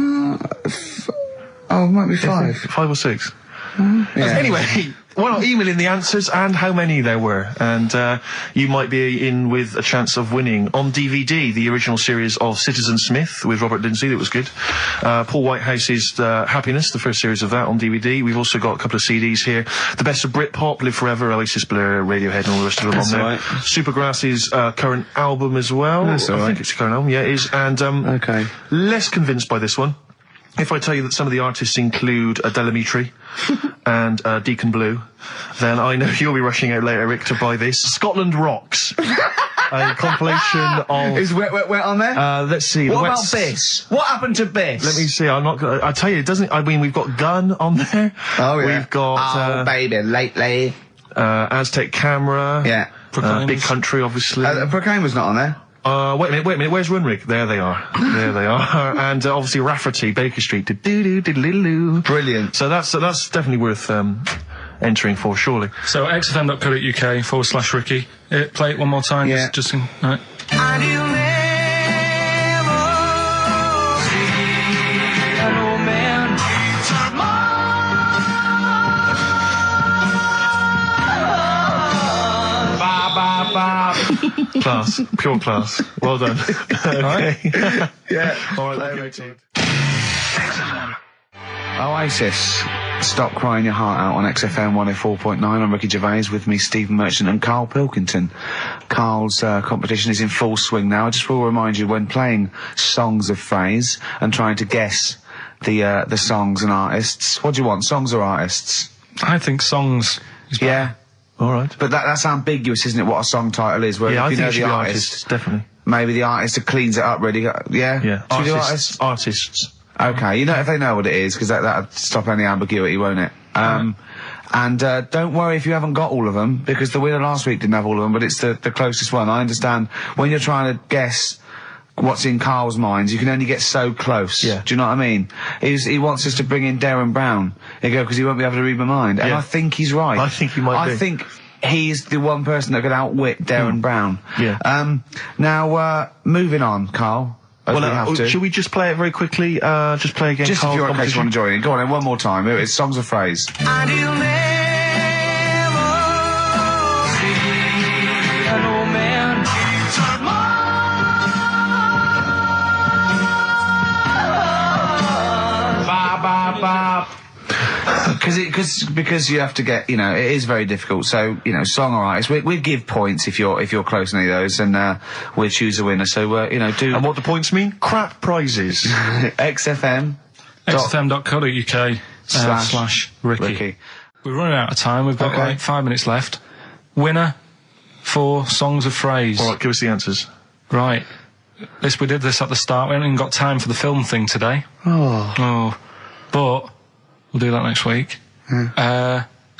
might be 5. 5 or 6. Yeah. Anyway, well, email in the answers and how many there were, and you might be in with a chance of winning on DVD the original series of Citizen Smith with Robert Lindsay. That was good. Paul Whitehouse's Happiness, the first series of that on DVD. We've also got a couple of CDs here. The Best of Britpop, Live Forever, Oasis, Blur, Radiohead, and all the rest of them on there. Right. Supergrass's current album as well. That's all I right. think it's a current album. Yeah, it is. And Okay. less convinced by this one. If I tell you that some of the artists include Delamitri and Deacon Blue, then I know you'll be rushing out later, Rick, to buy this. Scotland Rocks. A compilation of... Is Wet on there? let's see. What about Biss? What happened to Biss? Let me see. I'm not gonna... I tell you, it doesn't... I mean, we've got Gun on there. Oh, yeah. We've got... baby, lately. Aztec Camera. Yeah. Big Country, obviously. Proclaimer's not on there. Wait a minute, where's Runrig? There they are. And obviously Rafferty, Baker Street. Do-do-do-do-do-do. Brilliant. So that's definitely worth entering for, surely. So xfm.co.uk/Ricky. Play it one more time. Yeah. Just in, right. Class. Pure class. Well done. Okay. Yeah. All right, there we go. Oasis. Stop Crying Your Heart Out on XFM 104.9. I'm Ricky Gervais, with me Stephen Merchant and Karl Pilkington. Karl's competition is in full swing now. I just will remind you, when playing songs of phrase and trying to guess the songs and artists, what do you want, songs or artists? I think songs. Yeah. All right. But that's ambiguous, isn't it, what a song title is? Where Yeah, if I you think know it should the be artist, artists, definitely. maybe the artist cleans it up really. Yeah? Yeah. Should we do artists? Artists. Okay, you know if they know what it is, because that'll stop any ambiguity, won't it? And don't worry if you haven't got all of them, because the winner last week didn't have all of them, but it's the closest one. I understand when you're trying to guess what's in Karl's mind, you can only get so close. Yeah. Do you know what I mean? He wants us to bring in Darren Brown. He go, because he won't be able to read my mind. And Yeah. I think he's right. I think he might be. I think he's the one person that could outwit Darren Brown. Yeah. Now, moving on, Karl. As we have to. Should we just play it very quickly? Just play again. Just if Karl's you're okay, you competition? want to join in. Go on then, one more time. It's songs of phrase. Because you have to get, it is very difficult. So, song artists, we give points if you're close to any of those, and we'll choose a winner. So, do. And what the points mean? Crap prizes. XFM. xfm.co.uk slash Ricky. We're running out of time. We've got like 5 minutes left. Winner for Songs of Phrase. All right, give us the answers. Right. We did this at the start. We haven't even got time for the film thing today. Oh. But we'll do that next week.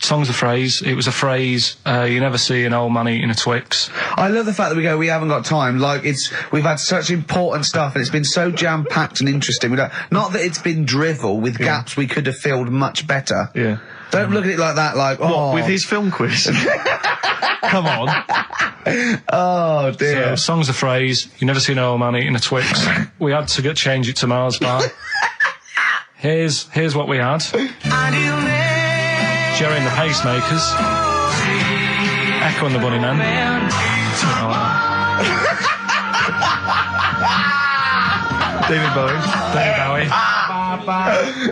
Songs of Phrase. It was a phrase you never see an old man eating a Twix. I love the fact that we haven't got time. Like, we've had such important stuff, and it's been so jam-packed and interesting. Not that it's been drivel with gaps we could have filled much better. Yeah. Don't look at it like that, What, with his film quiz? Come on. Oh, dear. So, Songs of Phrase. You never see an old man eating a Twix. We had to change it to Mars Bar. Here's what we had. Jerry and the Pacemakers. Echo and the Bunnymen. David Bowie.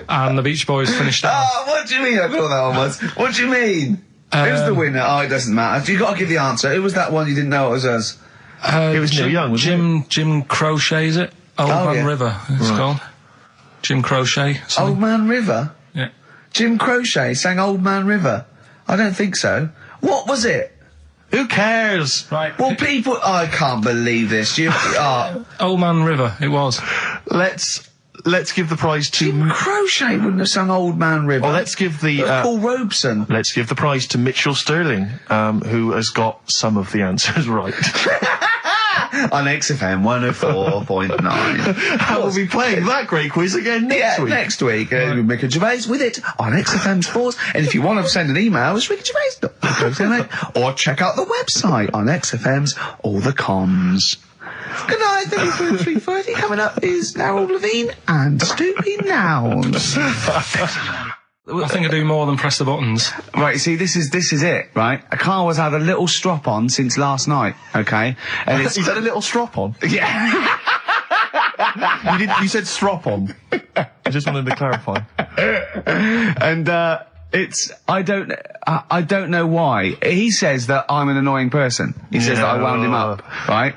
And the Beach Boys finished it. Oh, what do you mean? I thought that one was. What do you mean? Who's the winner? Oh, it doesn't matter. You got to give the answer. Who was that one you didn't know it was us? It was Neil Young, wasn't it? Jim Crochet, is it? Old Man River, it's called. Jim Crochet. Something. Old Man River? Yeah. Jim Crochet sang Old Man River? I don't think so. What was it? Who cares? Right. Well, I can't believe this. Old Man River, it was. Let's give the prize to... Jim Crochet wouldn't have sung Old Man River. Well, let's give the... Paul Robeson. Let's give the prize to Mitchell Sterling, who has got some of the answers right. On XFM 104.9. How will we be playing that great quiz again next week? Next week. Ricky Gervais with it on XFM Sports. And if you want to send an email, it's rickygervais.co.uk, or check out the website on XFM's All the Comms. Good night, 3:30. Coming up is Narrow Levine and Stoopy Nouns. I think I do more than press the buttons. Right, you see, this is it, right? Carl has had a little strop on since last night, okay? And He's had a little strop on? Yeah. You said strop on. I just wanted to clarify. And, I don't know why. He says that I'm an annoying person. He says that I wound him up, right?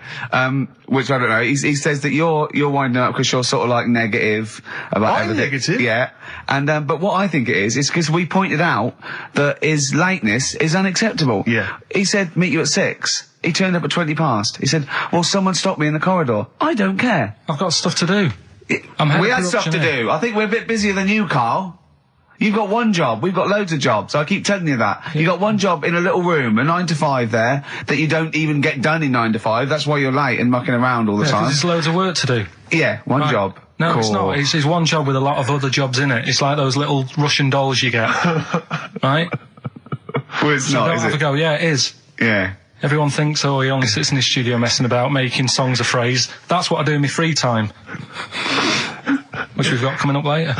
Which I don't know. He says that you're winding up because you're sort of like negative about everything. Negative? Yeah. And, but what I think it is because we pointed out that his lateness is unacceptable. Yeah. He said, meet you at 6. He turned up at 20 past. He said, well, someone stopped me in the corridor. I don't care. I've got stuff to do. We had stuff to do. I think we're a bit busier than you, Carl. You've got one job. We've got loads of jobs. I keep telling you that. You've got one job in a little room, a 9 to 5 there, that you don't even get done in 9 to 5. That's why you're late and mucking around all the time. There's loads of work to do. Yeah, one job. No, it's not. It's one job with a lot of other jobs in it. It's like those little Russian dolls you get. Right? Well, it's not, is it? Go, yeah, it is. Yeah. Everyone thinks, he only sits in his studio messing about, making songs of phrase. That's what I do in my free time. Which we've got coming up later.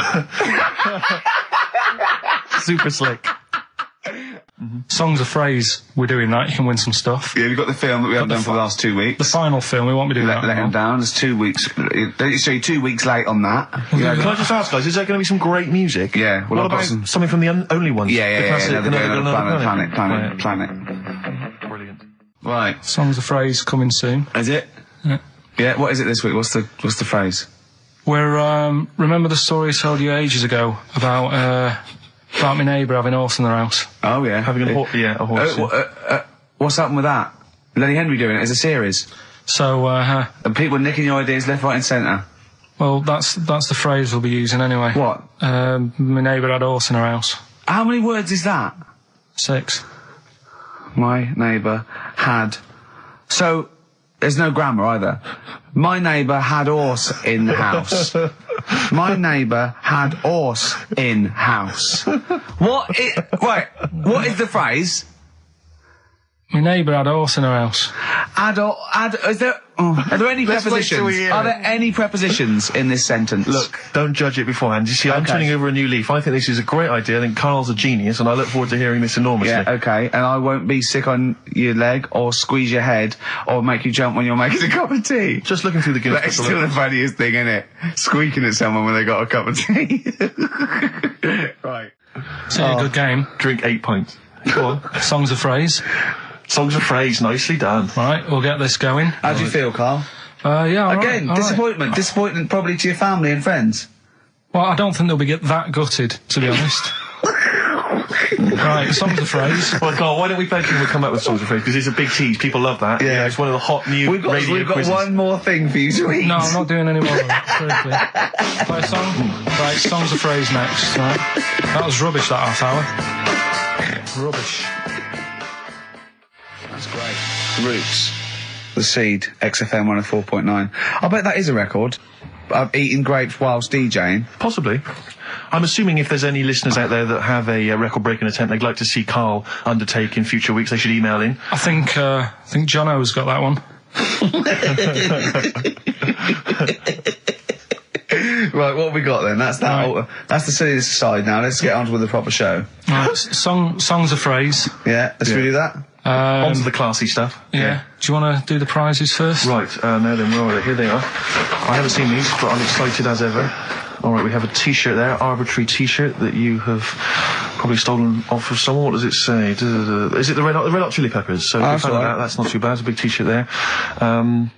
Super slick. Songs of phrase, we're doing that. You can win some stuff. Yeah, we've got the film that we haven't done for the last 2 weeks. The final film, we won't be doing that. Let him down. There's 2 weeks. So you're 2 weeks late on that. Can I just ask, guys, is there going to be some great music? Yeah. What about something from the Only Ones? Yeah. Another Planet. Brilliant. Right. Songs of phrase coming soon. Is it? Yeah. What is it this week? What's the phrase? We're remember the story I told you ages ago about my neighbour having a horse in their house. Oh yeah, having a horse. What's happened with that? Lenny Henry doing it as a series. So and people nicking your ideas left, right, and centre. Well, that's the phrase we'll be using anyway. What? My neighbour had a horse in her house. How many words is that? 6. My neighbour had. So there's no grammar either. My neighbour had horse in the house. My neighbour had horse in house. What is the phrase? My neighbour had a horse in her house. Are there any prepositions? Are there any prepositions in this sentence? Look, don't judge it beforehand. You see, I'm turning over a new leaf. I think this is a great idea. I think Carl's a genius, and I look forward to hearing this enormously. Yeah, okay. And I won't be sick on your leg, or squeeze your head, or make you jump when you're making a cup of tea. Just looking through the Guinness. That's still the funniest thing, isn't it? Squeaking at someone when they got a cup of tea. Right. It's a good game. Drink 8 pints. Go on. Songs of phrase. Songs of phrase, nicely done. Right, we'll get this going. How do you feel, Carl? Yeah, all Again, right, all right. disappointment. Disappointment probably to your family and friends. Well, I don't think they'll be get that gutted, to be honest. Right, songs of phrase. Well, Carl, why don't we beg you to come up with songs of phrase? Because it's a big tease. People love that. Yeah. It's one of the hot new We've got quizzes. one more thing for you to eat. No, I'm not doing any more of that. Seriously. Play a song? Right, songs of phrase next. Right. That was rubbish, that half hour. Rubbish. That's great. Roots. The Seed. XFM 104.9. I bet that is a record. Eating grapes whilst DJing. Possibly. I'm assuming if there's any listeners out there that have a record-breaking attempt they'd like to see Carl undertake in future weeks, they should email in. I think Jono's got that one. Right, what have we got then? That's that. Right. That's the silliness aside now. Let's get on with the proper show. Right, songs of phrase. Yeah, let's do that. On to the classy stuff. Yeah. Do you want to do the prizes first? Right, now then, where are they? Here they are. I haven't seen these, but I'm excited as ever. All right, we have a T-shirt there, arbitrary T-shirt that you have probably stolen off of someone. What does it say? Is it the Red Hot Chili Peppers? So if you that's found all right. that, that's not too bad. It's a big T-shirt there. On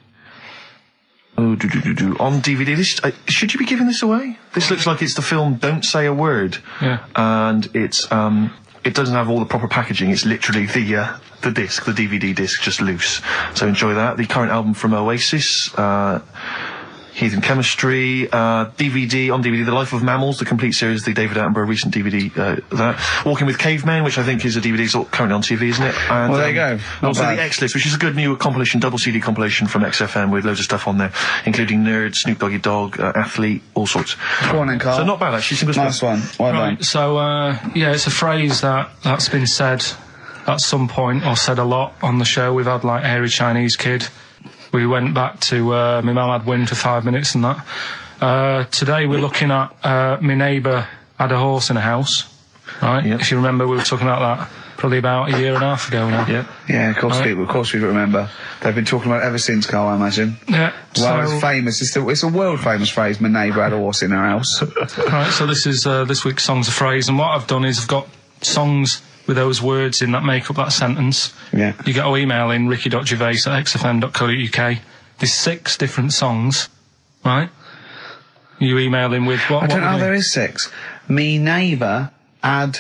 DVD. This, should you be giving this away? This looks like it's the film Don't Say a Word. Yeah. And it's it doesn't have all the proper packaging. It's literally the disc, the DVD disc, just loose. So enjoy that. The current album from Oasis. Heathen Chemistry, DVD, on DVD, The Life of Mammals, the complete series, the David Attenborough recent DVD, that. Walking with Cavemen, which I think is a DVD, it's currently on TV, isn't it? And, Well, there you go. Not Also bad. the X-List, which is a good new compilation, double CD compilation from XFM with loads of stuff on there, including Nerd, Snoop Doggy Dogg, Athlete, all sorts. Go on then, Carl. So not bad, actually. Some good Nice stuff. one. Well Right, done. so, it's a phrase that's been said at some point, or said a lot on the show. We've had, like, Hairy Chinese Kid. We went back to, my mum had wind for 5 minutes and that. Today we're looking at, my neighbour had a horse in a house, right? Yep. If you remember, we were talking about that probably about a year and a half ago now. Yeah. Yeah, of course, Right. of course we remember. They've been talking about it ever since, Carl, I imagine. Yeah. Well, so, it's famous. It's a world famous phrase. My neighbour had a horse in her house. right, so this is, this week's Songs of Phrase, and what I've done is I've got songs with those words in that make up that sentence. Yeah. You get to email in ricky.gervais@xfm.co.uk. There's 6 different songs, right? You email in with what? I don't what know. would There you- is 6. Me neighbour had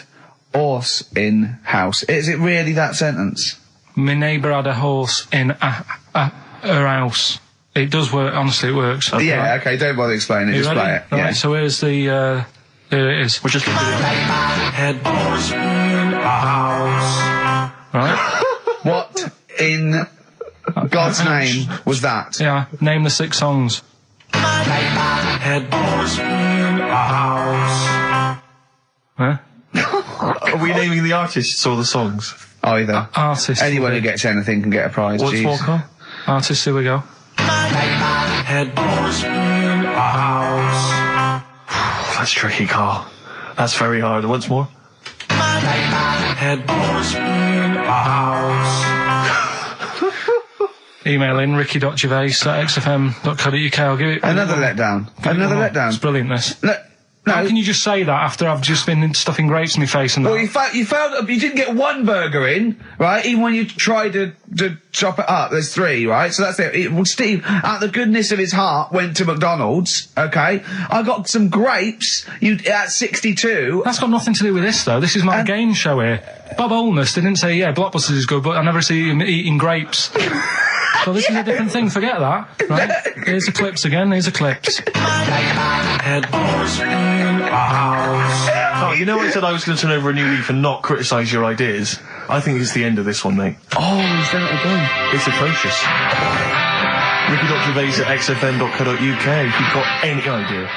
horse in house. Is it really that sentence? My neighbour had a horse in her house. It does work. Honestly, it works. Yeah. Okay. Don't bother explaining it. You Just ready? play it. Right, Yeah. so here's the. Here it is. We're just Right. What in God's name was that? Yeah. Name the 6 songs. Huh? Are we naming the artists or the songs? Either. Artist. Anyone will who be- gets anything can get a prize. Once Jeez. more, Carl? Artist. Here we go. That's tricky, Carl. That's very hard. Once more. Email in ricky.gervais@xfm.co.uk. I'll give it Another letdown. Another It's letdown. brilliant. This. No. How can you just say that after I've just been stuffing grapes in my face and that? Well, you failed. You didn't get one burger in, right? Even when you tried to chop it up, there's 3, right? So that's it. Well, Steve, out of the goodness of his heart, went to McDonald's. Okay, I got some grapes. You at 62. That's got nothing to do with this, though. This is my game show here. Bob Holness didn't say, yeah, Blockbusters is good, but I never see him eating grapes. So this is a different thing. Forget that. Right? Here's the clips again. Here's the clips. Oh, you know I said I was going to turn over a new leaf and not criticise your ideas? I think it's the end of this one, mate. Oh, he's done it again. It's atrocious. ricky.gervais@xfm.co.uk if you've got any idea.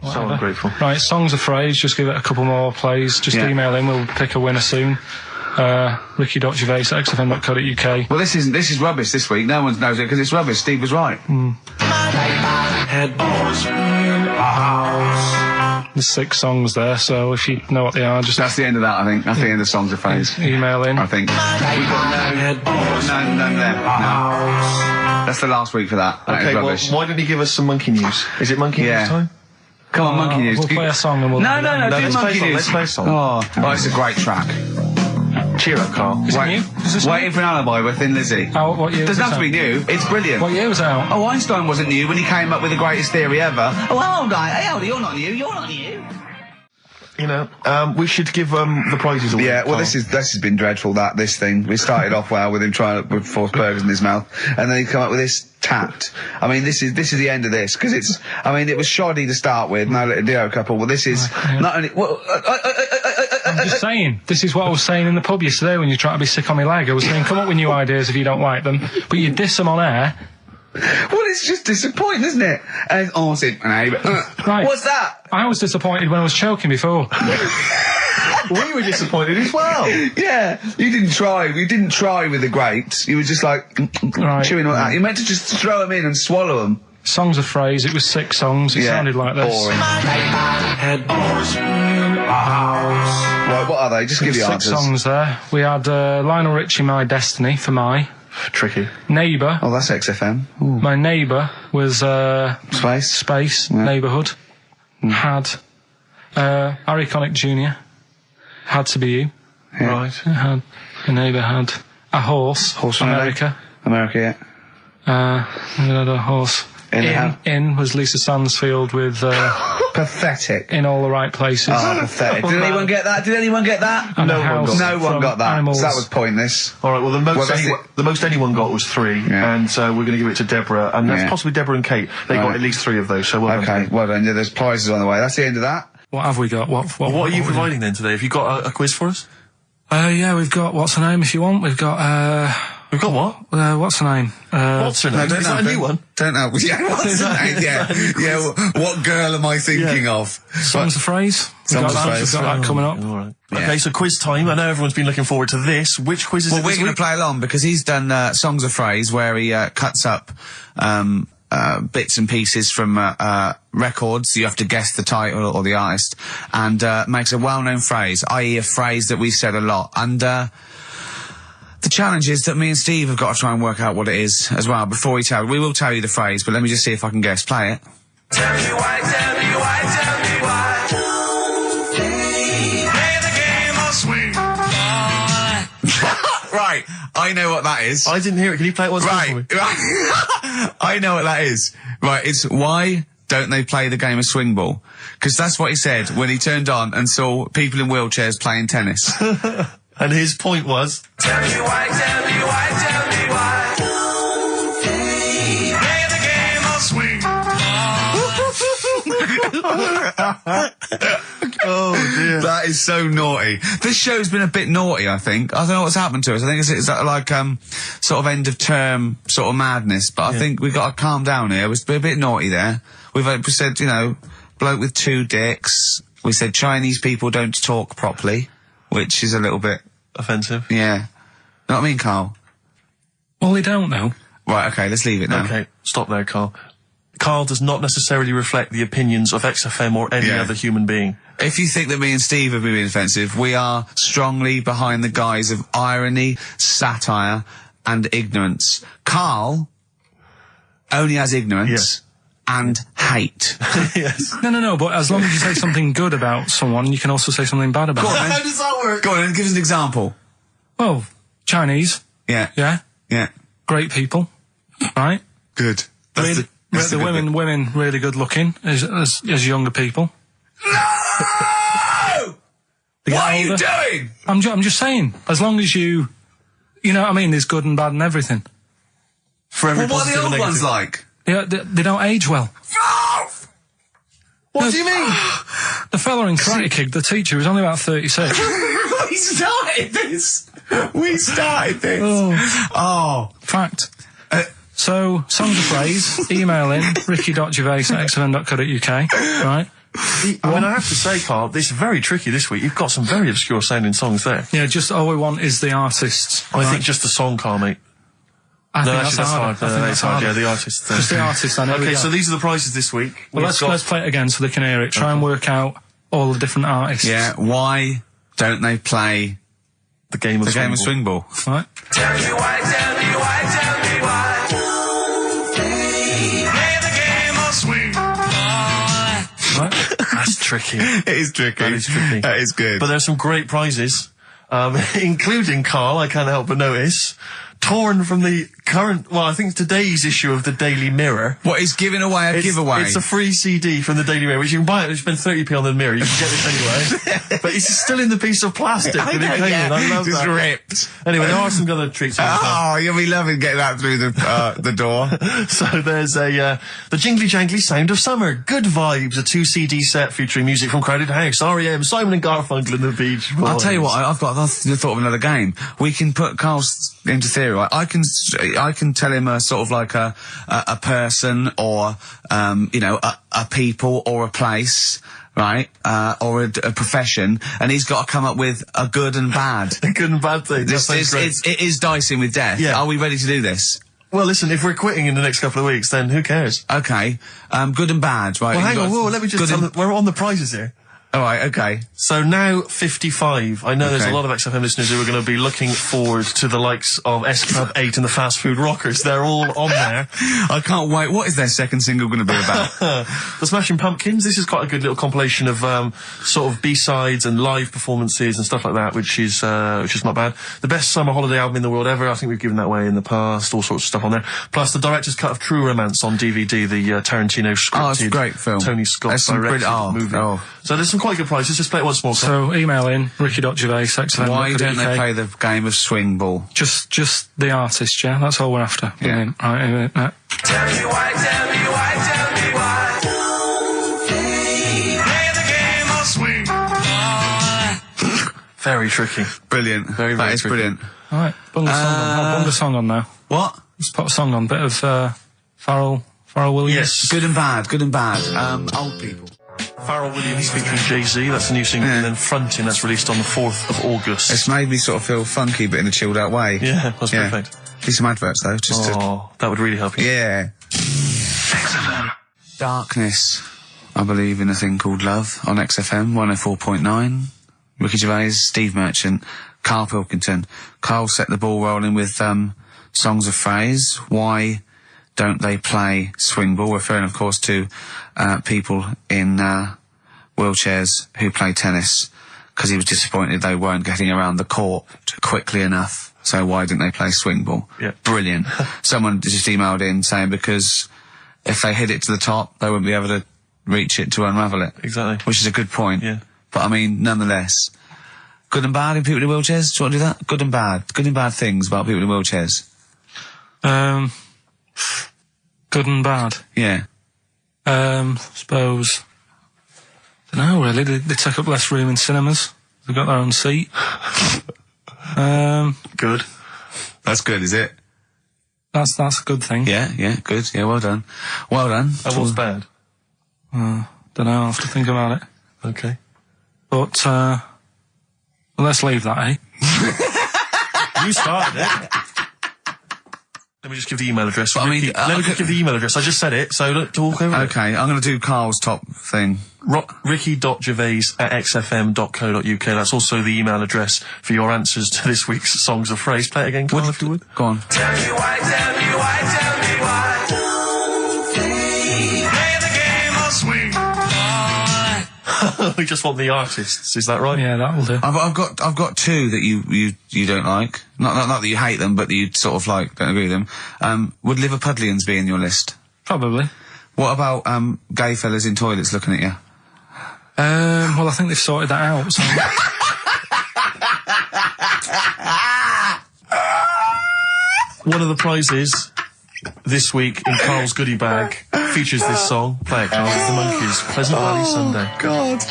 So Whatever. ungrateful. Right, songs of phrase. Just give it a couple more plays. Just Yeah. email in. We'll pick a winner soon. ricky.gervais@xfm.co.uk. Well, this is rubbish this week. No one knows it because it's rubbish. Steve was right. There's 6 songs there, so if you know what they are, just That's the end of that. I think. That's the end of songs of phrase. email in. I think. We've got none there. No. That's the last week for that. That is Okay, well, rubbish. why didn't he give us some monkey news? Is it monkey Yeah. news time? Come on, Monkey News. We'll play a song and we'll... No, do let's play Monkey a song, News. let's play a song. Oh, it's a great track. Cheer up, Carl. Is it new? Is this Waiting for an Alibi with Thin Lizzy. What year Doesn't was have to be this new. It's brilliant. out? What year was it out? Oh, Einstein wasn't new when he came up with the greatest theory ever. Oh, hold on. Hey, hold on, you're not new. You're not new. You know, we should give the prizes away. Yeah, well, Carl. this has been dreadful. This thing. We started off well with him trying to force burgers in his mouth, and then he come up with this tapped. I mean, this is the end of this because it's. I mean, it was shoddy to start with. No little duo couple. Well, this is not only. Well, I'm just saying, this is what I was saying in the pub yesterday when you try to be sick on my leg. I was saying, come up with new ideas if you don't like them, but you diss them on air. well, it's just disappointing, isn't it? And I said, Right. What's that? I was disappointed when I was choking before. We were disappointed as well. Yeah, you didn't try. You didn't try with the grapes. You were just like Right. chewing on that. You meant to just throw them in and swallow them. Songs of phrase, it was 6 songs, it sounded like this. Boring. Right, what are they? Just give you 6 answers. songs there. We had Lionel Richie, My Destiny, for my. Tricky. Neighbour. Oh, that's XFM. Ooh. My neighbour was Space. Neighbourhood. Had Harry Connick Jr. Had to be you. Yeah. Right. Had a neighbour had a horse. Horse from America. America, yeah. We had a horse. In was Lisa Stansfield with Pathetic. In All the Right Places. Oh, pathetic. Did anyone get that? And No a one house got. No one from got that. Animals. So that was pointless. All right. Well, the Well, most anyone got was 3, Yeah. and we're going to give it to Deborah, and that's Yeah. possibly Deborah and Kate. They got Right. at least 3 of those. So well done. Okay, well done. Yeah, there's prizes on the way. That's the end of that. What have we got? What What are you we providing then today? Have you got a quiz for us? Yeah, we've got, what's her name if you want? We've got, We've got what? what's her name? What's her name? Is that a new one? Don't know. Yeah, what's the name? Yeah. What girl am I thinking of? Songs of Phrase. We've Songs got of that. Phrase. We've got that coming up. All right. Yeah. Okay, so quiz time. I know everyone's been looking forward to this. Which quiz is Well, it we're this going to week? play along because he's done Songs of Phrase where he cuts up bits and pieces from records. You have to guess the title or the artist and makes a well-known phrase, i.e. a phrase that we've said a lot. And the challenge is that me and Steve have got to try and work out what it is as well before we will tell you the phrase, but let me just see if I can guess. Play it. Tell me why, tell me why, tell me why. Play the game of swing. Right, I know what that is. I didn't hear it. Can you play it once more for me? Right. I know what that is. Right, it's why don't they play the game of swing ball? Because that's what he said when he turned on and saw people in wheelchairs playing tennis. And his point was... Tell me why, tell me why, tell me why. Play the game of swing. Oh, dear. That is so naughty. This show's been a bit naughty, I think. I don't know what's happened to us. I think it's like sort of end of term sort of madness, but I think we've got to calm down here. We've been a bit naughty there. We've said, you know, bloke with 2 dicks. We said Chinese people don't talk properly, which is a little bit... Offensive. Yeah. Know what I mean, Carl? Well, they don't know. Right, okay, let's leave it now. Okay, stop there, Carl. Carl does not necessarily reflect the opinions of XFM or any Yeah. other human being. If you think that me and Steve have been being offensive, we are strongly behind the guise of irony, satire, and ignorance. Carl only has ignorance and hate. Yes. No, but as long as you say something good about someone, you can also say something bad about them. How does that work? Go on, give us an example. Well, Chinese, Yeah. yeah, Yeah. great people, right? Good. That's Really, that's the good women really good looking as younger people. No! They get What are you older. doing? I'm just saying, as long as you know what I mean, there's good and bad and everything. For every Well, what are the positive and old ones negative. like? They don't age well. What do you mean? The fella in Karate Kid, the teacher, was only about 36. We started this. We started this. Oh. Fact. So, songs of phrase, email in, ricky.gervais@xfm.co.uk, right? I mean, I have to say, Carl, this is very tricky this week. You've got some very obscure sounding songs there. Yeah, just all we want is the artists. I right? think just the song, Carl, mate. I No, think actually, that's harder. hard. I think That's that's hard. harder. Yeah, the artist. Just the artist, I know. Okay, so these are the prizes this week. Well, We've let's play it again so they can hear it. Try and work out all the different artists. Yeah, why don't they play the game of the game of swing swing ball? Right? Tell me why, tell me why, tell me why. Play the game of swing. Right? tricky. It is tricky. That is tricky. That is good. But there's some great prizes, including, Carl, I can't help but notice, torn from the current, well, I think today's issue of the Daily Mirror. What, he's giving away a giveaway? It's a free CD from the Daily Mirror, which you can buy it, you spend 30p on the Mirror, you can get this anyway. But it's still in the piece of plastic. I know, I love just that. ripped. Anyway, there are some other treats. Oh, you'll be loving getting that through the door. So there's the Jingly Jangly Sound of Summer, Good Vibes, a 2 CD set featuring music from Crowded House, R.E.M., Simon and Garfunkel and the Beach Boys. I'll tell you what, I've thought of another game. We can put Carl's into theory, right? I can tell him a sort of like a person or, a people or a place, right? Or a profession, and he's got to come up with a good and bad. A good and bad thing. It is dicing with death. Yeah. Are we ready to do this? Well, listen, if we're quitting in the next couple of weeks, then who cares? Okay. Good and bad, right? Well, hang on, whoa, let me just tell them, we're on the prizes here. All right, okay. So now 55. I know there's a lot of XFM listeners who are going to be looking forward to the likes of S Club 8 and the Fast Food Rockers. They're all on there. I can't wait. What is their second single going to be about? The Smashing Pumpkins. This is quite a good little compilation of sort of B-sides and live performances and stuff like that, which is not bad. The best summer holiday album in the world ever. I think we've given that away in the past. All sorts of stuff on there. Plus the director's cut of True Romance on DVD, the Tarantino scripted. Oh, it's a great film. Tony Scott directed movie. So there's some quite good prizes. Just play it once more. So email in ricky.gervais. Why don't they play the game of swing ball? Just the artist, yeah. That's all we're after. Yeah. Tell me why, tell me why, tell me why. Play the game of swing. Very tricky. Brilliant. Very, very that is tricky. brilliant. All right, bung the song on now. What? Let's put a song on. Bit of Pharrell Williams. Yes. Good and bad. Good and bad. Old people. Pharrell Williams featuring Jay-Z, that's the new single, and then Frontin', that's released on the 4th of August. It's made me sort of feel funky, but in a chilled out way. Yeah, that's perfect. Do some adverts though, just to... that would really help you. Yeah. Darkness. I believe in a thing called love on XFM 104.9. Ricky Gervais, Steve Merchant, Karl Pilkington. Carl set the ball rolling with songs of phrase. Why don't they play swing ball? Referring, of course, to people in wheelchairs who play tennis, because he was disappointed they weren't getting around the court quickly enough. So why didn't they play swing ball? Yeah. Brilliant. Someone just emailed in saying because if they hit it to the top, they wouldn't be able to reach it to unravel it. Exactly. Which is a good point. Yeah. But I mean, nonetheless, good and bad in people in wheelchairs? Do you want to do that? Good and bad. Good and bad things about people in wheelchairs. Good and bad. Yeah. Suppose. Don't know really. They take up less room in cinemas. They've got their own seat. Good. That's good, is it? That's a good thing. Yeah, good. Yeah, well done. Well done. And what's bad? Don't know. I'll have to think about it. Okay. But well, let's leave that, eh? You started it. Let me just give the email address. But, I mean, let me just give the email address. I just said it, so look, talk over it. Okay, I'm going to do Carl's top thing. Ricky.gervais@xfm.co.uk. That's also the email address for your answers to this week's Songs of Phrase. Play it again, Carl, if you would. Go on. Tell me why, tell me why, tell me why. Play the game of swing. We just want the artists, is that right? Yeah, that'll do. I've got two that you don't like. Not that you hate them, but that you sort of like, don't agree with them. Would Liverpudlians be in your list? Probably. What about gay fellas in toilets looking at you? Well, I think they've sorted that out. So. One of the prizes this week in Carl's goodie bag features this song. Play it, Carl. It's the Monkees, Pleasant Valley Sunday. God.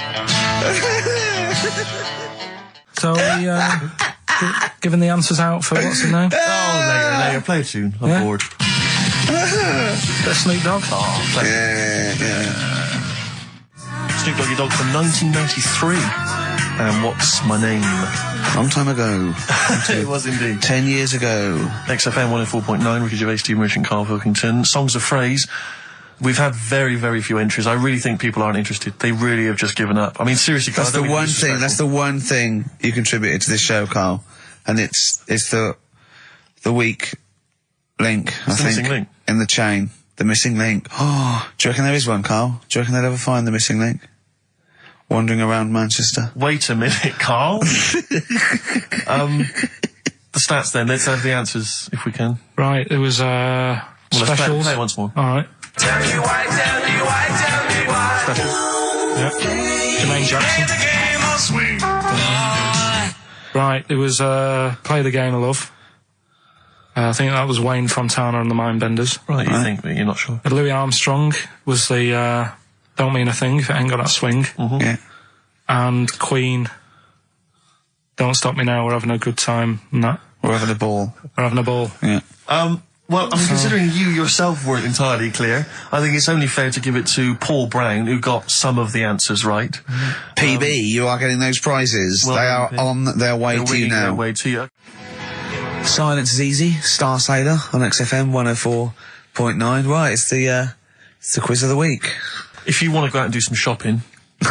So we giving the answers out for what's his name? Oh, later. Play a tune. I'm bored. The Snoop Dogg. Oh, play Yeah. Snoop Doggy Dogg from 1993. And What's My Name? Long time ago. It was indeed. 10 years ago. XFM 104.9, Ricky Gervais, Steve Merchant, Karl Pilkington. Songs of Phrase. We've had very, very few entries. I really think people aren't interested. They really have just given up. I mean, seriously, Carl. That's the one thing you contributed to this show, Carl. And it's the weak link, I think. Missing link. In the chain. The missing link. Oh, do you reckon there is one, Carl? Do you reckon they'll ever find the missing link? wandering around Manchester. Wait a minute, Carl. The stats then, let's have the answers if we can. Right, there was Let's specials. play it once more. Alright. Tell me why, tell me why, tell me why. Specials. Yep. Jermaine Jackson. The game of swing. Right, it was Play the Game of Love. I think that was Wayne Fontana and the Mindbenders. Right, you think, but you're not sure. Louis Armstrong was the Don't Mean a Thing If It Ain't Got That Swing. Yeah. And Queen, Don't Stop Me Now, We're Having a Good Time. And that. We're having a ball. We're having a ball. Yeah. Well, I mean, considering you yourself weren't entirely clear, I think it's only fair to give it to Paul Brown, who got some of the answers right. PB, you are getting those prizes. Well, they are PB. on their way They're to you winging their now. way to you. Silence is easy. Star Sailor on XFM 104.9. Right, it's the quiz of the week. If you want to go out and do some shopping,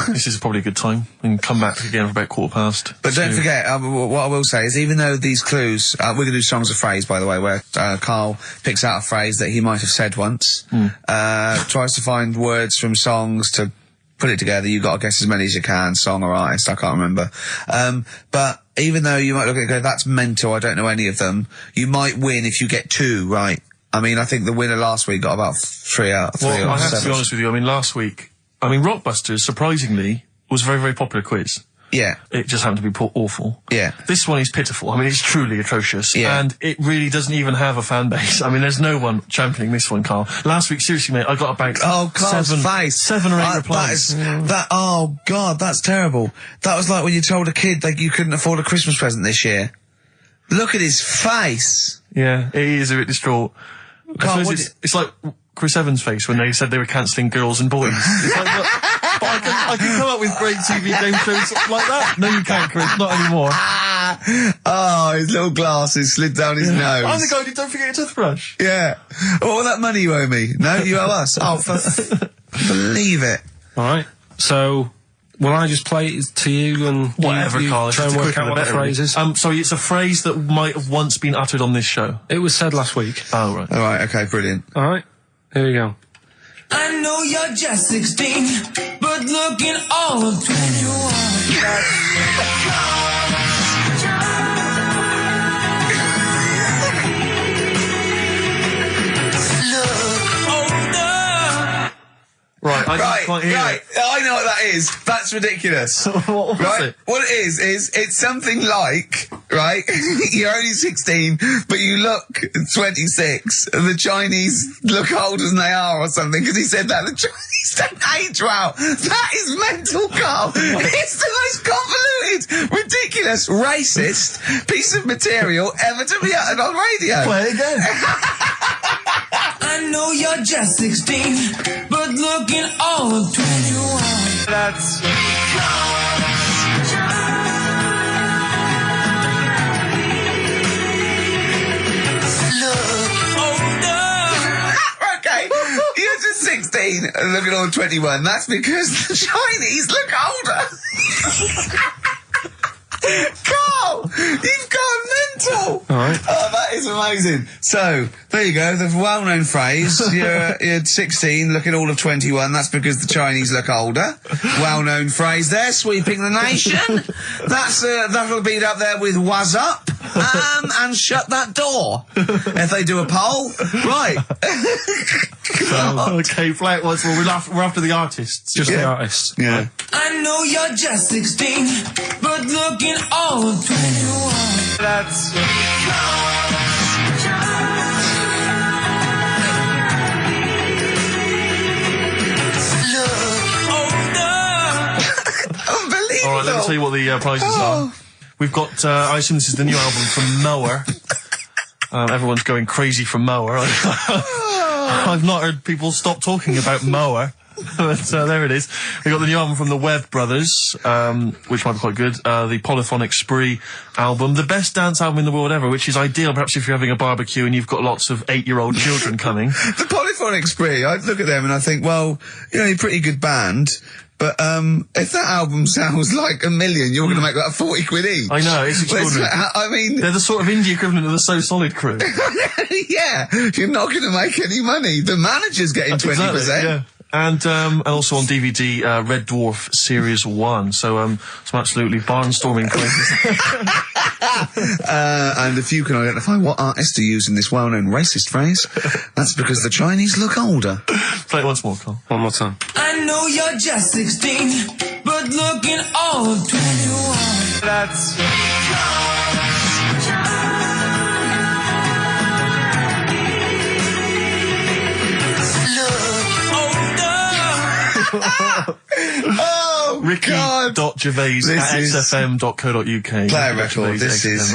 this is probably a good time, and come back again for about 1:15. But don't So- forget, what I will say is, even though these clues, we're going to do songs of phrase, by the way, where Carl picks out a phrase that he might have said once, tries to find words from songs to put it together. You've got to guess as many as you can, song or artist, I can't remember. But even though you might look at it and go, that's mental, I don't know any of them, you might win if you get 2 right. I mean, I think the winner last week got about 3 out of 3 Well, or I have to 7. be honest with you, I mean, last week, Rockbusters, surprisingly, was a very, very popular quiz. Yeah, It just happened to be awful. yeah. This one is pitiful. I mean, it's truly atrocious. Yeah. And it really doesn't even have a fan base. I mean, there's no one championing this one, Carl. Last week, seriously, mate, I got about Carl's face. 7 or 8 replies. Oh God, that's terrible. That was like when you told a kid that you couldn't afford a Christmas present this year. Look at his face. Yeah, it is a bit distraught. Carl, I suppose it's like Chris Evans' face when they said they were cancelling Girls and Boys. It's like, but I can come up with great TV game shows like that. No, you can't, Chris. Not anymore. Oh, his little glasses slid down his nose. I'm the guy who don't forget your toothbrush. Yeah. All that money you owe me. No, you owe us. Oh, believe it. Alright, so will I just play it to you and Whatever, you Carl. try and work out what the phrase is? Sorry, it's a phrase that might have once been uttered on this show. It was said last week. Oh, right. All right, okay, brilliant. Alright, here we go. I know you're just 16, but looking all of 21. Right, I Right, didn't quite hear right. it. I know what that is. That's ridiculous. What was Right? it? What it is it's something like, right? You're only 16, but you look 26, and the Chinese look older than they are or something, because he said that. The Chinese don't age well. That is mental, Carl. It's the most convoluted, ridiculous, racist piece of material ever to be uttered on radio. Play it again. I know you're just 16, but looking all of 21. That's... Okay, you're just 16 and looking all 21. That's because the Chinese look older. Carl, you've gone mental. All right. Oh, that is amazing. So, there you go, the well-known phrase. You're 16, looking all of 21. That's because the Chinese look older. Well-known phrase there, sweeping the nation. That'll be up there with "was up" and "shut that door." If they do a poll, right? Okay, play it once more. We're after the artists. Just the artist. Yeah. I know you're just 16, but looking all of 21. That's... Unbelievable. All right, let me tell you what the prizes are. We've got, I assume this is the new album from Mower. Everyone's going crazy from Mower. I've not heard people stop talking about Mower. But there it is. We got the new album from the Webb Brothers, which might be quite good. The Polyphonic Spree album, the best dance album in the world ever, which is ideal perhaps if you're having a barbecue and you've got lots of 8-year-old children coming. The Polyphonic Spree, I look at them and I think, well, you know, you're a pretty good band, but if that album sounds like $1 million, you're going to make that 40 quid each. I know, it's extraordinary. I mean... They're the sort of indie equivalent of the So Solid crew. Yeah, you're not going to make any money. The manager's getting 20%. Exactly, yeah. And also on DVD, Red Dwarf Series 1. So some absolutely barnstorming places. And if you can identify what artist are using this well-known racist phrase, that's because the Chinese look older. Play it once more, Carl. One more time. I know you're just 16, but looking all of 21. That's... Oh, Ricky.Gervais at xfm.co.uk. Play a record. This is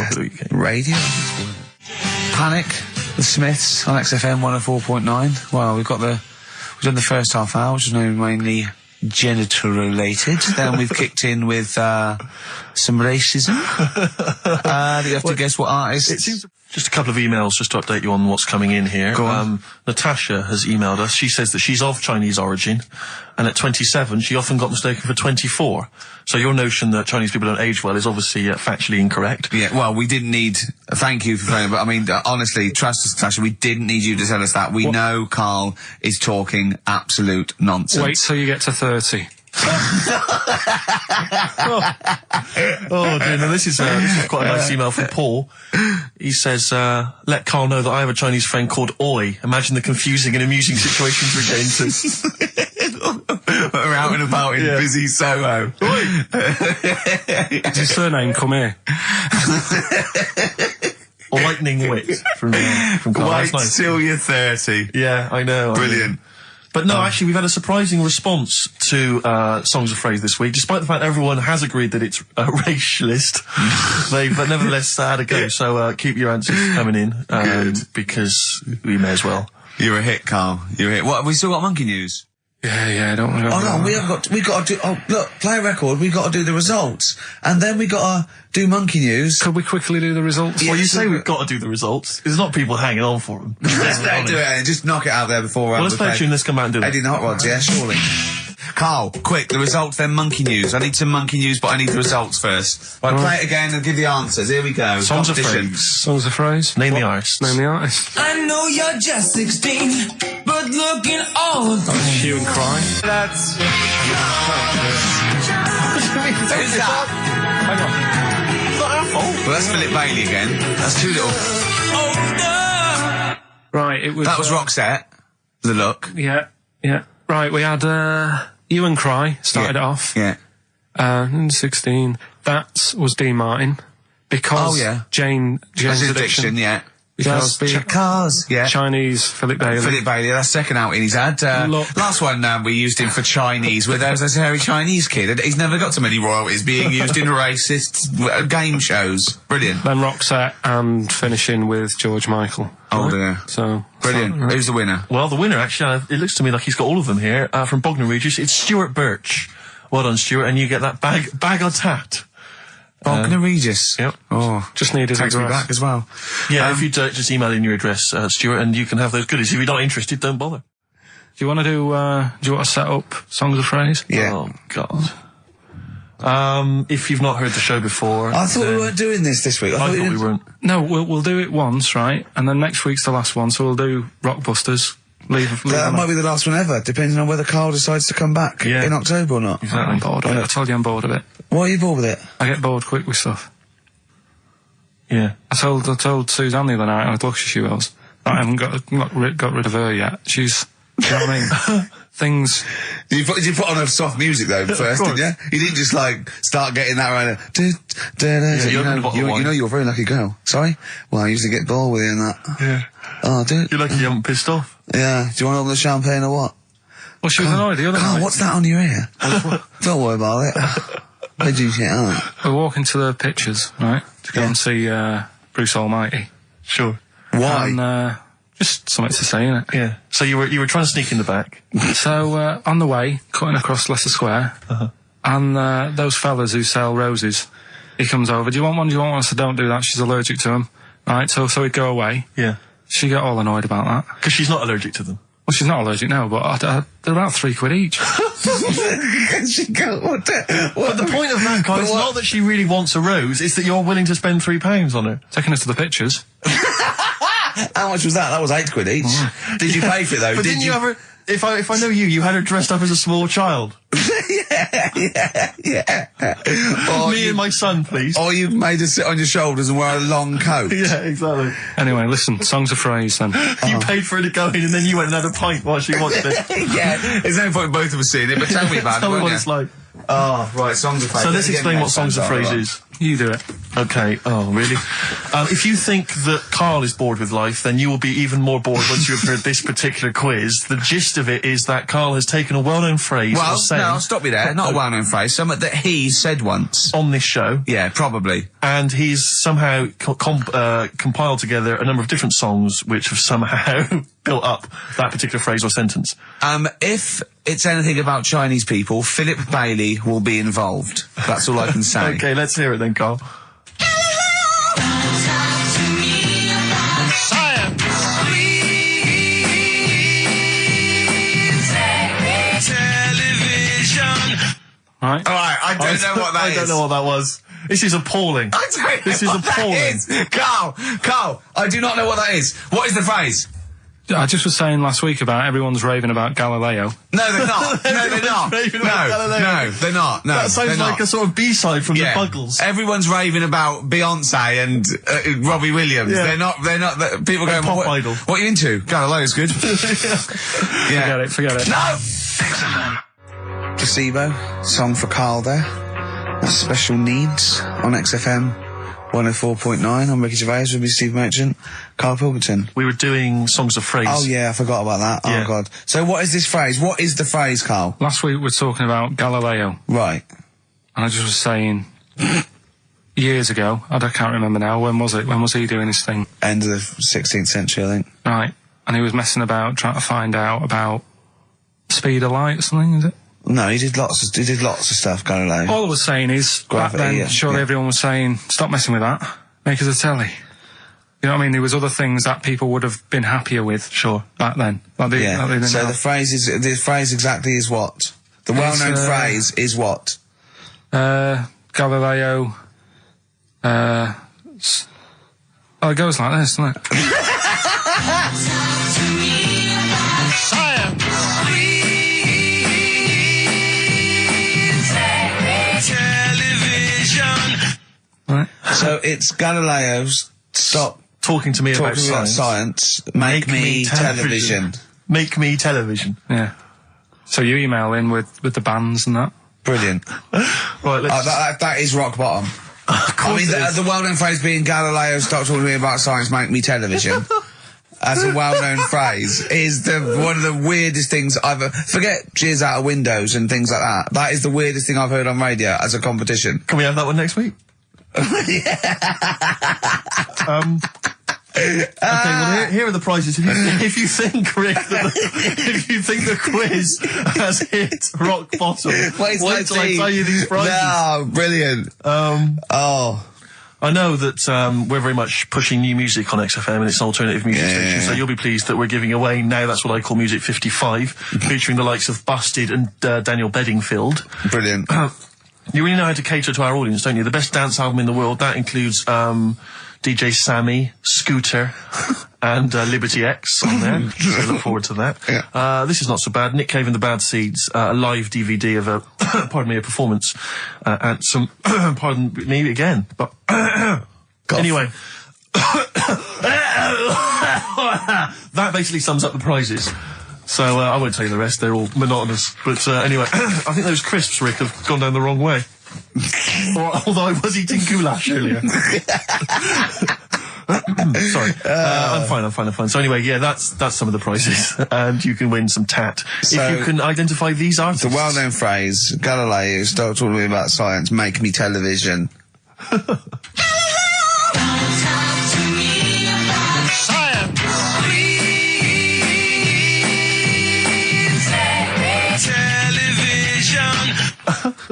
radio. Panic, the Smiths on XFM 104.9. Well, we've done the first half hour, which is mainly genital related. Then we've kicked in with some racism. You have to guess what artist. It seems just a couple of emails just to update you on what's coming in here. Go on. Natasha has emailed us. She says that she's of Chinese origin, and at 27 she often got mistaken for 24. So your notion that Chinese people don't age well is obviously factually incorrect. Yeah, well, we didn't need... Thank you for phoning, but I mean, honestly, trust us, Natasha, we didn't need you to tell us that. We know Carl is talking absolute nonsense. Wait till you get to 30. Oh dear, now this is quite a nice email from Paul. He says, let Carl know that I have a Chinese friend called Oi. Imagine the confusing and amusing situations we get into. We're out and about in busy Soho. Does his surname come here? Lightning wit from Carl. Wait That's nice. till you're 30. Yeah, I know. Brilliant. But no, actually, we've had a surprising response to Songs of Phrase this week, despite the fact everyone has agreed that it's racialist. They've nevertheless had a go. So keep your answers coming in, because we may as well. You're a hit, Carl. You're a hit. What, have we still got monkey news? Yeah, don't worry. Oh no, we got to do, oh look, play a record, we got to do the results. And then we got to do monkey news. Could we quickly do the results? Well, you say we've got to do the results. There's not people hanging on for them. Let's do it and just knock it out there before let's play a tune, let's come out and do it. Eddie and the Hot Rods, yeah, surely. Carl, quick, the results, then monkey news. I need some monkey news, but I need the results first. Right, play it again and give the answers. Here we go. Songs of Competition. Phrase. Songs of Phrase? Name the artist. Name the artist. I know you're just 16, but looking all of 21. Hue and Cry. That's... Who's that? Hang on. It's not our fault. Well, that's Philip Bailey again. That's too little. Right, it was... That was Roxette. The Look. Yeah. Right, we had Hue and Cry started it off. Yeah. 16. That was Dean Martin. Because Jane's Addiction. Yeah. Because Cars. Yeah. Chinese Philip Bailey. Philip Bailey, that's second outing he's had. Last one we used him for Chinese, where there was a hairy Chinese kid. He's never got so many royalties being used in racist game shows. Brilliant. Then Roxette and finishing with George Michael. Oh dear. So brilliant. Who's the winner? Well, the winner, actually, it looks to me like he's got all of them here, from Bognor Regis. It's Stuart Birch. Well done, Stuart, and you get that bag of tat. Bognor Regis. Yep. Oh, just needed takes me back as well. Yeah, if you just email in your address, Stuart, and you can have those goodies. If you're not interested, don't bother. Do you want to do you want to set up Songs of Phrase? Yeah. Oh, God. If you've not heard the show before... I thought we weren't doing this week. I thought we weren't. No, we'll do it once, right? And then next week's the last one, so we'll do Rockbusters. That might be the last one ever, depending on whether Carl decides to come back in October or not. Exactly. I'm bored of it. I told you I'm bored of it. Why are you bored with it? I get bored quick with stuff. Yeah. I told Suzanne the other night, I was lucky she was, that I haven't got rid of her yet. She's, you know what I mean? Things... Did you put on her soft music though first, didn't you? You didn't just start getting that right. You know you're a very lucky girl. Sorry? Well, I usually get bored with you and that. Yeah. Oh, dude. You're lucky you haven't pissed off. Yeah. Do you want to open the champagne or what? Well, she was annoyed the other night. What's that on your ear? Don't worry about it. Where'd you get out? We're walking to the pictures, right? To go and see Bruce Almighty. Sure. Why? And just something to say, innit? Yeah. So you were trying to sneak in the back. So on the way, cutting across Leicester Square, and those fellas who sell roses, he comes over. Do you want one? Do you want one? I said, don't do that. She's allergic to them. Right. So he'd go away. Yeah. She got all annoyed about that. Because she's not allergic to them. Well, she's not allergic now, but they're about £3 each. But the point of that, Carl, is not that she really wants a rose, it's that you're willing to spend £3 on her. Taking her to the pictures. How much was that? That was £8 each. Did you pay for it though? But didn't you ever... If I know you had her dressed up as a small child. yeah. Me and my son, please. Or you made her sit on your shoulders and wear a long coat. Yeah, exactly. Anyway, listen, songs of phrase then. You paid for her to go in and then you went and had a pint while she watched it. Yeah, there's no point in both of us seeing it, but tell me about it. Tell me won't what you? it's like. Oh, right, songs of phrase. So let's explain what songs of phrase is. You do it. Okay. Oh, really? If you think that Karl is bored with life, then you will be even more bored once you've heard this particular quiz. The gist of it is that Karl has taken a well-known phrase or saying... no, I'll stop you there. Not a well-known phrase. Something that he said once. On this show. Yeah, probably. And he's somehow compiled together a number of different songs which have somehow built up that particular phrase or sentence. If it's anything about Chinese people, Philip Bailey will be involved. That's all I can say. Okay, let's hear it then, Karl. Right. Alright, I don't know what that is. I don't know what that was. This is appalling. I don't know This is what appalling. that is. Carl, I do not know what that is. What is the phrase? I just was saying last week about everyone's raving about Galileo. No, they're not. No, they're not. Raving about Galileo. No, they're not. No, That sounds they're like not. a sort of B-side from the Buggles. Everyone's raving about Beyonce and Robbie Williams. Yeah. They're not. People going, pop what, idol. What are you into? Galileo's good. Yeah. Forget it. No! Placebo, song for Karl there. That's Special Needs on XFM 104.9. I'm Ricky Gervais with me, Steve Merchant, Karl Pilkington. We were doing songs of phrase. Oh yeah, I forgot about that. Yeah. Oh god. So what is this phrase? What is the phrase, Karl? Last week we were talking about Galileo. Right. And I just was saying, years ago, I can't remember now, when was it? When was he doing his thing? End of the 16th century, I think. Right. And he was messing about, trying to find out about speed of light or something, is it? No, he did lots of stuff, Galileo. All I was saying is, Gravity, back then, yeah, surely yeah. everyone was saying, stop messing with that, make us a telly. You know what I mean? There was other things that people would have been happier with. Sure. Back then. Like they didn't So have. the phrase exactly is what? The well-known phrase is what? Galileo, it goes like this, doesn't it? Right. So it's Galileo's stop Talking to me about talking about science. science. Make me television. Make me television. Yeah. So you email in with the bands and that. Brilliant. Right, let's... That is rock bottom. I mean, the well-known phrase being Galileo, stop talking to me about science, make me television. As a well-known phrase is one of the weirdest things I've forget cheers out of windows and things like that. That is the weirdest thing I've heard on radio as a competition. Can we have that one next week? Okay, well, here are the prizes. If you think, Rick, if you think the quiz has hit rock bottom, wait till I tell you these prizes. No, brilliant. I know that we're very much pushing new music on XFM, and it's an alternative music station, so you'll be pleased that we're giving away now That's What I Call Music 55, featuring the likes of Busted and Daniel Bedingfield. Brilliant. You really know how to cater to our audience, don't you? The best dance album in the world, that includes DJ Sammy, Scooter, and Liberty X on there. So look forward to that. Yeah. This is not so bad. Nick Cave and the Bad Seeds, a live DVD of a, a performance, and some, pardon me again, but, anyway. That basically sums up the prizes. So, I won't tell you the rest, they're all monotonous. But, anyway, I think those crisps, Rick, have gone down the wrong way. Although I was eating goulash earlier. Sorry. I'm fine. So anyway, yeah, that's some of the prizes. And you can win some tat. So, if you can identify these artists. The well-known phrase, Galileo, stop talking to me about science, make me television.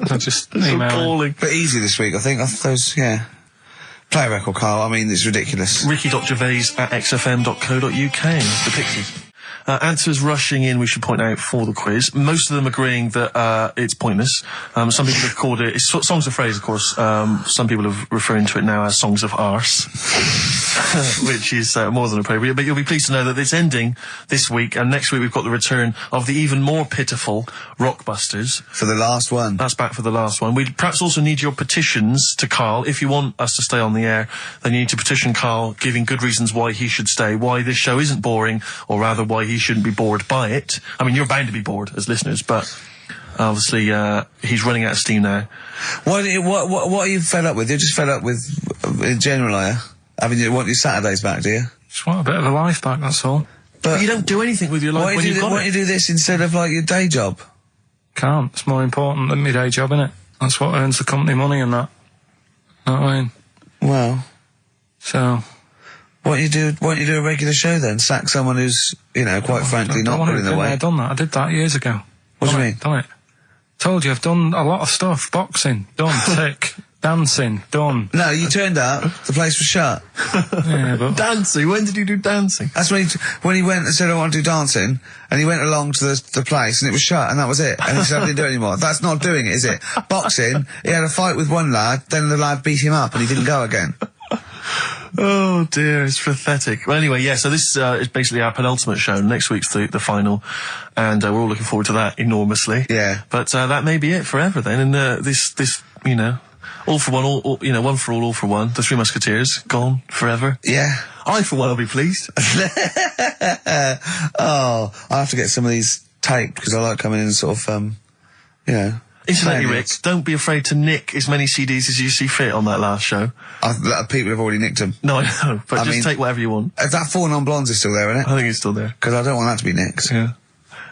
I just email. Appalling. But easy this week, I think. Those, yeah. Play a record, Karl. I mean, it's ridiculous. Ricky.Gervais at xfm.co.uk. The Pixies. Answers rushing in, we should point out, for the quiz. Most of them agreeing that it's pointless. Some people have called it... It's songs of phrase, of course. Some people are referring to it now as songs of arse, which is more than appropriate. But you'll be pleased to know that it's ending this week, and next week we've got the return of the even more pitiful Rockbusters. For the last one. That's back for the last one. We perhaps also need your petitions to Karl. If you want us to stay on the air, then you need to petition Karl, giving good reasons why he should stay, why this show isn't boring, or rather why he shouldn't be bored by it. I mean, you're bound to be bored as listeners, but obviously he's running out of steam now. What are you fed up with? You're just fed up with, in general, are you? I mean, you want your Saturdays back, do you? Just want a bit of a life back, that's all. But you don't do anything with your life when you've got it. Why don't you do this instead of, like, your day job? Can't. It's more important than my day job, innit? That's what earns the company money and that. Know what I mean? Well... So... Why don't you do a regular show then? Sack someone who's, quite frankly, not putting the weight. I've done that. I did that years ago. What do you mean? Done it. Told you, I've done a lot of stuff. Boxing, done. Tick. Dancing, done. No, you turned up, the place was shut. Yeah, but... Dancing? When did you do dancing? That's when he went and said, I want to do dancing, and he went along to the place, and it was shut, and that was it. And he said, I didn't do it anymore. That's not doing it, is it? Boxing, he had a fight with one lad, then the lad beat him up, and he didn't go again. Oh dear, it's pathetic. Well, anyway, yeah, so this is basically our penultimate show. Next week's the final, and we're all looking forward to that enormously. Yeah. But that may be it forever then, and this all for one, one for all for one. The Three Musketeers, gone forever. Yeah. I, for one, will be pleased. Oh, I have to get some of these taped, because I like coming in and sort of, Incidentally, Rick, don't be afraid to nick as many CDs as you see fit on that last show. People have already nicked them. No, I know, but just take whatever you want. That Four Non-Blondes is still there, isn't it? I think it's still there. Because I don't want that to be nicked. Yeah.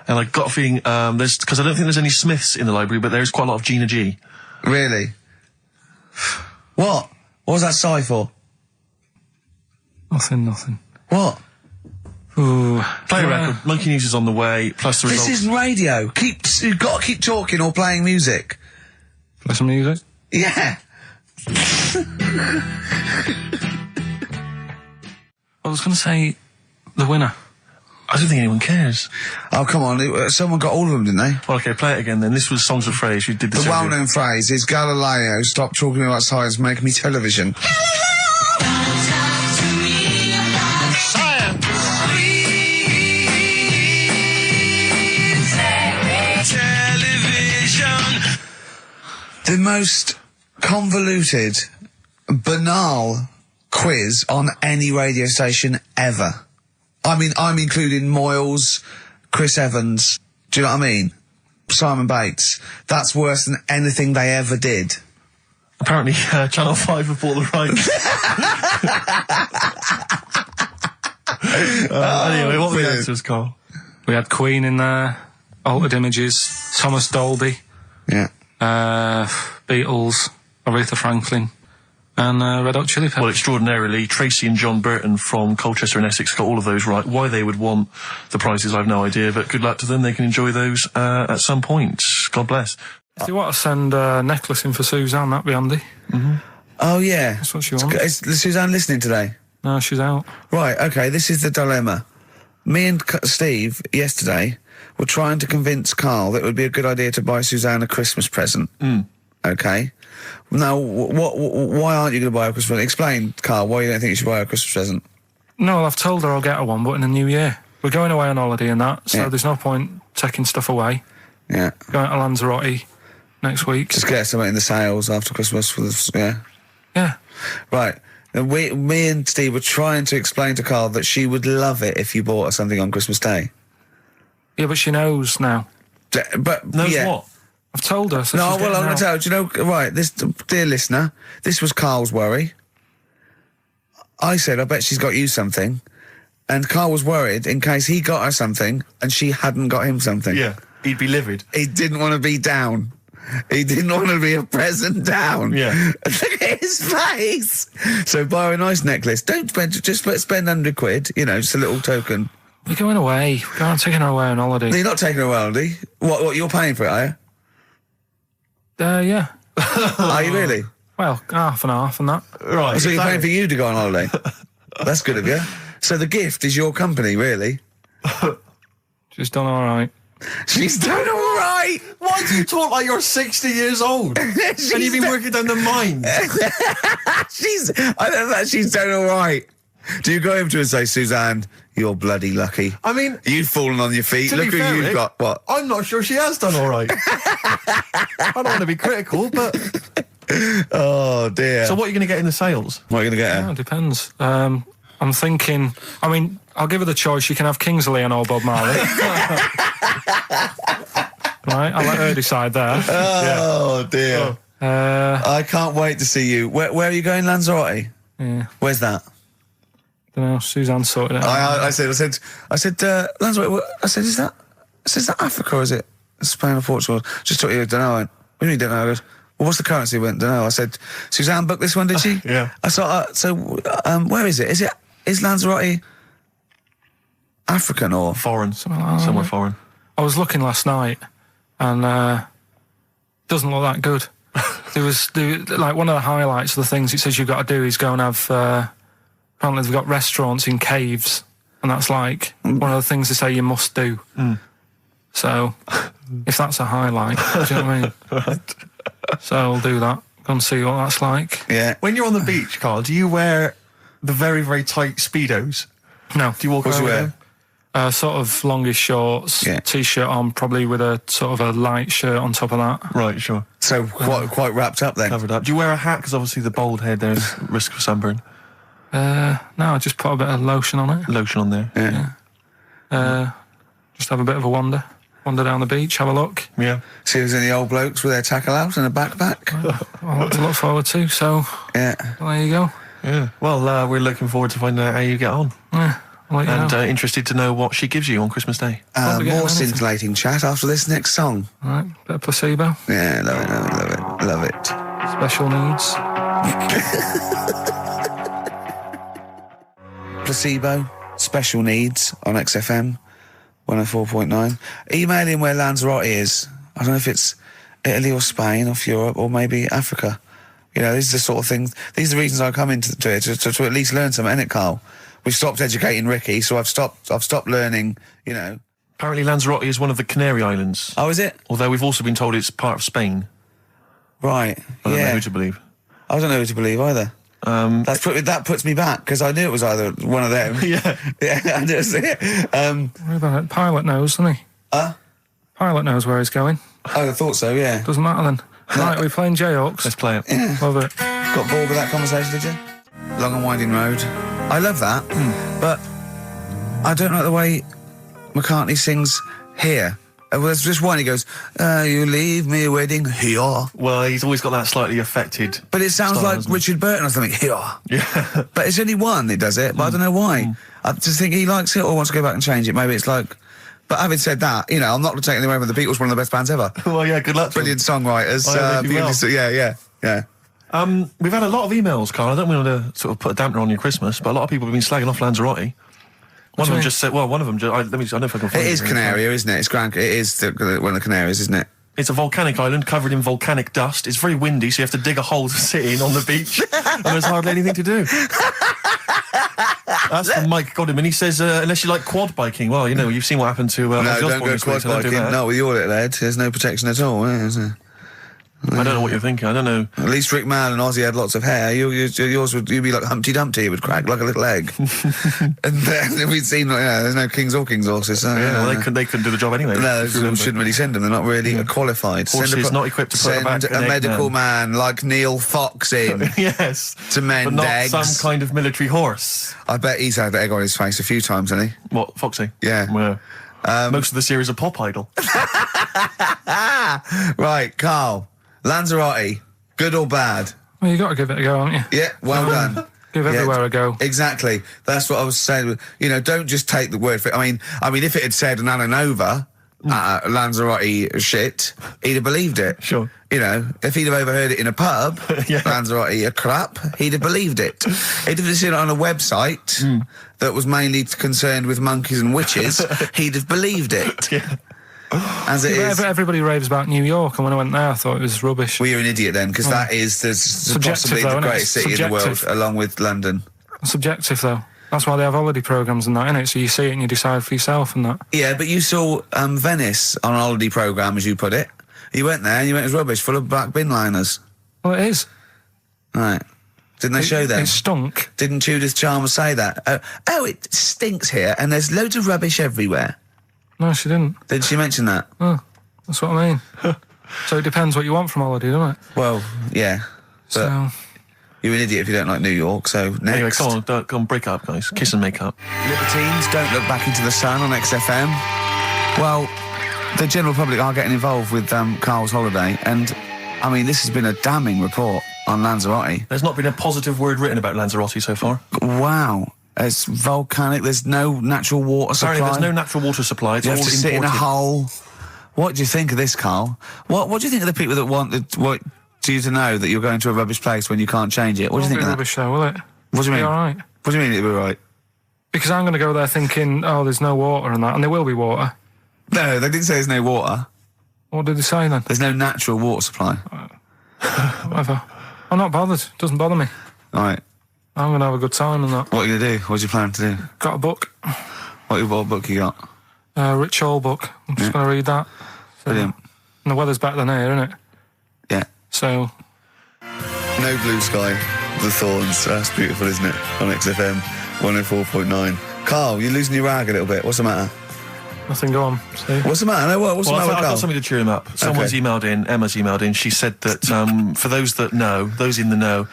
And I got a feeling, because I don't think there's any Smiths in the library, but there is quite a lot of Gina G. Really? What? What was that sigh for? Nothing. What? Ooh. Play a record. Monkey News is on the way, plus the results. This isn't radio. You've got to keep talking or playing music. Play some music? Yeah. I was going to say the winner. I don't think anyone cares. Oh, come on. Someone got all of them, didn't they? Well, okay, play it again then. This was Songs of Phrase. You did this. The well-known phrase is Galileo, stop talking about science, make me television. The most convoluted, banal quiz on any radio station ever. I mean, I'm including Moyles, Chris Evans, do you know what I mean? Simon Bates. That's worse than anything they ever did. Apparently, Channel 5 have bought the rights. Anyway, what were the answers, Carl? We had Queen in there, Altered Images, Thomas Dolby. Yeah. Beatles, Aretha Franklin, and Red Hot Chili Peppers. Well, extraordinarily, Tracy and John Burton from Colchester and Essex got all of those right. Why they would want the prizes, I've no idea, but good luck to them. They can enjoy those at some point. God bless. If you want to send a necklace in for Suzanne, that'd be handy. Mm-hmm. Oh, yeah. That's what she wants. Is Suzanne listening today? No, she's out. Right, okay, this is the dilemma. Me and Steve, yesterday, were trying to convince Karl that it would be a good idea to buy Suzanne a Christmas present. Okay? Now, why aren't you going to buy her a Christmas present? Explain, Karl, why you don't think you should buy her a Christmas present. No, I've told her I'll get her one, but in the new year. We're going away on holiday and that, so there's no point taking stuff away. Yeah. Going to Lanzarote next week. Just get something in the sales after Christmas for the, Yeah. Right. Me and Steve were trying to explain to Karl that she would love it if you bought her something on Christmas Day. Yeah, but she knows now. But knows what? I've told her. So no, well, I'm going to tell you. Do you know, right, this, dear listener, this was Karl's worry. I said, I bet she's got you something. And Karl was worried in case he got her something and she hadn't got him something. Yeah, he'd be livid. He didn't want to be down. He didn't want to be a present down. Yeah. Look at his face. So buy her a nice necklace. Don't spend, just spend £100, just a little token. We're going away. I'm taking her away on holiday. No, you're not taking her away on holiday. What, you're paying for it, are you? Yeah. Are you really? Well, half and half and that. Right. So you're paying for you to go on holiday? That's good of you. So the gift is your company, really? She's done all right. She's done all right. Why do you talk like you're 60 years old? And you've been working down the mines. I don't know, she's done all right. Do you go over to her and say, Suzanne, you're bloody lucky? I mean, You've fallen on your feet. to Look be who fair, you've Rick, got. What? I'm not sure she has done all right. I don't want to be critical, but... Oh, dear. So what are you going to get in the sales? What are you going to get her? Oh, it depends. I'm thinking. I mean, I'll give her the choice. You can have Kingsley and or Bob Marley. Right, I'll let her decide there. Oh, dear. I can't wait to see you. Where are you going, Lanzarote? Yeah. Where's that? Don't know. Suzanne sorted it out. I said, Lanzarote. I said, is that Africa or is it Spain or Portugal? Just thought you don't know. I went, what do you mean don't know? I goes, well, what's the currency? I went, don't know. I said, Suzanne booked this one, did she? Yeah. I thought, where is it? Is Lanzarote African or Foreign. like Somewhere that. foreign. I was looking last night, and doesn't look that good. There was like one of the highlights of the things it says you've got to do is go and have. Apparently, they've got restaurants in caves, and that's like one of the things they say you must do. So, if that's a highlight, do you know what I mean? Right. So I'll do that. Go and see what that's like. Yeah. When you're on the beach, Carl, do you wear the very, very tight Speedos? No. Do you walk What do around you with wear? them? Sort of longish shorts, Yeah. t-shirt on, probably with a sort of a light shirt on top of that. Right, sure. So quite wrapped up then. Covered up. Do you wear a hat? Because obviously the bald head, there's risk of sunburn. No, I just put a bit of lotion on it. Lotion on there. Yeah. Just have a bit of a wander down the beach, have a look. Yeah. See if there's any old blokes with their tackle out and a backpack. A lot to look forward to. So Yeah. there you go. Yeah. Well, we're looking forward to finding out how you get on. Yeah, I'll let you And know. Interested to know what she gives you on Christmas Day. Won't be getting More anything. scintillating chat after this next song. All right, bit of placebo, Yeah, love it. special needs. Placebo, special needs on XFM 104.9. Email in where Lanzarote is. I don't know if it's Italy or Spain or Europe or maybe Africa. You know, these are the sort of things, these are the reasons I come into it, to at least learn something, innit, Carl? We've stopped educating Ricky, so I've stopped learning, you know. Apparently Lanzarote is one of the Canary Islands. Oh, is it? Although we've also been told it's part of Spain. Right. I don't know Yeah. who to believe. I don't know who to believe either. That puts me back, because I knew it was either one of them. Yeah. Yeah, I knew it was it. What about it? Pilot knows, doesn't he? Pilot knows where he's going. I thought so, yeah. Doesn't matter then. Right, we're playing J-Hawks. Let's play it. Love it. Got bored with that conversation, did you? Long and winding road. I love that, but I don't like the way McCartney sings here. Well, there's just one, he goes, you leave me waiting here. Well, he's always got that slightly affected. But it sounds style, like doesn't it? Richard Burton or something, here. Yeah. But it's only one that does it, but I don't know why. I just think he likes it or wants to go back and change it. Maybe it's like... But having said that, you know, I'm not taking away from the Beatles, one of the best bands ever. Well, yeah, good luck to Brilliant songwriters. Oh, they do well. Yeah. We've had a lot of emails, Carl. I don't want to sort of put a dampener on your Christmas, but a lot of people have been slagging off Lanzarote. One of them just said, well, one of them, I don't know if I can find It is Canaria, isn't it? It is one of the Canaries, isn't it? It's a volcanic island covered in volcanic dust. It's very windy, so you have to dig a hole to sit in on the beach, and there's hardly anything to do. That's from Mike Godham, he says, unless you like quad biking, well, you know, you've seen what happened to No, Ozzy don't Osbourne go this week, quad so don't do biking. that. Not with your little head. There's no protection at all, is there? I don't know what you're thinking. I don't know. At least Rick Mann and Ozzy had lots of hair. Yours would be like Humpty Dumpty. It would crack like a little egg. And then we'd seen, there's no kings or king's horses. So, Yeah, well, they couldn't do the job anyway. No, if you remember. shouldn't really send them. They're not really qualified. Horses not equipped to put back Send an a egg medical man. man like Neil Fox in Yes. to mend But not eggs. some kind of military horse. I bet he's had egg on his face a few times, hasn't he? What, Foxy? Yeah. Well, most of the series are Pop Idol. Right, Carl. Lanzarote, good or bad? Well, you got to give it a go, haven't you? Yeah, well done. Give everywhere a go. Exactly. That's what I was saying. You know, don't just take the word for it. I mean, if it had said an Alanova, Lanzarote shit, he'd have believed it. Sure. You know, if he'd have overheard it in a pub, Yeah. Lanzarote a crap, he'd have believed it. He'd have seen it on a website that was mainly concerned with monkeys and witches, he'd have believed it. Yeah. As it is. Everybody raves about New York, and when I went there, I thought it was rubbish. Well, you're an idiot then, because that is Subjective possibly though, the isn't it? greatest city in the world, Subjective. along with London. Subjective, though. That's why they have holiday programmes and that, innit? So you see it and you decide for yourself and that. Yeah, but you saw Venice on a holiday programme, as you put it. You went there and you went, it was rubbish, full of black bin liners. Well, it is. Right. Didn't they show them? It stunk. Didn't Judith Chalmers say that? Oh, it stinks here and there's loads of rubbish everywhere. No, she didn't. Did she mention that? Oh, that's what I mean. So it depends what you want from holiday, doesn't it? Well, yeah. But So... you're an idiot if you don't like New York, so next. Anyway, come on, break up, guys. Kiss and make up. Libertines, Don't Look Back Into the Sun on XFM. Well, the general public are getting involved with Karl's holiday, and, I mean, this has been a damning report on Lanzarote. There's not been a positive word written about Lanzarote so far. Wow. It's volcanic, there's no natural water supply. Apparently there's no natural water supply. It's You all have to sit in a imported. hole. What do you think of this, Karl? What do you think of the people that want you to know that you're going to a rubbish place when you can't change it? What do you think of that? rubbish though, will it? What do you mean? Be all right. What do you mean it'll be right? Because I'm going to go there thinking, oh, there's no water and that, and there will be water. No, they didn't say there's no water. What did they say then? There's no natural water supply. Whatever. I'm not bothered. Doesn't bother me. All right. I'm going to have a good time and that. What are you going to do? What's your plan to do? Got a book. What book you got? Rich Hall book. I'm just going to read that. Brilliant. And the weather's better than here, isn't it? Yeah. So... No Blue Sky, The Thorns. That's beautiful, isn't it? On XFM 104.9. Karl, you're losing your rag a little bit. What's the matter? Nothing, go on. See? What's the matter? No, what's the matter with I've Karl? got something to cheer him up. Someone's emailed in, Emma's emailed in, she said that for those that know, those in the know,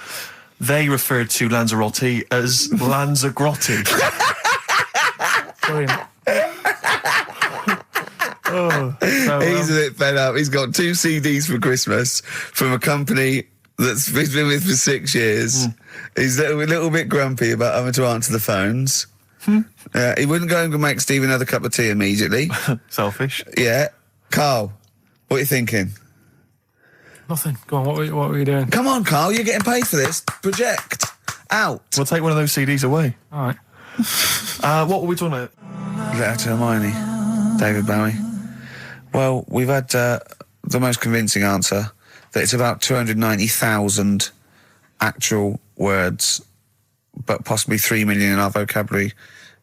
they referred to Lanzarote as Lanzagrotte. Brilliant. He's a bit fed up. He's got 2 CDs for Christmas from a company that's he's been with for 6 years. He's a little bit grumpy about having to answer the phones. He wouldn't go and make Steve another cup of tea immediately. Selfish. Yeah. Karl, what are you thinking? Nothing. Go on, what were you doing? Come on, Karl, you're getting paid for this. Project. Out. We'll take one of those CDs away. All right. What were we talking about? Letter to Hermione. David Bowie. Well, we've had the most convincing answer that it's about 290,000 actual words, but possibly 3 million in our vocabulary,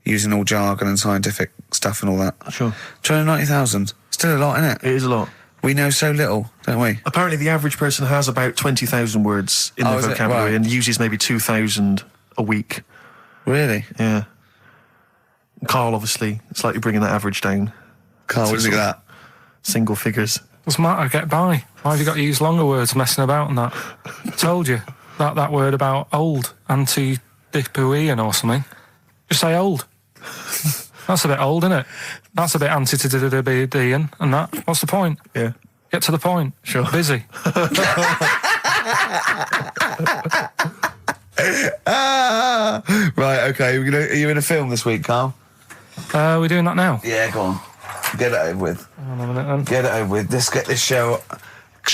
using all jargon and scientific stuff and all that. Sure. 290,000. Still a lot, isn't it? It is a lot. We know so little, don't we? Apparently the average person has about 20,000 words in their is it? vocabulary Right. and uses maybe 2,000 a week. Really? Yeah. Karl, obviously, slightly bringing that average down. Karl, what do you think of that? Single figures. Doesn't matter, get by. Why have you got to use longer words messing about and that? Told you. That word about old, anti-dipuian or something. Just say old. That's a bit old, isn't it? That's a bit anti-dipuian and that. What's the point? Yeah. Get to the point. Sure. Busy. Right, okay. Are you in a film this week, Karl? We're doing that now. Yeah, go on. Get it over with. Hang on a minute then. Get it over with. Let's get this show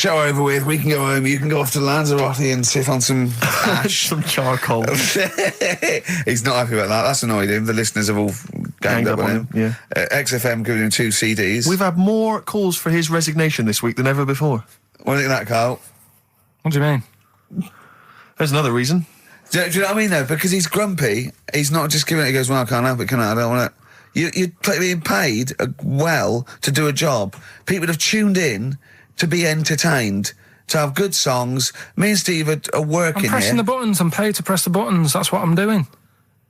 over with. We can go home. You can go off to Lanzarote and sit on some ash. Some charcoal. He's not happy about that. That's annoyed him. The listeners have all ganged up on him. Yeah. XFM giving him 2 CDs. We've had more calls for his resignation this week than ever before. What do you think of that, Karl? What do you mean? There's another reason. Do you know what I mean, though? Because he's grumpy. He's not just giving it. He goes, well, I can't help it, can I? I don't want it. You're being paid well to do a job. People have tuned in to be entertained, to have good songs. Me and Steve are working I'm pressing here. the buttons. I'm paid to press the buttons. That's what I'm doing.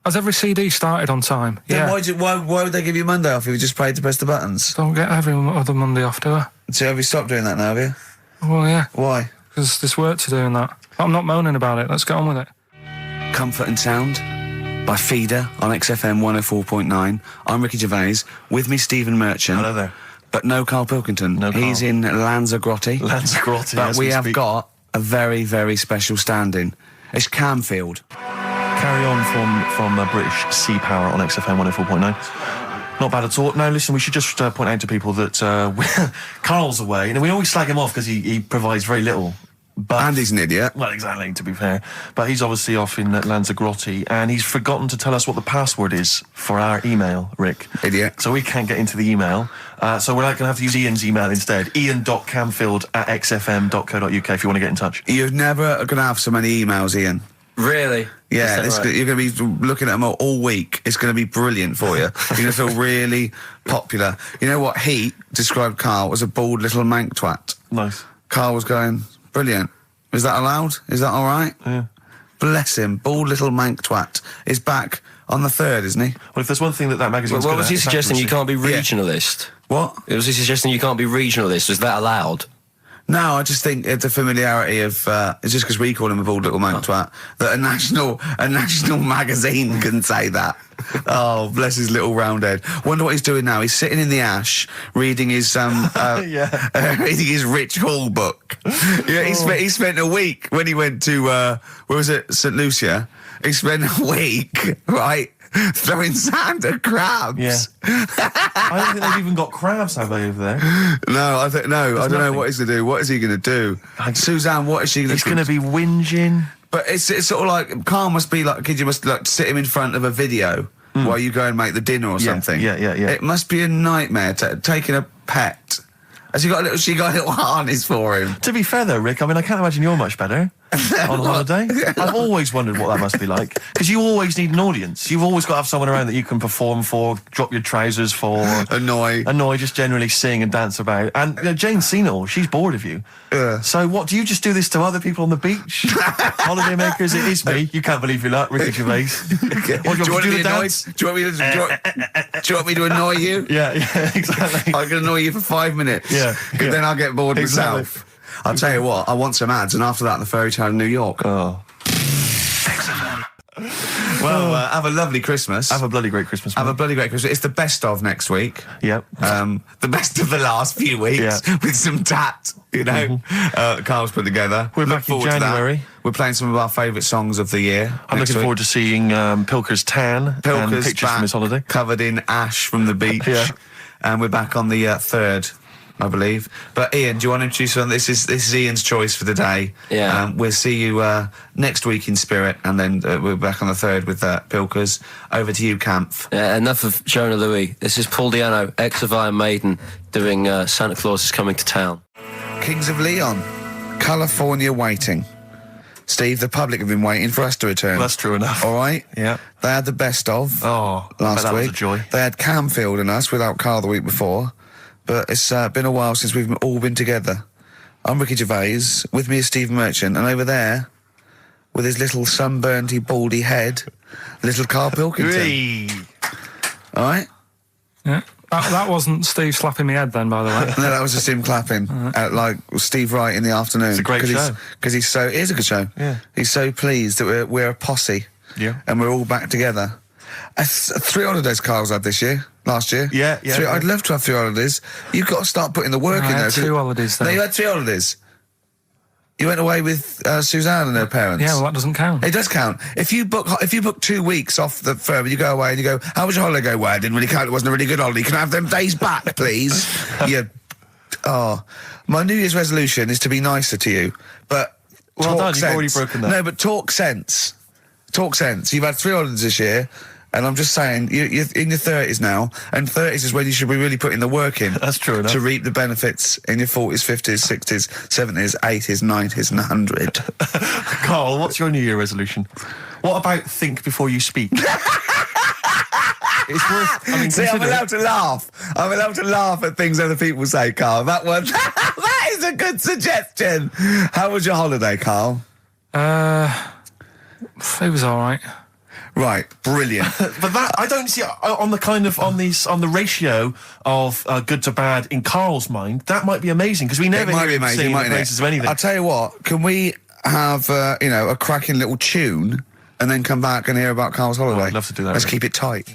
Has every CD started on time? Then Yeah. why would they give you Monday off if you just paid to press the buttons? Don't get every other Monday off, do I? So have you stopped doing that now, have you? Well, yeah. Why? Because there's work to do in that. I'm not moaning about it. Let's get on with it. Comfort and Sound by Feeder on XFM 104.9. I'm Ricky Gervais. With me, Stephen Merchant. Hello there. But no Karl Pilkington. No Karl. He's in Lanzarote. Lanzarote, But as we we have speak. got a very, very special stand-in. It's Camfield. Carry on from British Sea Power on XFM 104.9. Not bad at all. Now, listen, we should just point out to people that Karl's away. And we always slag him off because he provides very little. But, And he's an idiot. Well, exactly, to be fair. But he's obviously off in Lanzarote, and he's forgotten to tell us what the password is for our email, Rick. Idiot. So we can't get into the email. So we're going to have to use Ian's email instead. ian.camfield@xfm.co.uk if you want to get in touch. You're never going to have so many emails, Ian. Really? Yeah, Is that right? you're going to be looking at them all week. It's going to be brilliant for you. You're going to feel really popular. You know what? He described Karl as a bald little mank twat. Nice. Karl was going, brilliant. Is that allowed? Is that all right? Yeah. Bless him. Bald little mank twat is back on the 3rd, isn't he? Well, if there's one thing that magazine's What good was at, he it's suggesting? You accuracy. can't be regionalist. What? Was he suggesting you can't be regionalist? Was that allowed? No, I just think it's a familiarity of, it's just because we call him a bald little mank twat, that a national magazine can say that. Oh, bless his little round head. Wonder what he's doing now. He's sitting in the ash, reading his, reading his Rich Hall book. Yeah, he spent a week when he went to, where was it, St. Lucia? He spent a week, right, throwing sand at crabs. Yeah. I don't think they've even got crabs, have they, over there? No, I don't know nothing. what he's going to do. What is he going to do? Suzanne, what is she going to He's do? going to be whinging. But it's sort of like, Karl must be like, you must like sit him in front of a video while you go and make the dinner or something. Yeah. It must be a nightmare taking a pet. Has she got a little harness for him? To be fair, though, Rick, I mean, I can't imagine you're much better on holiday. I've always wondered what that must be like. Because you always need an audience. You've always got to have someone around that you can perform for, drop your trousers for. Annoy, just generally sing and dance about. And Jane's seen it all. She's bored of you. Yeah. So what, do you just do this to other people on the beach? Holiday makers, it is me. You can't believe your luck, Ricky Gervais. What, do you want me to dance? Do you want me to annoy you? Yeah, exactly. I can annoy you for 5 minutes. Yeah. Because then I'll get bored Exactly. myself. I'll tell you what, I want some ads, and after that, the fairy tale in New York. Oh. Well, have a lovely Christmas. Have a bloody great Christmas, Have mate. a bloody great Christmas. It's the best of next week. Yep. The best of the last few weeks with some tat, you know. Carl's put together. We're Look back in forward to that. January. We're playing some of our favourite songs of the year. I'm looking forward to seeing Pilker's tan and Pilker's pictures back, from his holiday. covered in ash from the beach. Yeah. And we're back on the 3rd, I believe. But Ian, do you want to introduce one? This is Ian's choice for the day. Yeah. We'll see you next week in spirit, and then we're back on the 3rd with Pilkers. Over to you, Kampf. Enough of Jonah Louis. This is Paul Di'Anno, ex of Iron Maiden, doing Santa Claus is Coming to Town. Kings of Leon, California Waiting. Steve, the public have been waiting for us to return. That's true enough. All right? Yeah. They had the best of Oh, last that week. was a joy. They had Camfield and us without Carl the week before. But it's been a while since we've all been together. I'm Ricky Gervais. With me is Steve Merchant. And over there, with his little sunburnedy, baldy head, little Karl Pilkington. Hey. All right? Yeah. That wasn't Steve slapping me head then, by the way. No, that was just him clapping, like Steve Wright in the afternoon. It's a great show. Because he's so... It is a good show. Yeah. He's so pleased that we're a posse. Yeah. And we're all back together. 3 holidays Carl's had this year. Last year. Yeah. I'd love to have 3 holidays. You've got to start putting the work I in had there. 2 holidays No, then. you had 3 holidays. You went away with Suzanne and her parents. Yeah, well, that doesn't count. It does count. If you book 2 weeks off the firm and you go away and you go, how was your holiday? Go, well, I didn't really count. It wasn't a really good holiday. Can I have them days back, please? My New Year's resolution is to be nicer to you. But Well talk done, sense. you've already broken that. No, but talk sense. Talk sense. You've had 3 holidays this year. And I'm just saying, you're in your 30s now, and 30s is when you should be really putting the work in. That's true enough. To reap the benefits in your 40s, 50s, 60s, 70s, 80s, 90s, and 100. Carl, what's your New Year resolution? What about think before you speak? It's worth... I mean, See, I'm consider it. allowed to laugh. I'm allowed to laugh at things other people say, Carl. That one, that is a good suggestion. How was your holiday, Carl? It was all right. Right, brilliant. But that I don't see on the kind of on the ratio of good to bad in Carl's mind. That might be amazing because we never It might hear be him amazing, sing the mightn't praises it? of anything. I'll tell you what, can we have, a cracking little tune and then come back and hear about Carl's holiday? I'd love to do that, Let's Rick. keep it tight.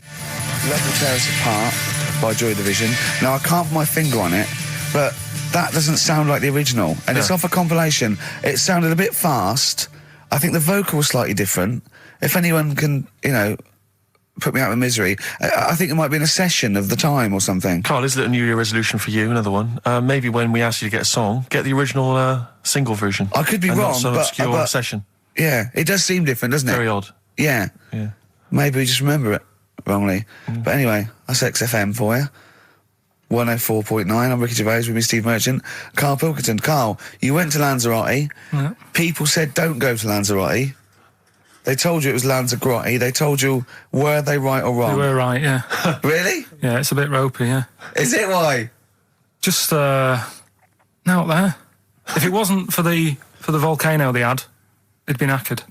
Love to Tear Us Apart by Joy Division. Now, I can't put my finger on it, but that doesn't sound like the original. And it's No. off a compilation. It sounded a bit fast. I think the vocal was slightly different. If anyone can, put me out of misery, I think it might be in a session of the time or something. Carl, is it a New Year resolution for you? Another one. Maybe when we ask you to get a song, get the original single version. I could be and wrong, not some but- obscure but- session. Yeah, it does seem different, doesn't it? Very odd. Yeah. Yeah. Maybe we just remember it wrongly. But anyway, that's XFM for you. 104.9, I'm Ricky Gervais with me, Steve Merchant. Karl Pilkington. Karl, you went to Lanzarote. Yeah. People said don't go to Lanzarote. They told you it was Lanzarote. They told you, were they right or They wrong? were right, yeah. Really? Yeah, it's a bit ropey, yeah. Is it why? Just, out there. If it wasn't for the volcano they had, they'd been knackered.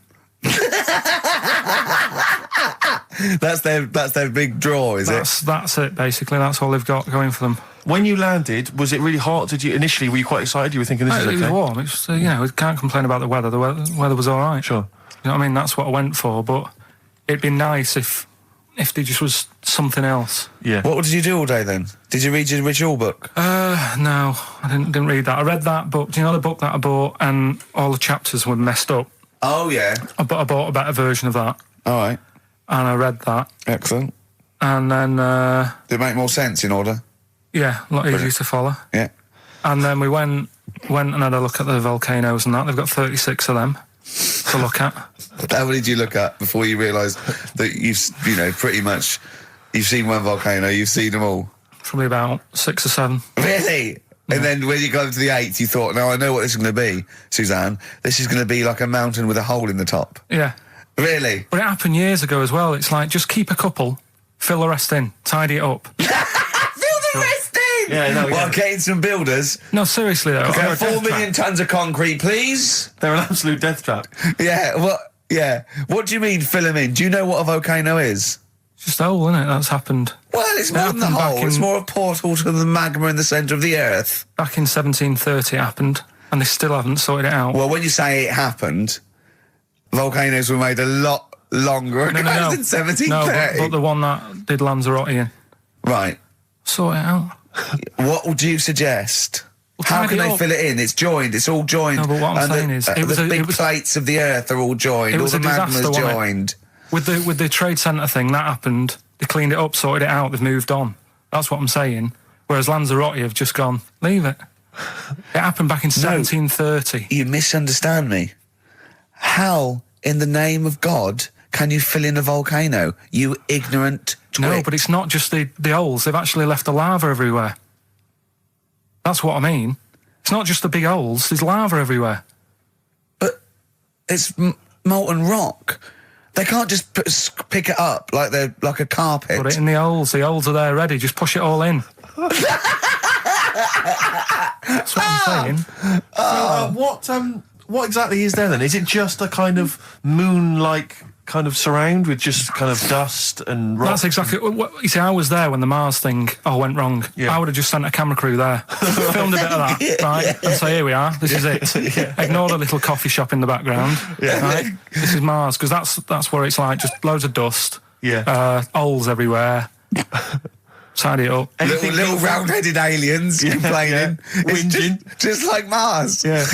That's their big draw, is it? That's it, basically. That's all they've got going for them. When you landed, was it really hot? Were you quite excited? You were thinking this is It okay? was warm. It's we can't complain about the weather. The weather was all right. Sure. You know what I mean? That's what I went for. But it'd be nice if there just was something else. Yeah. What did you do all day then? Did you read your ritual book? No, I didn't read that. I read that book. Do you know the book that I bought? And all the chapters were messed up. Oh, yeah. I bought a better version of that, All right. and I read that, Excellent. and then Did it make more sense in order? yeah, a lot easier to follow. Yeah. And then we went and had a look at the volcanoes and that. They've got 36 of them to look at. How many did you look at before you realised that pretty much, you've seen one volcano, you've seen them all? Probably about 6 or 7. Really? And then when you got to the 8th, you thought, now I know what this is going to be, Suzanne. This is going to be like a mountain with a hole in the top. Yeah. Really? But it happened years ago as well. It's like, just keep a couple, fill the rest in, tidy it up. Fill the rest in! Yeah, no, Well, yeah. getting some builders. No, seriously though. Okay, They're a 4 death million tons of concrete, please. They're an absolute death trap. Yeah, what do you mean fill them in? Do you know what a volcano is? It's just a hole, isn't it? That's happened. Well, it's more than the happened back hole. It's in- more a portal to the magma in the centre of the earth. Back in 1730 it happened, and they still haven't sorted it out. Well, when you say it happened, volcanoes were made a lot longer ago than 1730. No, but the one that did Lanzarote in. Right. Sort it out. What would you suggest? Well, How tidy can it they up. fill it in? It's joined. It's all joined. No, but what I'm And saying is, it was the a- big it was- plates of the earth are all joined. It All was the a disaster, magma's wasn't it? joined. With the trade centre thing, that happened. They cleaned it up, sorted it out, they've moved on. That's what I'm saying. Whereas Lanzarote have just gone, leave it. It happened back in 1730. You misunderstand me. How, in the name of God, can you fill in a volcano? You ignorant twit. No, but it's not just the holes. They've actually left the lava everywhere. That's what I mean. It's not just the big holes. There's lava everywhere. But it's molten rock. They can't just pick it up like they're like a carpet. Put it in the holes. The holes are there ready. Just push it all in. That's what I'm saying. What exactly is there then? Is it just a kind of moon-like kind of surround with just kind of dust and rock? That's exactly what you see. I was there when the Mars thing went wrong. Yeah. I would have just sent a camera crew there, filmed a bit of that, right, and say, "Here we are. This is it." Ignore the little coffee shop in the background. Right? This is Mars, because that's where it's like just loads of dust, holes everywhere. Tidy it up. Little round-headed aliens complaining. It's Whinging. just like Mars. Yeah.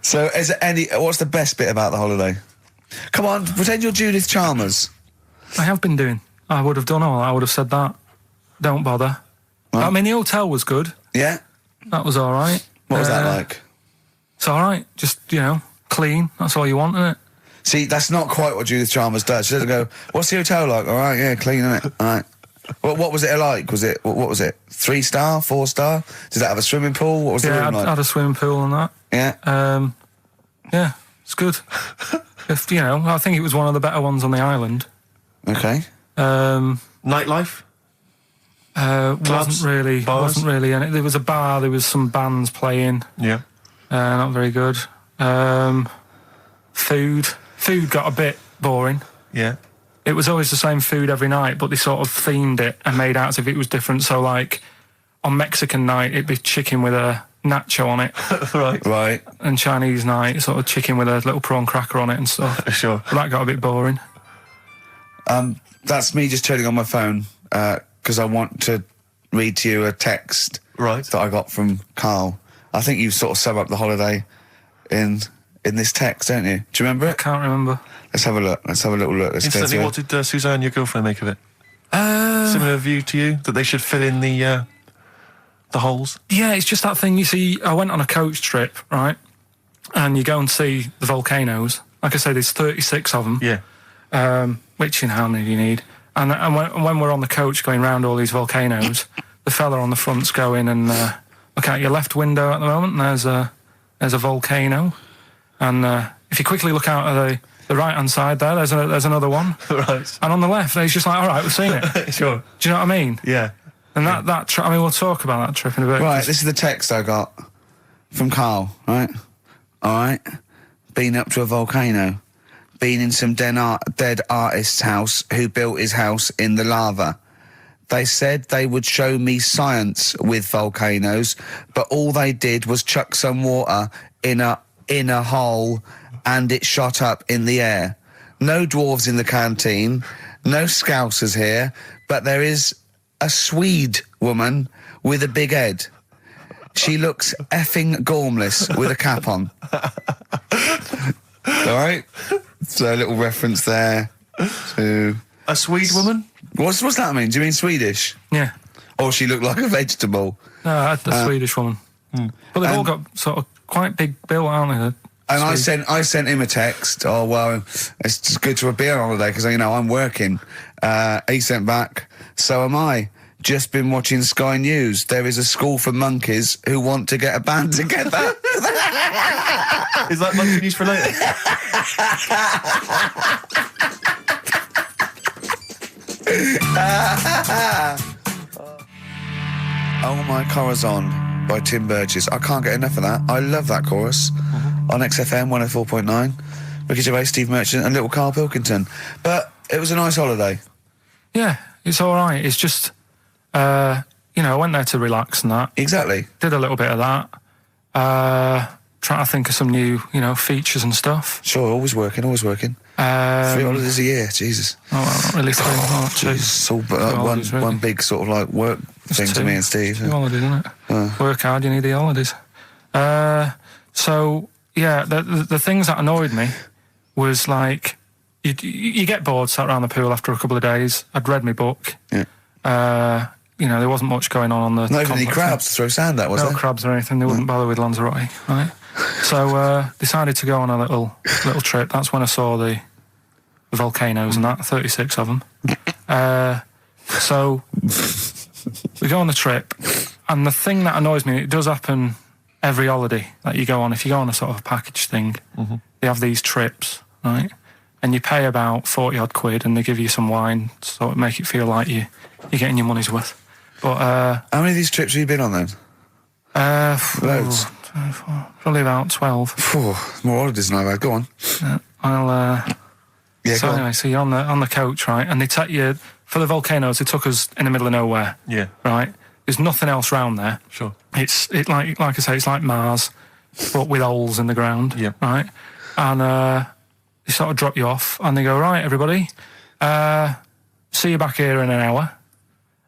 So, is there what's the best bit about the holiday? Come on, pretend you're Judith Chalmers. I have been doing. I would have done all. I would have said that. Don't bother. I mean, the hotel was good. Yeah? That was all right. What was that like? It's all right. Just, clean. That's all you want, isn't it? See, that's not quite what Judith Chalmers does. She doesn't go, what's the hotel like? All right, yeah, clean, isn't it? All right. What was it like? What was it? 3-star, 4-star? Did that have a swimming pool? What was the room like? I had a swimming pool and that. Yeah. Yeah, it's good. I think it was one of the better ones on the island. Okay. Nightlife? Wasn't really any. There was a bar, there was some bands playing. Yeah. Not very good. Food got a bit boring. Yeah. It was always the same food every night, but they sort of themed it and made out as if it was different. So, like, on Mexican night, it'd be chicken with a nacho on it. Right. And Chinese night, sort of chicken with a little prawn cracker on it and stuff. Sure. But that got a bit boring. That's me just turning on my phone because I want to read to you a text that I got from Karl. I think you sort of sum up the holiday in this text, don't you? Do you remember I it? can't remember. Let's have a look. Let's have a little look. Let's go Instantly, to what did Suzanne, your girlfriend, make of it? Similar view to you, that they should fill in the holes? Yeah, it's just that thing. You see, I went on a coach trip, right? And you go and see the volcanoes. Like I say, there's 36 of them. Yeah. Which, how many do you need? And when we're on the coach going round all these volcanoes, the fella on the front's going and look out your left window at the moment, and there's a volcano. And if you quickly look out of the right-hand side there's another one. Right. And on the left, he's just like, all right, we've seen it. Sure. Do you know what I mean? Yeah. And that trip, I mean, we'll talk about that trip in a bit. Right, this is the text I got from Carl, right? All right. Been up to a volcano. Been in some dead artist's house who built his house in the lava. They said they would show me science with volcanoes, but all they did was chuck some water in a hole and it shot up in the air. No dwarves in the canteen, no scousers here, but there is a Swede woman with a big head. She looks effing gormless with a cap on. All right? So a little reference there to... A Swede woman? What's that mean? Do you mean Swedish? Yeah. Or she looked like a vegetable? No, a Swedish woman. But they've all got sort of quite big bill, aren't they? And I sent him a text. Oh, well, it's just good to be on holiday because, you know, I'm working. He sent back, so am I. Just been watching Sky News. There is a school for monkeys who want to get a band together. Is that monkey news for later? Oh My Corazon by Tim Burgess. I can't get enough of that. I love that chorus. On XFM 104.9. Ricky Gervais, Steve Merchant and little Karl Pilkington. But it was a nice holiday. Yeah, it's all right. It's just, you know, I went there to relax and that. Exactly. Did a little bit of that. Trying to think of some new, you know, features and stuff. Sure, always working. 3 holidays a year, Jesus. Oh, well, not really 3. Oh, two. It's all holidays, really. one big sort of like work thing to me and Steve. 2 holidays, isn't it? Work hard, you need the holidays. So, yeah, the things that annoyed me was like, you get bored sat around the pool after a couple of days. I'd read my book. Yeah. You know, there wasn't much going on the Not even any complex. crabs to throw sand at, was No there? crabs or anything. They wouldn't bother with Lanzarote, right? So decided to go on a little trip. That's when I saw the volcanoes and that, 36 of them. So we go on the trip, and the thing that annoys me, it does happen every holiday that you go on. If you go on a sort of a package thing, they have these trips, right? And you pay about 40 odd quid, and they give you some wine, so it make it feel like you're getting your money's worth. But how many of these trips have you been on then? Loads. Probably about 12. More holidays than I've had. Go on. Yeah, So go on. anyway, so you're on the coach, right? And they take you for the volcanoes. They took us in the middle of nowhere. Yeah. Right. There's nothing else round there. Sure. It's like I say, it's like Mars, but with holes in the ground. Yeah. Right. And they sort of drop you off, and they go, right, everybody, see you back here in an hour.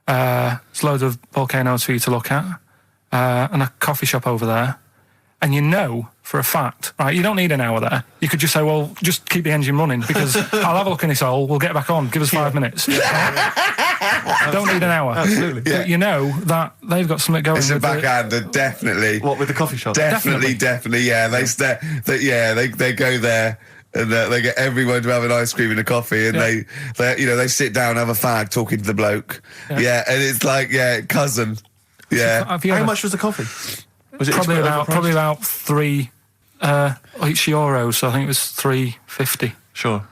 There's loads of volcanoes for you to look at, and a coffee shop over there. And you know for a fact, right, you don't need an hour there. You could just say, well, just keep the engine running because I'll have a look in this hole, we'll get back on, give us 5 minutes. Don't need an hour. Absolutely. But you know that they've got something going It's a with it. backhander, definitely. What, with the coffee shop? Definitely. Yeah, they go there and they get everyone to have an ice cream and a coffee, and they sit down, have a fag, talking to the bloke. Yeah, and it's like cousin. Yeah. Have you How ever- much was the coffee? Was it Probably overpriced? about 3 each euros. So I think it was $3.50, Sure.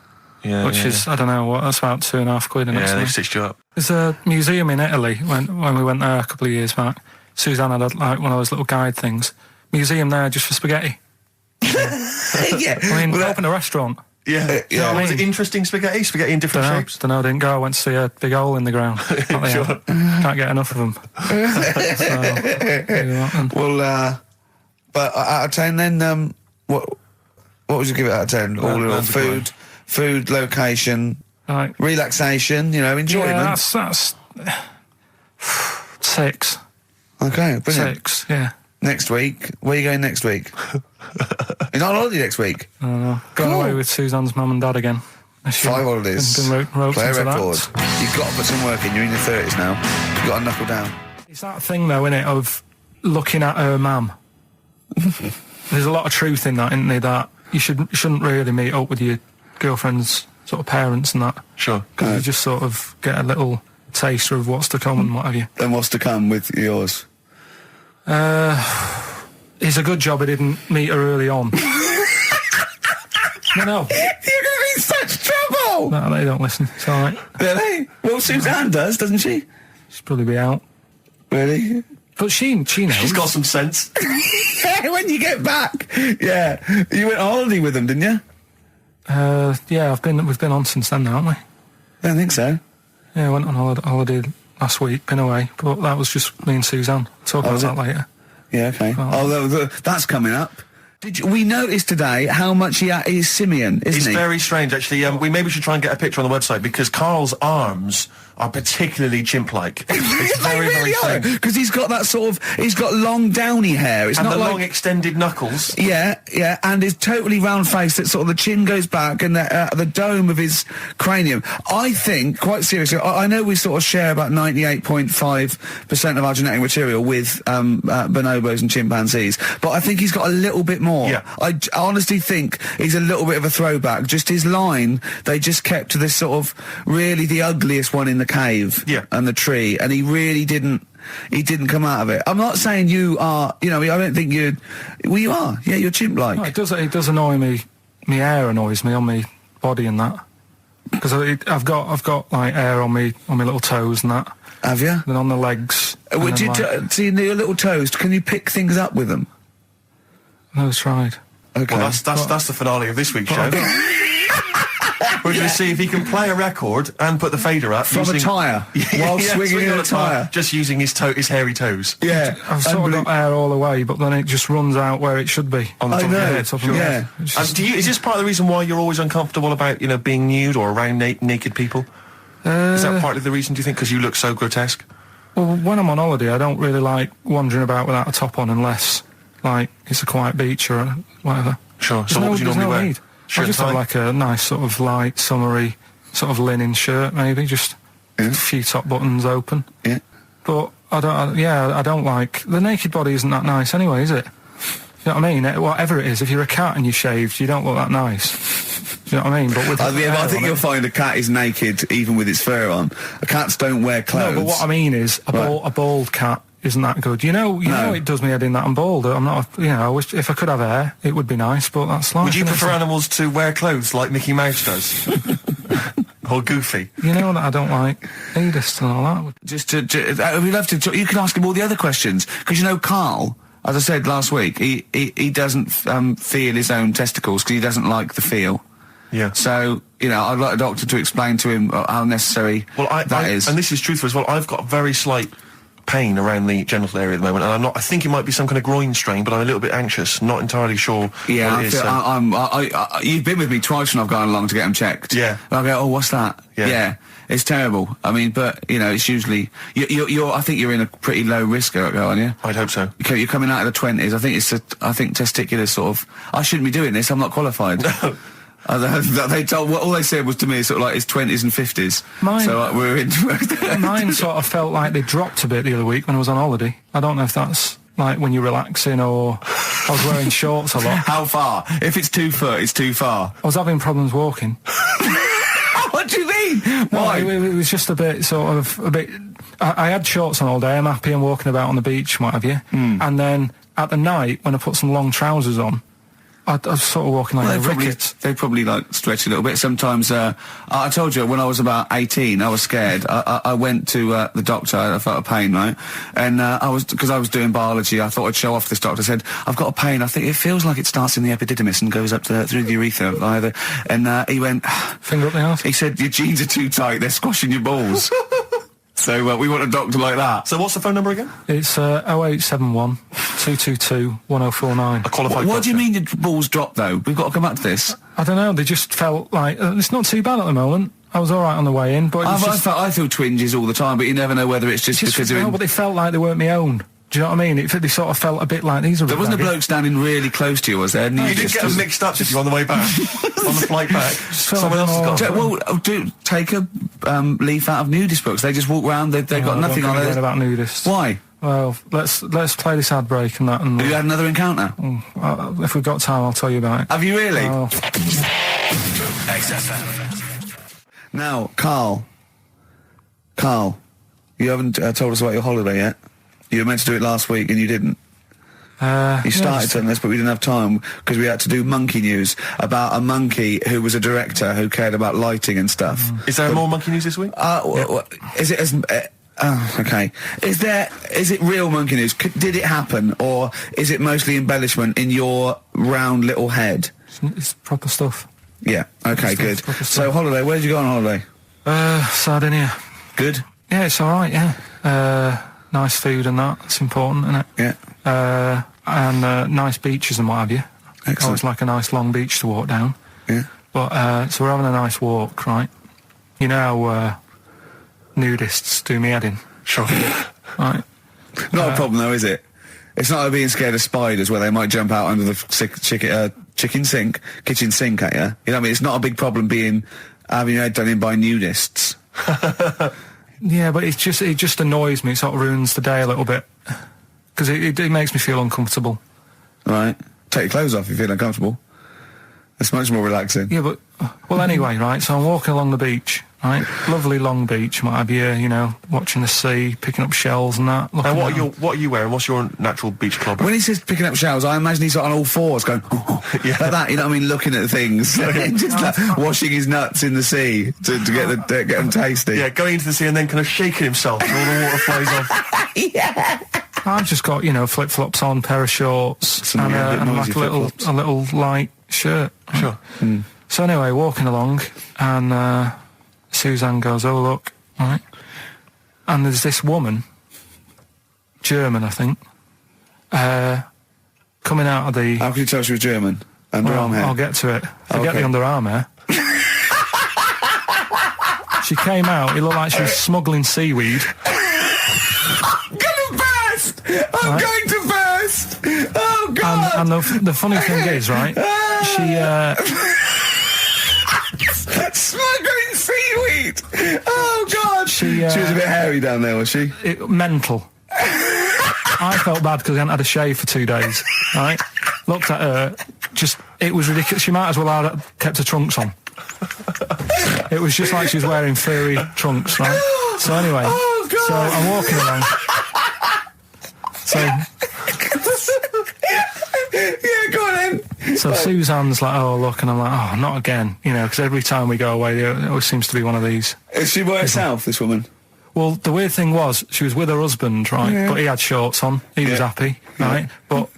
Yeah. which is, I don't know what, that's about 2.5 quid. Yeah, Yeah, they've stitched you up. There's a museum in Italy when we went there a couple of years back. Suzanne had like one of those little guide things. Museum there just for spaghetti. Yeah. I mean, Well, open a restaurant. Yeah. Yeah. Was it interesting spaghetti? Spaghetti in different shapes? Don't know, didn't go. I went to see a big hole in the ground. Can't get enough of them. Well, but out of 10 then, what would you give it out of 10? All in all, food, location, Right. relaxation, enjoyment. Yeah, that's 6. Okay, brilliant. 6, yeah. Next week, where are you going next week? You're not on holiday next week. Going Cool. away with Suzanne's mum and dad again. 5 holidays. Been roped Play a into record. that. You've got to put some work in. You're in your 30s now. You've got to knuckle down. It's that thing, though, innit, of looking at her mum. There's a lot of truth in that, isn't there? That you shouldn't really meet up with your girlfriend's sort of parents and that. Sure. Because you just sort of get a little taster of what's to come and what have you. Then what's to come with yours? It's a good job I didn't meet her early on. No. You're going to be in such trouble! No, they don't listen. It's all right. Really? Well, Suzanne does, doesn't she? She'll probably be out. Really? But she knows. She's got some sense. Yeah, when you get back. Yeah. You went on holiday with them, didn't you? Yeah, we've been on since then, haven't we? I don't think so. Yeah, I went on holiday last week, been away, but that was just me and Suzanne. Talk about that later. Yeah, okay. Oh. That's coming up. We noticed today how much he's simian, isn't he? It's very strange, actually. We maybe should try and get a picture on the website because Carl's arms are particularly chimp-like. It's very, very strange. Because he's got that he's got long downy hair. It's And not the like long extended knuckles. Yeah, and his totally round face that sort of the chin goes back and the dome of his cranium. I think, quite seriously, I know we sort of share about 98.5% of our genetic material with bonobos and chimpanzees, but I think he's got a little bit more. Yeah. I honestly think he's a little bit of a throwback. Just his line, they just kept to this sort of really the ugliest one in the cave and the tree, and he really didn't come out of it. I'm not saying you are, I don't think you are. Yeah, you're chimp-like. No, it does annoy me. My hair annoys me on my body and that. Because I've got like hair on my little toes and that. Have you? And on the legs. See your little toes, can you pick things up with them? No, tried. Okay. Well, that's the finale of this week's show. We're going to see if he can play a record and put the fader up From a tyre, while swinging in a tyre. Just using his hairy toes. Yeah. I've sort of got hair all the way, but then it just runs out where it should be. On the top of your head. Top of my head. It's just- Is this part of the reason why you're always uncomfortable about, being nude or around naked people? Is that partly the reason, do you think, because you look so grotesque? Well, when I'm on holiday, I don't really like wandering about without a top on unless, like, it's a quiet beach or whatever. Sure. So what would you normally wear? Need. Shirt I just and have tie? like a nice sort of light, summery, sort of linen shirt, maybe, just a few top buttons open. Yeah. But I don't like the naked body. Isn't that nice anyway, is it? You know what I mean? Whatever it is, if you're a cat and you're shaved, you don't look that nice. You know what I mean? But with I think you'll find a cat is naked even with its fur on. Cats don't wear clothes. No, but what I mean is a bald cat isn't that good. You know it does me head in that I'm bald. I'm not. I wish if I could have hair, it would be nice. But that's life. Would you isn't prefer it? animals to wear clothes like Mickey Mouse does? Or Goofy? You know that I don't like nudist and all that. We'd love to. You can ask him all the other questions because Carl. As I said last week, he doesn't feel his own testicles because he doesn't like the feel. Yeah. So, I'd like a doctor to explain to him how necessary that is. And this is truthful as well. I've got very slight pain around the genital area at the moment, and I think it might be some kind of groin strain, but I'm a little bit anxious, not entirely sure what it is. You've been with me twice when I've gone along to get them checked. Yeah. And I go, oh, what's that? Yeah. It's terrible. I mean, but, it's usually... I think you're in a pretty low risk, aren't you? I'd hope so. You're coming out of the 20s. I think testicular sort of... I shouldn't be doing this. I'm not qualified. They told all they said was to me sort of like it's 20s and 50s. We're in. Mine sort of felt like they dropped a bit the other week when I was on holiday. I don't know if that's like when you're relaxing or I was wearing shorts a lot. How far? If it's 2 foot, it's too far. I was having problems walking. What do you mean? Why? No, it was just a bit I had shorts on all day. I'm happy and walking about on the beach and what have you. And then at the night when I put some long trousers on, I was sort of walking like a ricket. They probably like stretch a little bit. Sometimes, I told you when I was about 18, I was scared. I went to the doctor. I felt a pain, right? And because I was doing biology, I thought I'd show off this doctor. I said, I've got a pain. I think it feels like it starts in the epididymis and goes up through the urethra either. And he went, finger up the arse. He said, your jeans are too tight. They're squashing your balls. So we want a doctor like that. So what's the phone number again? It's 0871 222 1049. A qualified What do you doctor. mean your balls dropped, though? We've got to come back to this. I don't know, they just felt like... it's not too bad at the moment. I was all right on the way in, but it was I feel twinges all the time, but you never know whether it's just because they're in... but they felt like they weren't my own. Do you know what I mean? They sort of felt a bit like these are... There wasn't a bloke standing really close to you, was there? You didn't get them mixed up, did you, on the way back? On the flight back? Someone else has got them. Take a leaf out of nudist books. They just walk around, they've got nothing on it. About nudists. Why? Well, let's play this ad break and that. And have you had another encounter? If we've got time, I'll tell you about it. Have you really? XFM. Now, Carl, you haven't told us about your holiday yet. You were meant to do it last week and you didn't. You started telling us, but we didn't have time because we had to do monkey news about a monkey who was a director who cared about lighting and stuff. Is there more monkey news this week? Is it as... okay. Is it real monkey news? Did it happen, or is it mostly embellishment in your round little head? It's proper stuff. Yeah. Okay. Good. So holiday. Where did you go on holiday? Sardinia. Good. Yeah, it's all right. Yeah. Nice food and that. It's important, isn't it? Yeah. And nice beaches and what have you. Excellent. Always like a nice long beach to walk down. Yeah. But so we're having a nice walk, right? You know how nudists do me head in. Sure. Right. Not a problem though, is it? It's not like being scared of spiders where they might jump out under the kitchen sink at you. You know what I mean? It's not a big problem having your head done in by nudists. Yeah, but it just annoys me. It sort of ruins the day a little bit because it makes me feel uncomfortable. Right. Take your clothes off if you feel uncomfortable. It's much more relaxing. Yeah, but well, anyway, right. So I'm walking along the beach, right? Lovely long beach, might have you know, watching the sea, picking up shells and that. And what are you wearing? What's your natural beach club? When he says picking up shells, I imagine he's on all fours going, like that. You know what I mean? Looking at things, just like washing his nuts in the sea to get them tasty. Yeah, going into the sea and then kind of shaking himself, and all the water flies off. Yeah. I've just got, you know, flip flops on, pair of shorts, and like a little light shirt. Sure. Mm. So anyway, walking along, and Suzanne goes, "Oh look," right? And there's this woman, German, I think, coming out of the. How can you tell she was German? Underarm hair. I'll get to it. Forget the underarm hair. She came out. It looked like she was smuggling seaweed. I'm going to burst! Oh, God! And the funny thing is, right, she... Smuggling seaweed! Oh, God! She was a bit hairy down there, was she? Mental. I felt bad because I hadn't had a shave for 2 days, right? Looked at her, it was ridiculous. She might as well have kept her trunks on. It was just like she was wearing furry trunks, right? So anyway, so I'm walking along. So, yeah, go on then. So Suzanne's like, "Oh, look," and I'm like, "Oh, not again," you know, because every time we go away, there always seems to be one of these. Is she by herself, this woman? Well, the weird thing was, she was with her husband, right, Yeah. but he had shorts on, he was happy, right, but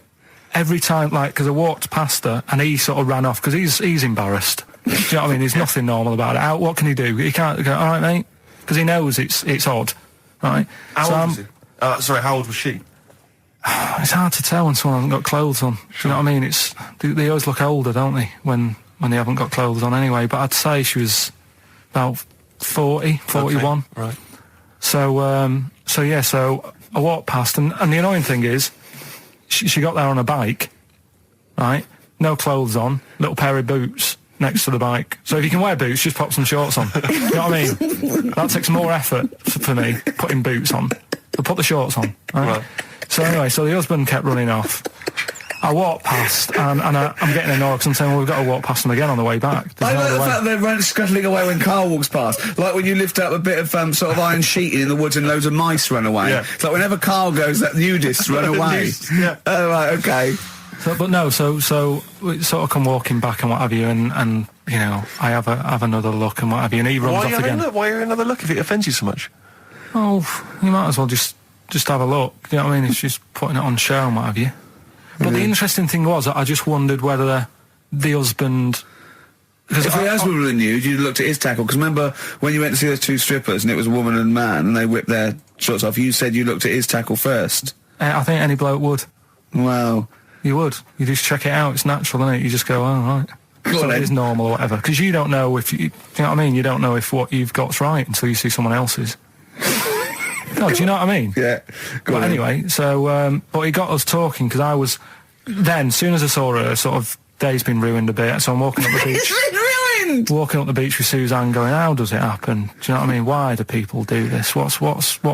every time, like, because I walked past her, and he sort of ran off, because he's embarrassed. Do you know what I mean? There's nothing normal about it. What can he do? He can't go, "All right, mate," because he knows it's odd, right? How old was he? Sorry, how old was she? It's hard to tell when someone hasn't got clothes on. Sure. Do you know what I mean? They always look older, don't they, when they haven't got clothes on anyway. But I'd say she was about 40, 41. Okay, right. So I walked past, and the annoying thing is, she got there on a bike, right? No clothes on, little pair of boots next to the bike. So if you can wear boots, just pop some shorts on. You know what I mean? That takes more effort for me, putting boots on. So put the shorts on, right? So anyway, so the husband kept running off. I walked past, and I'm getting annoyed because I'm saying, "Well, we've got to walk past them again on the way back." I like the fact they're scuttling away when Carl walks past. Like when you lift up a bit of sort of iron sheeting in the woods and loads of mice run away. Yeah. It's like whenever Carl goes, that nudists run away. Yeah. Oh, right, okay. So we sort of come walking back and what have you, and you know, I have another look and what have you, and he runs off again. Why are you another look if it offends you so much? Oh, you might as well just have a look. You know what I mean? It's just putting it on show and what have you. But the interesting thing was, I just wondered whether the husband... If the husband were nude, you'd looked at his tackle. Because remember, when you went to see those two strippers, and it was a woman and a man, and they whipped their shorts off, you said you looked at his tackle first. I think any bloke would. Wow. You would. You just check it out. It's natural, isn't it? You just go, "Oh, right." So it is normal or whatever. Because you don't know if... do you know what I mean? You don't know if what you've got's right until you see someone else's. No, do you know what I mean? Yeah. But anyway, so, but he got us talking, because I was, then, as soon as I saw her, sort of, day's been ruined a bit, so I'm walking up the beach. It's been ruined! Walking up the beach with Suzanne going, "How does it happen? Do you know what I mean? Why do people do this? What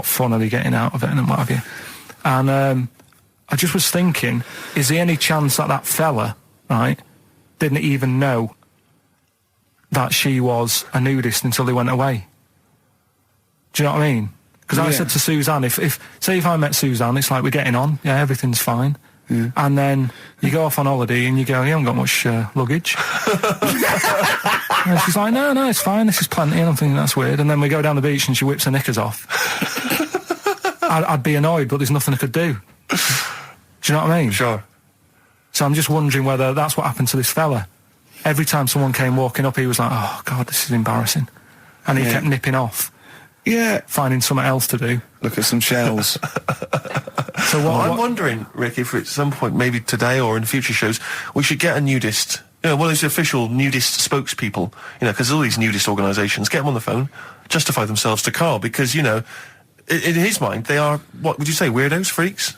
fun are they getting out of it, and what have you?" And, I just was thinking, is there any chance that fella, right, didn't even know that she was a nudist until they went away? Do you know what I mean? Because I said to Suzanne, if I met Suzanne, it's like we're getting on, yeah, everything's fine. And then you go off on holiday and you go, you haven't got much luggage. And she's like, no, it's fine, this is plenty. And I'm thinking, that's weird. And then we go down the beach and she whips her knickers off. I'd be annoyed, but there's nothing I could do. Do you know what I mean? Sure. So I'm just wondering whether that's what happened to this fella. Every time someone came walking up, he was like, oh, God, this is embarrassing. And he kept nipping off. Yeah. Finding something else to do. Look at some shells. So I'm wondering, Rick, if at some point, maybe today or in future shows, we should get a nudist, one of those official nudist spokespeople, because all these nudist organisations, get them on the phone, justify themselves to Karl, because, in his mind, they are, what would you say, weirdos, freaks?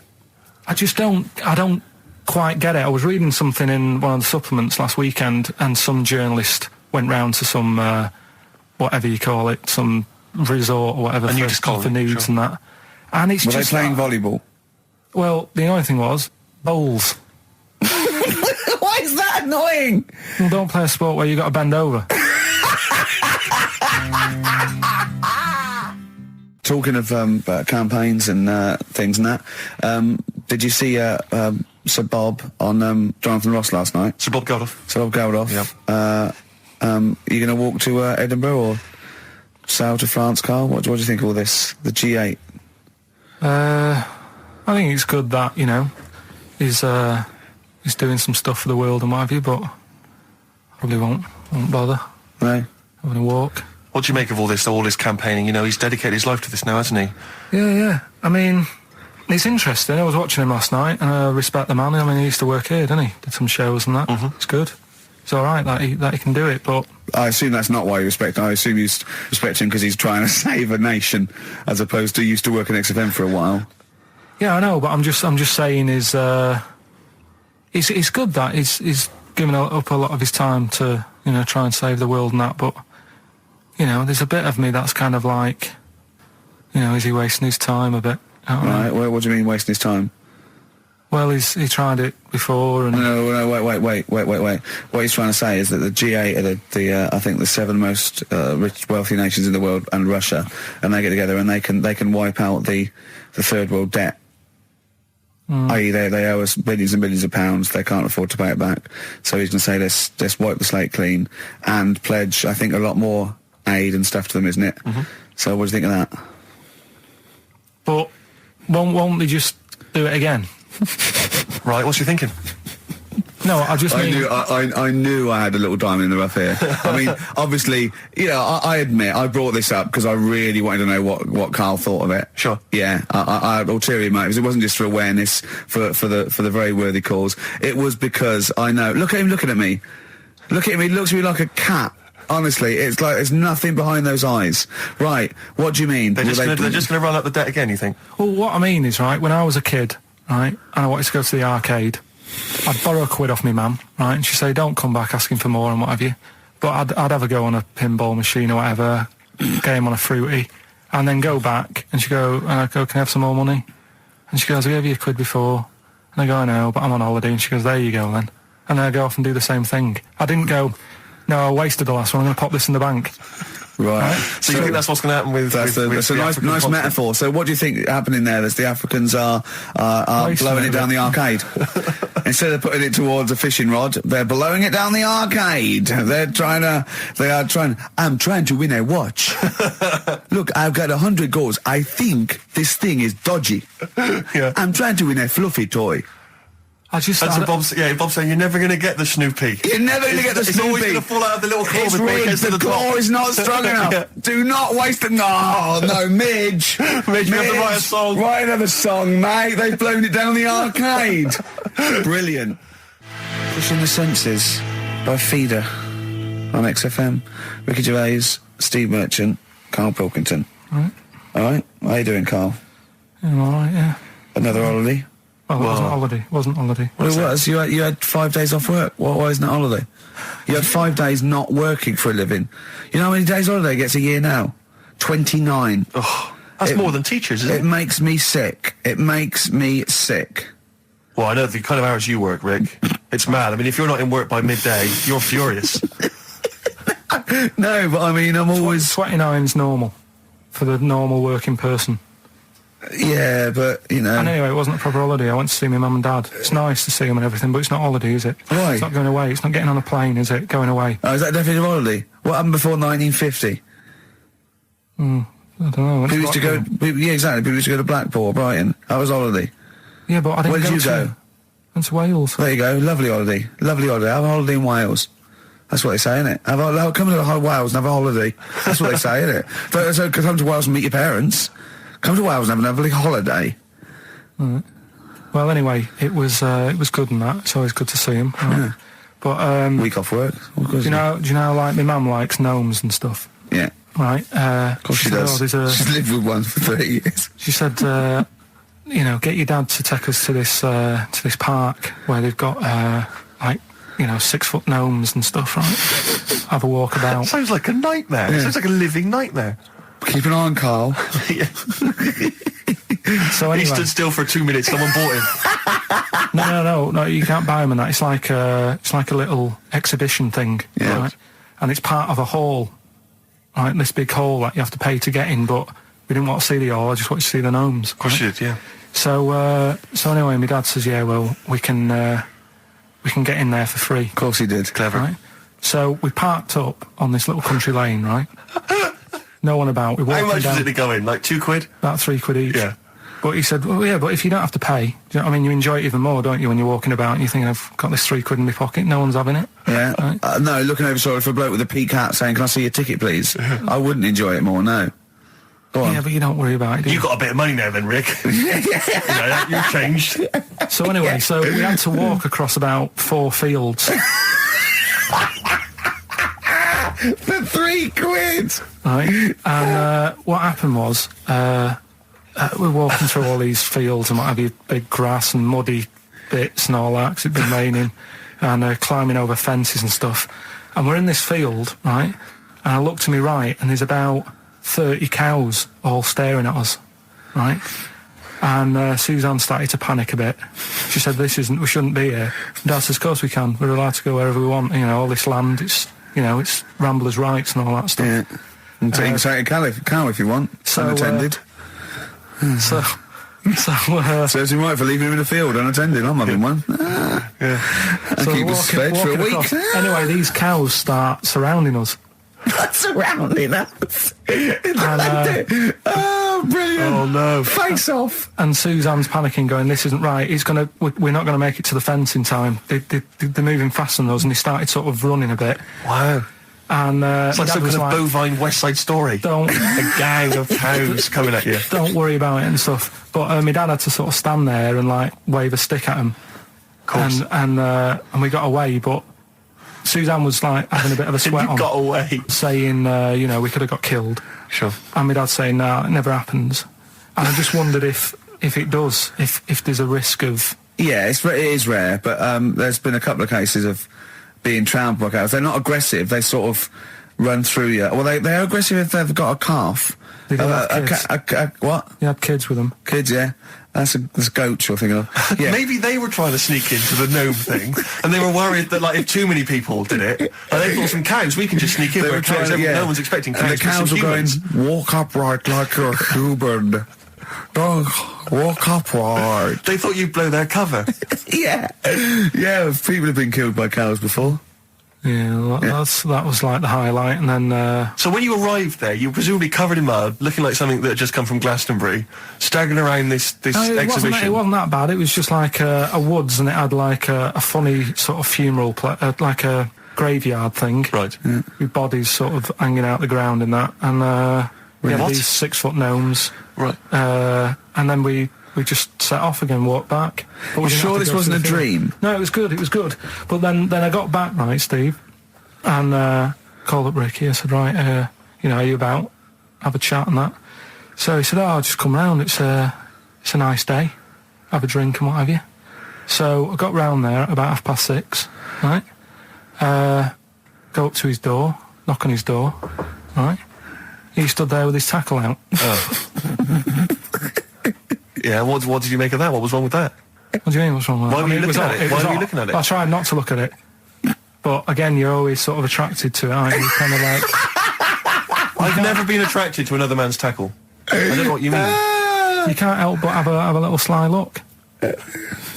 I don't quite get it. I was reading something in one of the supplements last weekend, and some journalist went round to some, whatever you call it, some resort or whatever for nudes and that. And it's Were just they playing volleyball? Well, the only thing was bowls. Why is that annoying? Well, don't play a sport where you got to bend over. Talking of campaigns and things and that, did you see Sir Bob on Jonathan Ross last night? Sir Bob Geldof. Sir Bob Geldof. Yeah. Are you going to walk to Edinburgh or sail to France, Karl? What do you think of all this? The G8? I think it's good that, he's doing some stuff for the world and what have you, but I probably won't bother. No. Having a walk. What do you make of all this campaigning? He's dedicated his life to this now, hasn't he? Yeah. I mean, it's interesting. I was watching him last night, and I respect the man. I mean, he used to work here, didn't he? Did some shows and that. Mm-hmm. It's good. It's all right that he can do it, but... I assume that's not why you respect him. I assume you respect him because he's trying to save a nation, as opposed to used to work in XFM for a while. Yeah, I know, but I'm just saying it's good that he's given up a lot of his time to, try and save the world and that, but, there's a bit of me that's kind of like, is he wasting his time a bit? Right, well, what do you mean wasting his time? Well, he tried it before and... No, wait. What he's trying to say is that the G8 are the I think the 7 most rich, wealthy nations in the world, and Russia, and they get together and they can wipe out the third world debt. I.e. they owe us billions and billions of pounds, they can't afford to pay it back. So he's going to say, let's wipe the slate clean and pledge, I think, a lot more aid and stuff to them, isn't it? Mm-hmm. So what do you think of that? But won't they just do it again? Right, what's you thinking? No, I knew I had a little diamond in the rough here. I mean, obviously, I admit I brought this up because I really wanted to know what Karl thought of it. Sure. Yeah, I had ulterior motives. It wasn't just for awareness, for the very worthy cause. It was because I know. Look at him looking at me. Look at him. He looks at me like a cat. Honestly, it's like there's nothing behind those eyes. Right? What do you mean? They're just going to run up the debt again, you think? Well, what I mean is, right, when I was a kid, right, and I wanted to go to the arcade, I'd borrow a quid off my mum, right, and she'd say, don't come back asking for more and what have you. But I'd have a go on a pinball machine or whatever, game on a fruity, and then go back, and and I'd go, can I have some more money? And she goes, I gave you a quid before. And I go, I know, but I'm on holiday. And she goes, there you go then. And then I go off and do the same thing. I didn't go, no, I wasted the last one, I'm going to pop this in the bank. Right. So you think that's what's going to happen with... That's a nice metaphor. So what do you think happening there? That the Africans are blowing it down the arcade. Instead of putting it towards a fishing rod, they're blowing it down the arcade. I'm trying to win a watch. Look, I've got 100 goals. I think this thing is dodgy. Yeah. I'm trying to win a fluffy toy. Bob saying you're never going to get the Snoopy. You're never going to get the Snoopy. It's always going to fall out of the little claw it's before it rigged. gets to The claw is not strong enough. Yeah. Do not waste it. No, Midge. Midge, you have to write a song. Write another song, mate. They've blown it down the arcade. Brilliant. Pushing the Senses by Feeder on XFM. Ricky Gervais, Steve Merchant, Karl Pilkington. Right. All right. How you doing, Karl? I'm all right, yeah. Another holiday? Well, it wasn't holiday. Well, it was. You had 5 days off work. Why isn't it holiday? You had 5 days not working for a living. You know how many days holiday gets a year now? 29. Oh, that's more than teachers, isn't it? It makes me sick. It makes me sick. Well, I know the kind of hours you work, Rick. It's mad. I mean, if you're not in work by midday, you're furious. No, but I mean, I'm always... 29's normal for the normal working person. Yeah, but, you know... And anyway, it wasn't a proper holiday. I went to see my mum and dad. It's nice to see them and everything, but it's not holiday, is it? Why? It's not going away. It's not getting on a plane, is it? Going away. Oh, is that definitely a holiday? What happened before 1950? I don't know. People used to go... Yeah, exactly. People used to go to Blackpool or Brighton. That was holiday. Yeah, but I didn't Where did go you to... go? Went to Wales. There you go. Lovely holiday. Lovely holiday. Have a holiday in Wales. That's what they say, innit? Come to Wales and have a holiday. That's what they say, innit? So come to Wales and meet your parents. Come to Wales and have a lovely holiday. Right. Well, anyway, it was good and that. It's always good to see him. Right? Yeah. But Week off work. do you know, like my mum likes gnomes and stuff. Yeah. Right. Of course she does. She's lived with one for 30 years. She said, you know, get your dad to take us to this park where they've got like, you know, 6-foot gnomes and stuff. Right. Have a walk about. Sounds like a nightmare. Yeah. Sounds like a living nightmare. Keep an eye on Carl. Yeah. So anyway, He stood still for 2 minutes. Someone bought him. No. You can't buy them and that. It's like a little exhibition thing. Yeah. Right? And it's part of a hall. Right, this big hall that you have to pay to get in, but we didn't want to see the hall. I just wanted to see the gnomes. Of course you did, yeah. So anyway, my dad says, yeah, well, we can get in there for free. Of course he did. Clever. Right. So we parked up on this little country lane, right? No one about. We walked How much down, was it to go in? Like £2? about £3 each. Yeah. But he said, well, yeah, but if you don't have to pay, do you know what I mean? You enjoy it even more, don't you, when you're walking about and you think, I've got this £3 in my pocket, no one's having it. Yeah. Right. No, looking over sorry for a bloke with a peak hat saying, can I see your ticket, please? I wouldn't enjoy it more, no. Go on. Yeah, but you don't worry about it, do You got a bit of money now then, Rick. You've changed. So anyway, so we had to walk across about 4 fields. For £3! Right, and what happened was we're walking through all these fields and what have you, big grass and muddy bits and all that because it'd been raining, and climbing over fences and stuff. And we're in this field, right? And I look to my right, and there's about 30 cows all staring at us, right? And Suzanne started to panic a bit. She said, we shouldn't be here. Dad says, of course we can. We're allowed to go wherever we want. You know, all this land, it's ramblers' rights and all that stuff. Yeah. And take a cow if you want. So, unattended. So Serves him right for leaving him in the field unattended. I'm having one. Yeah. And keep us fed for a week. across. Anyway, these cows start surrounding us. Surrounding us. Oh, brilliant. Oh, no. Face off. And Suzanne's panicking, going, this isn't right. We're not going to make it to the fence in time. They're moving faster than us, and he started sort of running a bit. Wow. And It's like Dad some was kind of bovine West Side Story. Don't A gang of cows coming at you. don't worry about it and stuff. But my dad had to sort of stand there and like wave a stick at him. Of course. And we got away, but Suzanne was like having a bit of a sweat You on, got away. saying, we could have got killed. Sure. And my dad saying, no, it never happens. And I just wondered if it does, if there's a risk of... Yeah, it is rare, but there's been a couple of cases of being trampled by cows. They're not aggressive. They sort of run through you. Well, they're aggressive if they've got a calf. They do have kids. What? You had kids with them. Kids, yeah. That's goats you're thinking of. Yeah. Maybe they were trying to sneak into the gnome thing, and they were worried that, like, if too many people did it, and they thought some cows, we can just sneak in They where were trying, cows, yeah. no one's expecting cows. And the cows but were some going, humans. walk upright like you're human. Don't walk upright. They thought you'd blow their cover. Yeah. Yeah, people have been killed by cows before. Yeah, that was like the highlight. And then... So when you arrived there, you were presumably covered in mud, looking like something that had just come from Glastonbury, staggering around this exhibition. It wasn't that bad. It was just like a woods, and it had like a funny sort of funeral, like a graveyard thing. Right. With bodies sort of hanging out the ground and that. And we had What? these 6-foot gnomes. Right. And then we just set off again, walked back. But we You didn't sure have to this go wasn't through a the field. dream? No, it was good. But then I got back, right, Steve, and called up Ricky. I said, right, are you about? Have a chat and that. So he said, I'll just come round. It's a nice day. Have a drink and what have you. So I got round there at about 6:30, right? Go up to his door, knock on his door, right? He stood there with his tackle out. Yeah, what did you make of that? What was wrong with that? What do you mean, what's wrong with that? Why were you looking at it? Why was were you odd. looking at it? I tried not to look at it. But again, you're always sort of attracted to it, aren't you? Kind of like... I've never been attracted to another man's tackle. I don't know what you mean. you can't help but have a little sly look.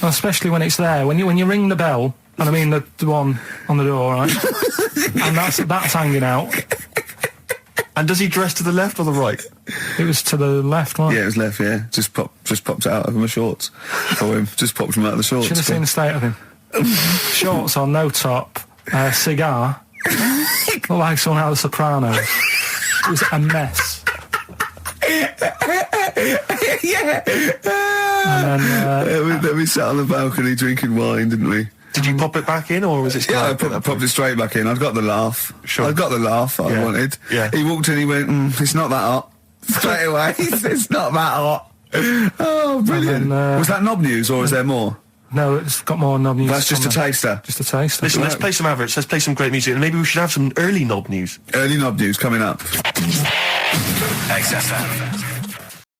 Especially when it's there. When you ring the bell, and I mean the one on the door, right? And that's hanging out. And does he dress to the left or the right? It was to the left, right? Yeah, it was left, yeah. Just popped it out of my shorts for him. Just popped him out of the shorts. Should have seen the state of him. Shorts on, no top, cigar. Looked like someone out of The Sopranos. It was a mess. Yeah. And then, Then we sat on the balcony drinking wine, didn't we? Did you pop it back in, or was it? Yeah, I popped it straight back in. I'd got the laugh. Sure. I'd got the laugh I wanted. Yeah. He walked in, he went, it's not that hot. Straight away, it's not that hot. Oh, brilliant. then, was that knob news, or is there more? no, it's got more knob news. That's just a on there. taster. Just a taster. Listen, let's play some adverts. Let's play some great music, and maybe we should have some early knob news. Early knob news coming up. XFM.